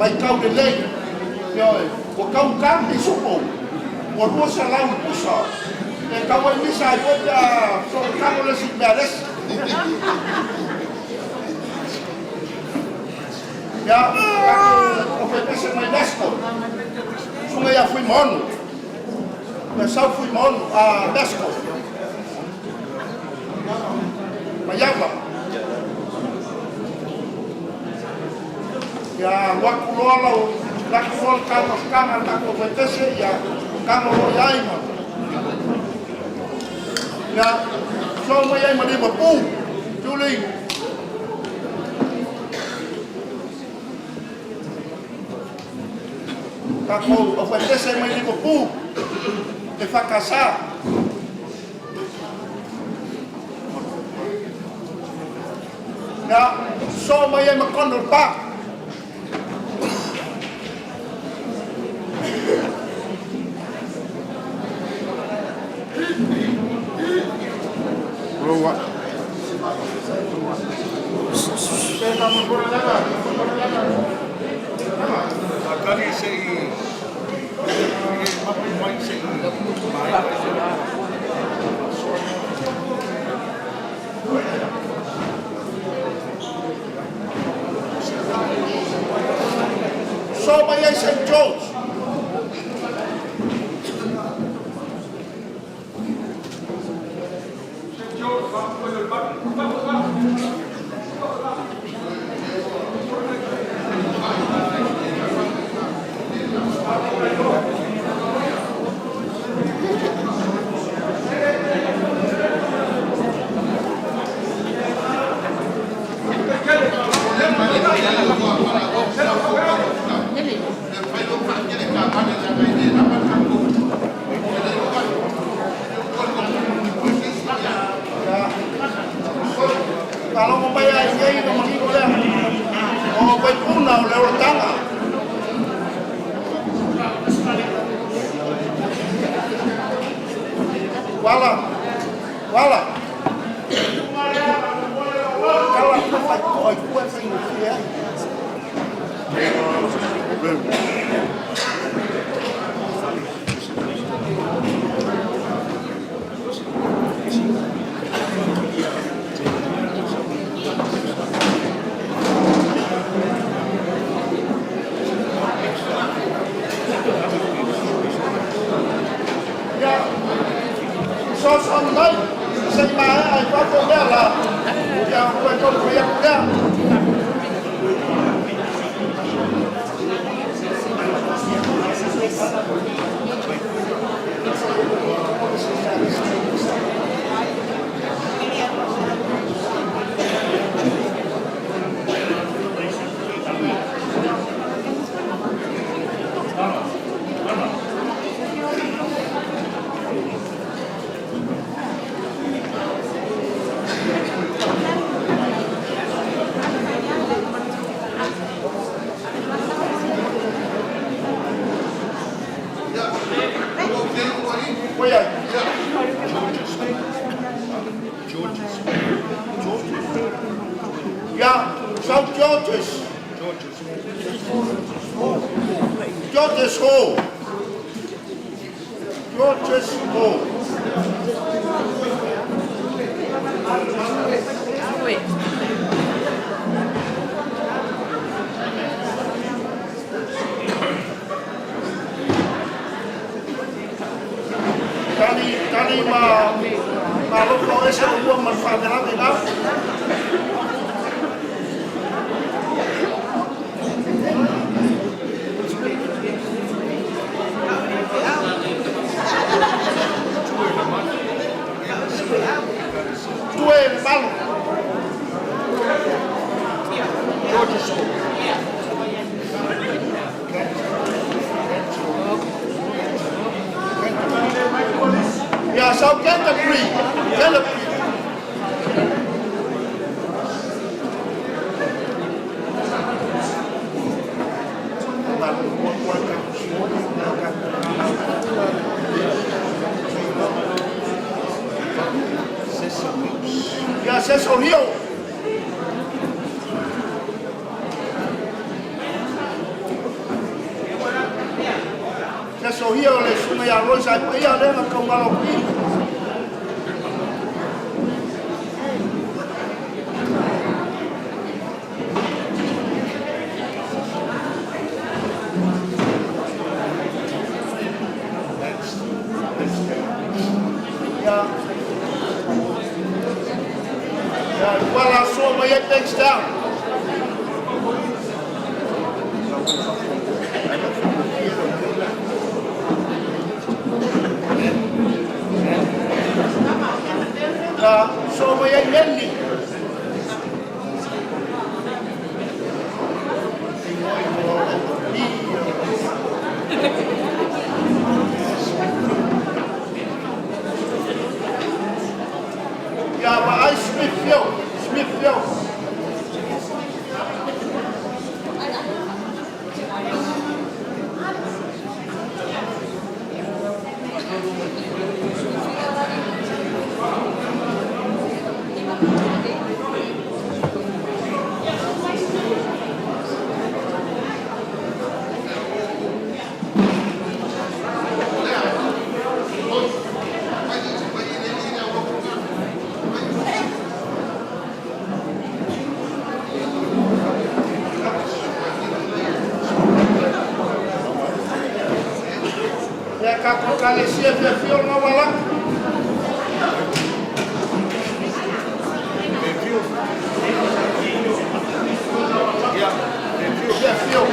mai kau de lei. Yo, o kau kam di supo. O rosa lá pusa. E kau ai misa I pota so kau le sin beres. Ya, o foi pese mai desko. Sunga ya fui mono. Ya sau fui mono a desko. Mayama. Ya waktu lo lakukan kamu sekarang tak kompetisi ya kamu lo yang mana ya semua yang mana berpu Juli kamu kompetisi yang mana berpu EFKS ya semua yang mengkondor pak So may St. George. Kalau mau bayar ini nomor itu lah. Oh, baik punau lewat tangga. Wala. Kalau aku dapat kau buat sendiri ya. Online, saya mahu apa dia lah, yang proyek dia. Koe ai. Yeah, South Georges. Georges Hall. Georges Hall. Tani ma loko ese ua ma whakarame ngā. Tue malo. Yeah, so Canterbury. Yeah, Cecil Hill. Cecil Hill le sunga ya roisa i ia le na kaungalo ki. Well, I saw my things down. So my Melly. Yeah, but I Smithfield. Fortalecer Fairfield não vai lá. Fairfield.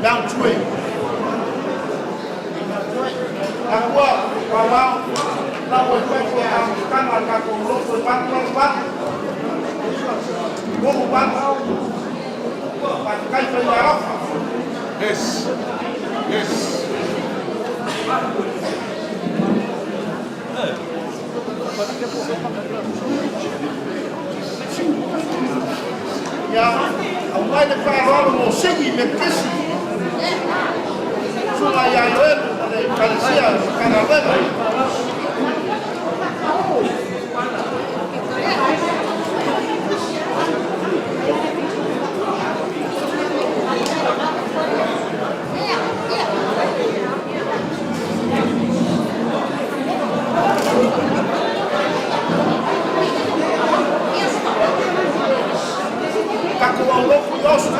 Down to it. Agua, Paula, la vuelta que están acá con los como van, para caer en la ropa. Yes, yes. Ja, al mij de paar allemaal zingen met kissie. Zo naar jij leuk, maar ik kan het zien, ik kan het wel. Tá com o louco, gosto.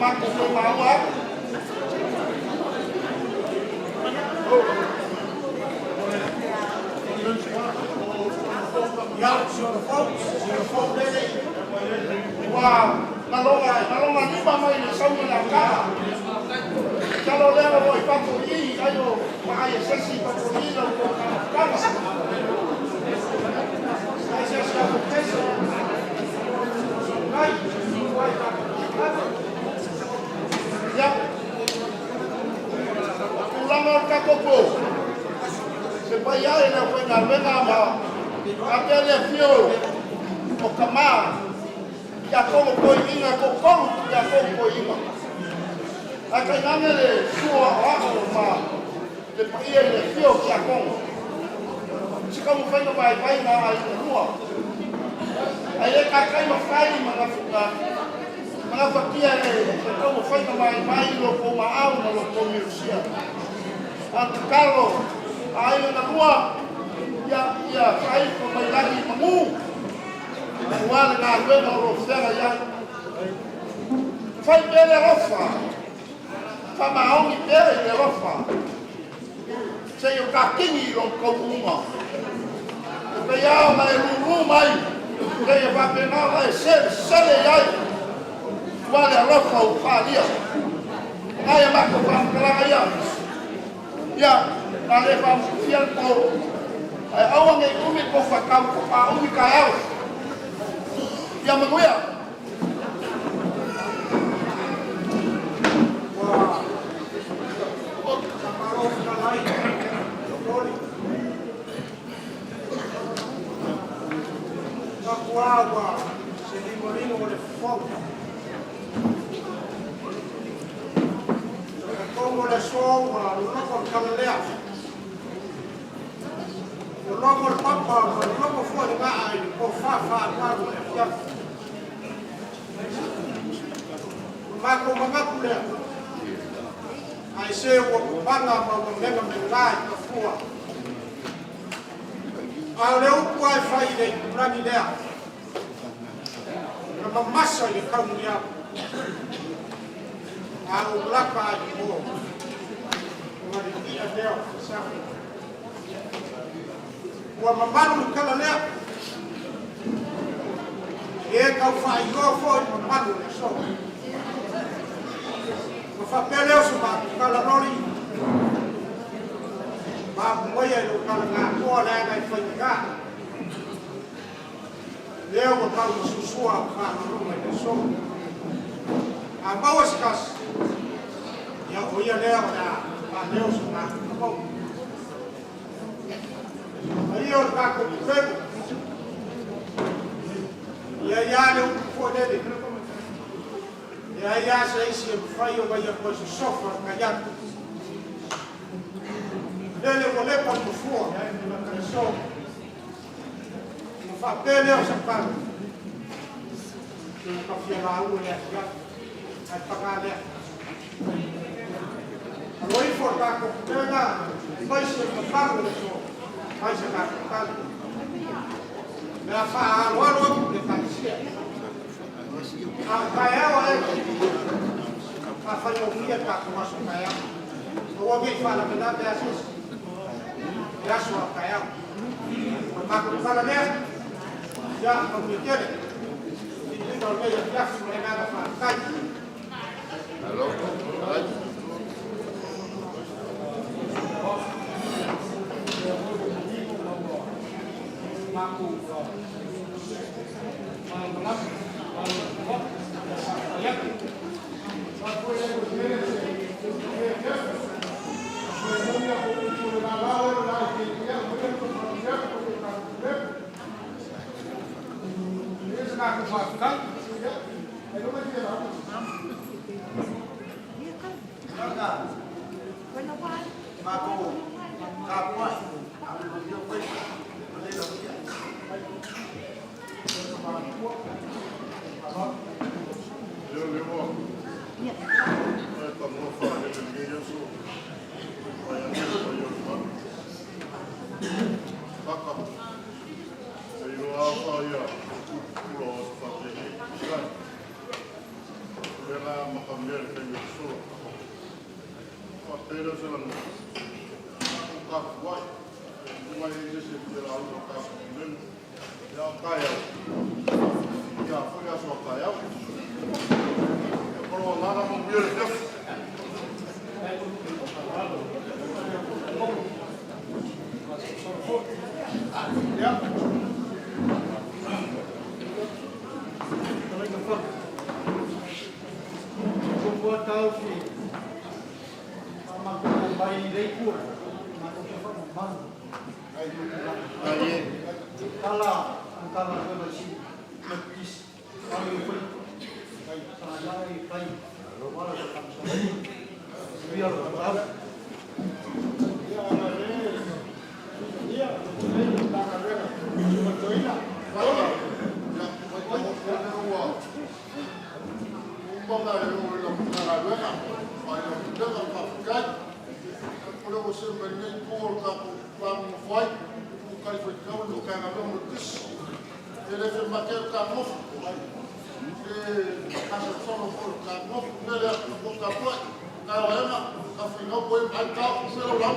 mako ko maua. Ya, sure folks, wow, malonga ni mama ini sauna na ka. Kalau leo boy papuri ayo makaya sesi papuri lo ko ka. Saya siapa pesa. Right. Ya. Ulama kakopo. Supaya ina kwenda wenga aquele fio o camar ya como coinha com como ya como coinha a canhana de sua água ma de paia de fio ya como se como foi no vai na rua aí é cacai no fai mga fakia como foi no vai no como alma no como sia anto carlo aí na rua ya kai ko mai lagi mamu wala na wena ro fera ya fai bele rofa fa ma oni bele rofa se yo ka kini ro ko uma pe ya mai ru mai ke ya va pe na vai ser sale ya wala rofa o fa dia ai ma ko fa kala ya na le fa fiel ko awang ay umit ko fakam ko pa umi kayaw ya maguya agua se limolino con el fondo como le sombra no con calea o logo o papa o logo fora vai o fa para o fiar mas como macule ai se o banga ma o mega mengai o fua a leu quai fai de plani dea na massa de caminhar a o lapa de bo o dia dela sabe o mamãe kala lea e ka fai yo foi mamãe le so o fa pele o ba kala nori ba moya lo kala nga ko la ga fai ka leo o pa susua ka no le so a bawas kas ya o ya leo na ba leo so na ko aí eu cá com o pego e aí eu vou dele e aí acha esse vai eu vai depois o sofá calhado ele vou levar para o fogo na pressão no papel eu separo no café lá o é já vai pagar né agora eu vou cá com o pega vai ser pago isso vai chegar no caso. Na fa algo de taxia. A cael é a família tá com a sua cael. O alguém fala que dá dessas. Já sua cael. Mas quando fala né? Já não me quer. E não vai já se não é nada para cai. Alô? Makamia Pero se van a guay. Guay es ese que la uno casa. Ya calla. Ya fue a su calla. Por lo nada muy bien. Ja. Kom voor Taufi. Mama kom bij die koer. Maar kom voor man. Ai. Kala, antara dua si. Mekis. Kali pun. Ai, sangai pai. Wala tak sampai. Biar berapa. Ya, iya, ini tak ada. Betul tak? Kalau umpama leo la weka, ai ndio kwa kuna usema ni kwa kwa mfai, kwa kwa ndo kana ndo mtis. Ele foi maquer o carro. A solução não foi o carro, ele é o carro. Caramba, afinal foi mais caro que o celular.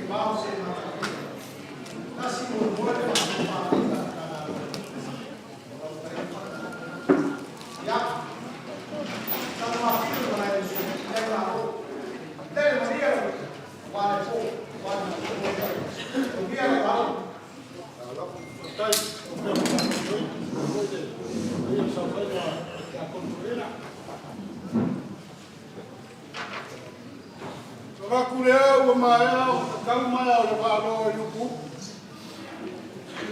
Vamos a Rakulea ua maea o kau mai o le wāroa i upu.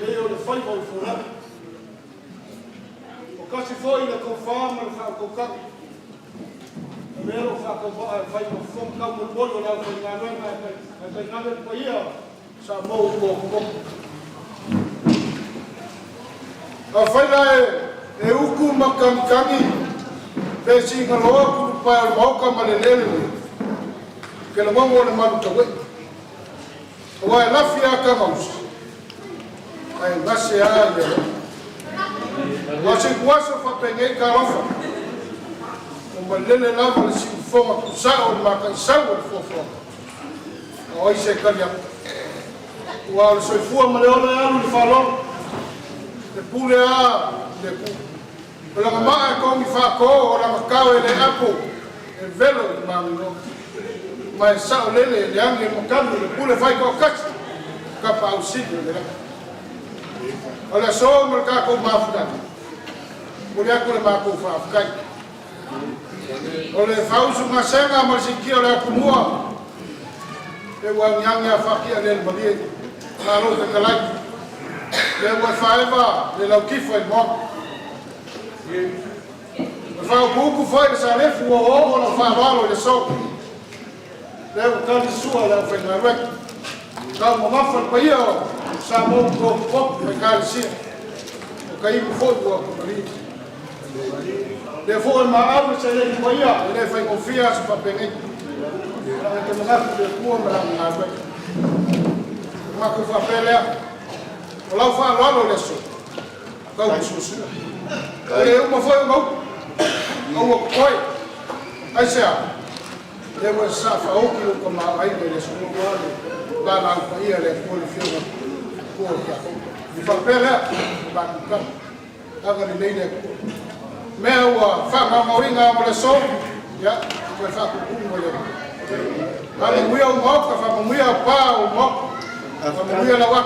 Leo le whai vai fura. O kasi foi le kou whāma le whākou kaki. E mero whākou whai ma whom kau mo boi o lau whai ngāwenga e pai ngāwenga pa ia sa mou ua kuko. A whai lai e uku makankangi pe si ngaloa kuru pai al mauka ma le lele. Ke la wango le malu tawe. Wa e lafi a ka maus. Ai ngase a ye. Wa se kuasa fa penge ka rofa. O malele lava le si fonga kusao le maka isau le fofo. O Iese kalia. Wa le soifua ma le ole alu le whalong. Le pule a le pu. O la maa e kongi whako o la makau e le apo. E velo le mamino. Mai sao lele le ange makanu le pule fai ko kats ka pa usidi le ala so mo ka ko mafuda mo le ko le ma ko fa kai ole fausu masenga mo si ki ole ko mua e wa nyanga fa ki ale mali na ro te kalai le wa faiva le la ki fa mo fa ko ku fa sa le fu o la fa valo le so leo kali sua la fenga rek ka mo mafa pa ia sa mo ko me kali si o kai mo fo ko mali le fo ma abre se le pa ia le fa confia su pa penge la ke mo ngafu le ko ma na rek ma ko fa pele o la fa lo le so ka o su le mo fo mo o ko ai se le wa sa fa o ki ko ma ai le so mo wale la na pa ia le ko le fio ko ya ni fa pele ba ku ka aga ni le me wa fa ma mo ringa mo le so ya ko fa ku mo le ale mu ya mo ka fa mo ya pa o mo fa mo ya la wa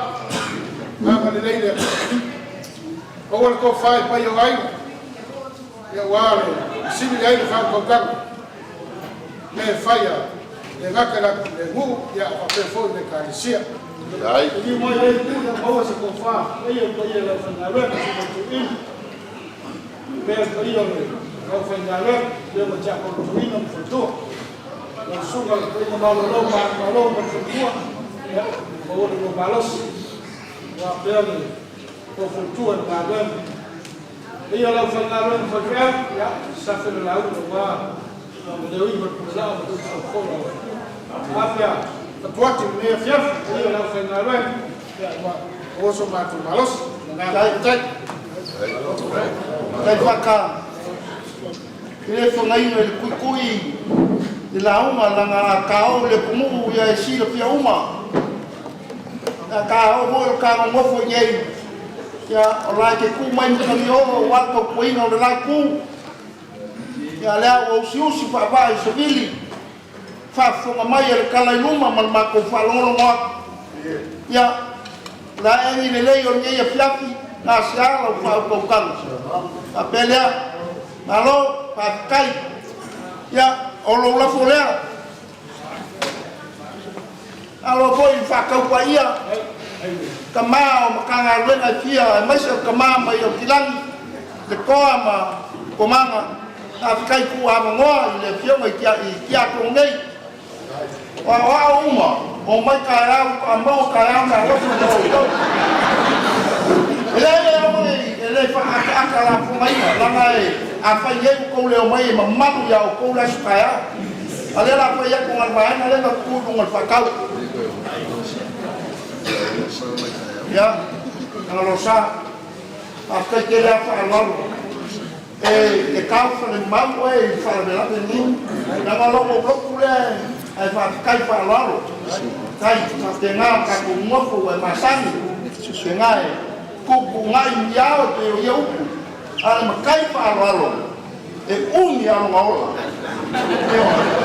aga ni le o wa ko fa pa yo ai ya wale sini ai fa ko ka me faya le ngaka la le mu ya pa pe fo de kalisia ai ni mo le tu na mo se ko fa e yo ko ye la fa na le se ko tu in me ko yo le ko fa na le le mo cha ko tu in no fu la suga ko mo lo ma fu ya mo lo balos wa pe ko fu tu na le e yo la fa na le fa ya sa fe la wa leo hii tunazao mtoto mkono afya tatuati mne afya hiyo na fanya leo oso matu malos na tai faka ile fonga ile kukui ila uma langa kao le kumu ya shira pia uma na kao mo ka mo fo nyei ya ola ke ku mai mkamio wako kuina ola ku ya lea o siusi fa vai sivili fa fonga mai le kala luma mal mako fa longo ya la eni le le yo nye fiafi na siala fa ko kan apelea malo pa kai ya o lo la folea alo boy fa ka kwa ia kama makanga lena kia mai kama mai o kilangi le koa ma komanga Afrikai ku amangoa le fio mai kia ko nei wa uma o mai ka amo ka na lo fu ele fa akala fu mai la mai a fa ye ko le mai mamma ya ko la skaya ale la fa ya ko al mai ale ka ku ngal fa kau ya ana lo sa hasta que la fa lo e causa le mau e fa la ni na lo bloco le ai fa kai fa lo kai te nga ka ku mo ko e masani te nga e ku ngai yao te yo ala ma kai fa lo e ya lo ngao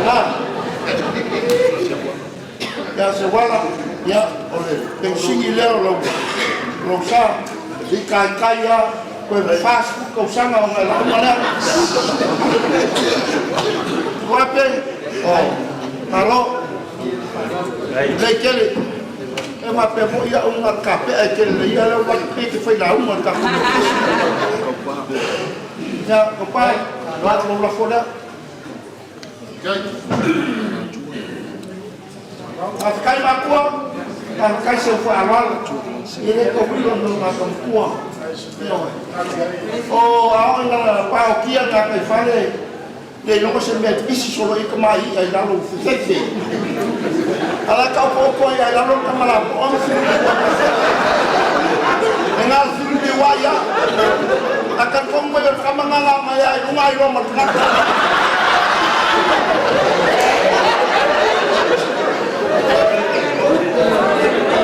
la ya se wala ya ole te singi le lo sa I kai ia, koe Facebook kau sanga o ngai lau manea. Wape, halo, lei kele, e ma pe mo ia unga kape ai kele le ia lau waki pe ke whai lau unga kape. Ia, kapai, latu lau lafo lea. Kai makua, kai se fo alwala. Ele ko kulo no na kampua. O a ona pa o kia ka kai fale. Le no se me isi solo I ka mai ai lalo fete. Ala ka ko ai lalo ka mala o on se. Enga filu de waya. Akan ko mo yo ka manganga mai ai runga I ro matna.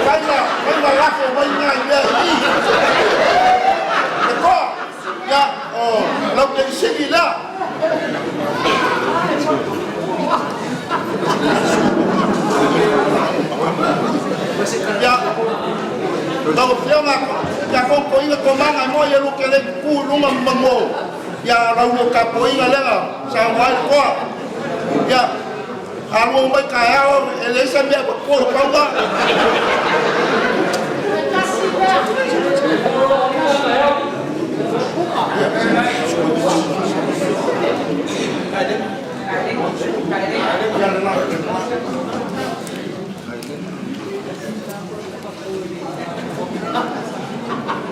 Kaya lafo mai ngai ia. Ko ya lau te sigi la. Ya lau fiona ya ko inga ko manga mo ya lu kele ku lunga mango. Ya lau lo ka po inga lenga sa wai ko. Ya algo mai kaya ele se me ko Paula.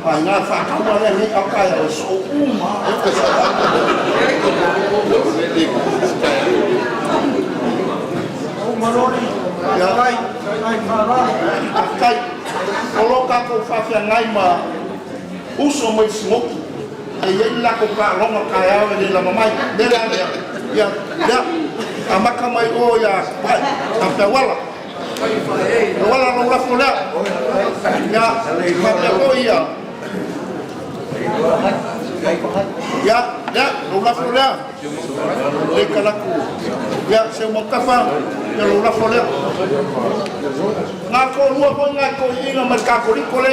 Ai na fa ka wa le ka ka ya so uma. Maroni ya kai kai coloca ko fa ngai ma uso mai smoke e ye la ko ka longa ka ya le la mamai de la ya amaka mai o ya pai ampe wala no la fula ya ma ko ya no la fula le kalaku ya se mo kafa ya no la fula ngako lua ko ngako inga marka ko ri ko le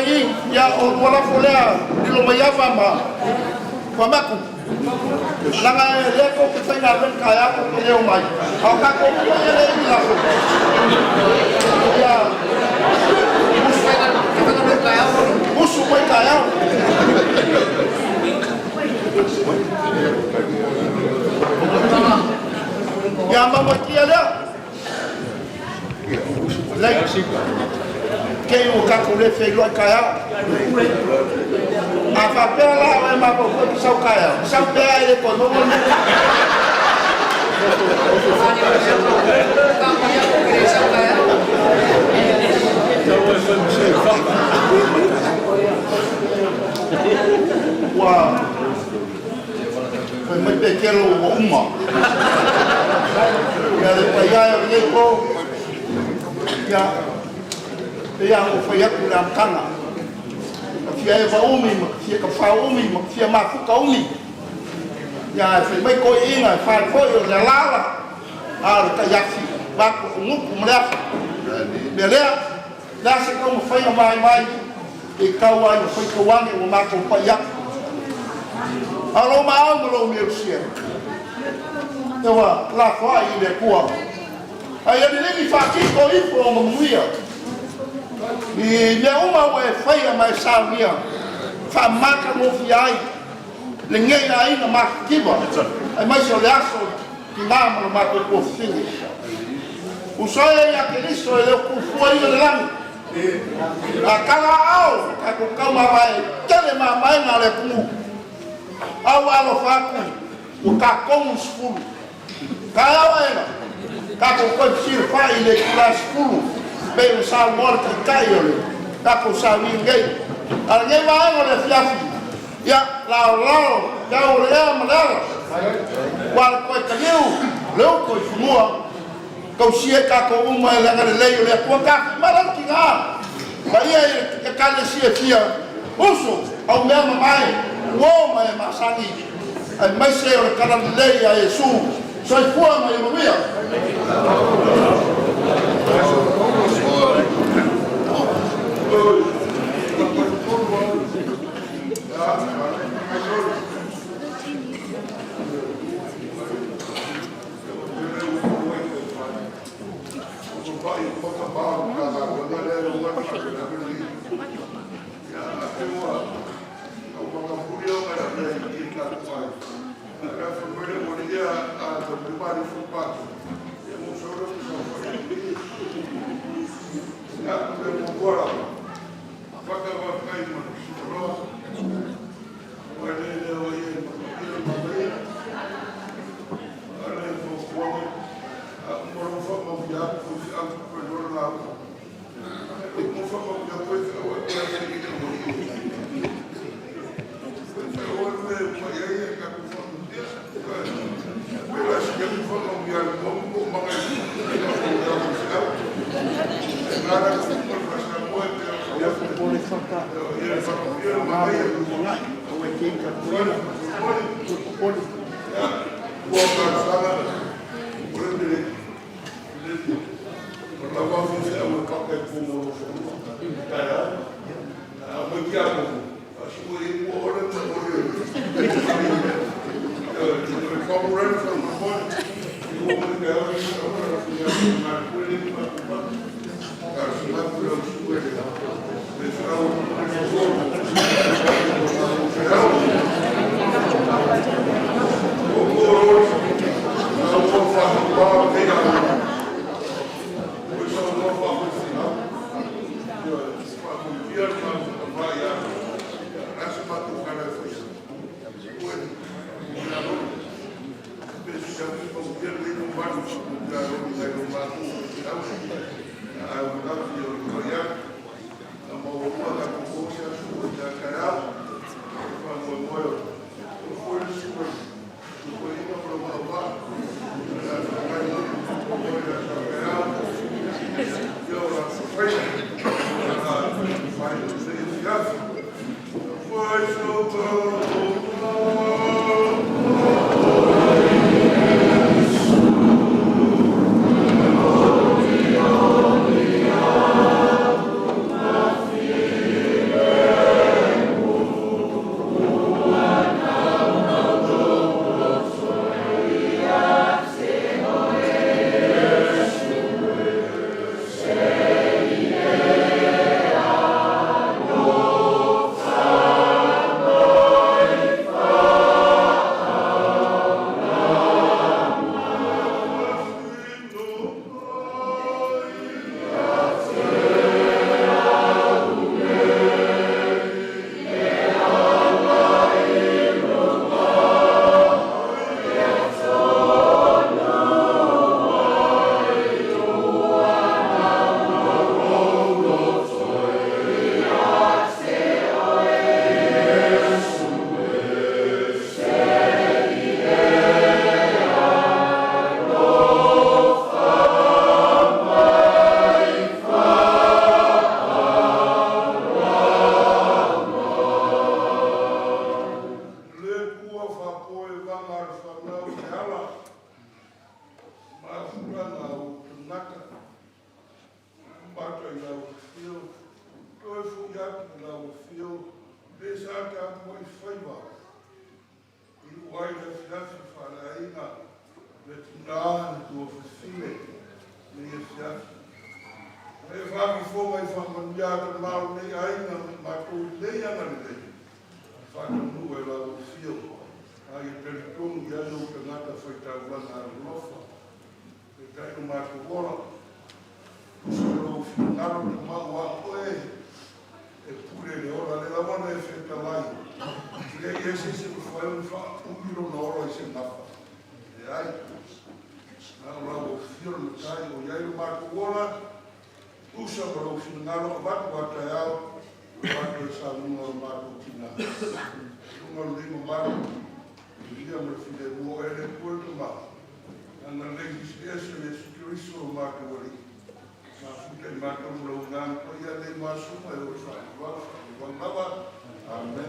ya o la fula di lo maya fama pamaku langa le ko ke sai na ben kaya ko le o mai au ka ko le la ya musu mai kaya ya mama kia le lai ke o ka ko le fe lo kaya a fa pela e ma ko sa kaya sa pela e ko no wow me te quiero uma ya de allá le ko ya o foi a kula tanga fia e va umi fia ka fa umi fia ma fu ka umi ya foi mai ko inga fa foi o la la a ka ya fi ba ko ngupu mra bele da se como foi mai e ka wa foi ko wa ni o ma ko pa ya alo ma o lo mi sia ewa la fa i le kua ai ele ni fa ki ko I fo mo muia ni uma we fai mai sa mia fa maka mo fiai le ngai ai na ma kiba ai mai so le aso ki na mo ma ko fini usoe ya Kristo ele ku foi le lang a kala au ka ko ka ma vai tele ma mai na le ku au alo fa ku o ka com os fulos kaya ela ka ko ko sir fa ile class fulo bem sa morte caio tá com sa ninguém alguém vai olhar fiafi ya la ya o le amala qual ko taniu leu ko fumua ko sie ka ko uma la ngale le le ko ka mala kinga vai e ka le sie fia uso au mesmo mai o mai masani ai mai se o ka le ya Jesus soy forma e movia ia a te primari fupato. E mo soro ki sa whai. Ia te mo kora. Whaka wakai mana. Roa. Oe ne o ie mawai. Ale mo kuame. A moro whama wia. Kusi a kwenora lau. Mo whama wia koe ka oe koe se ki te mo i. Oe me mai ai ka kuwhama. Pero acho que ele foi nomeado como uma Amen.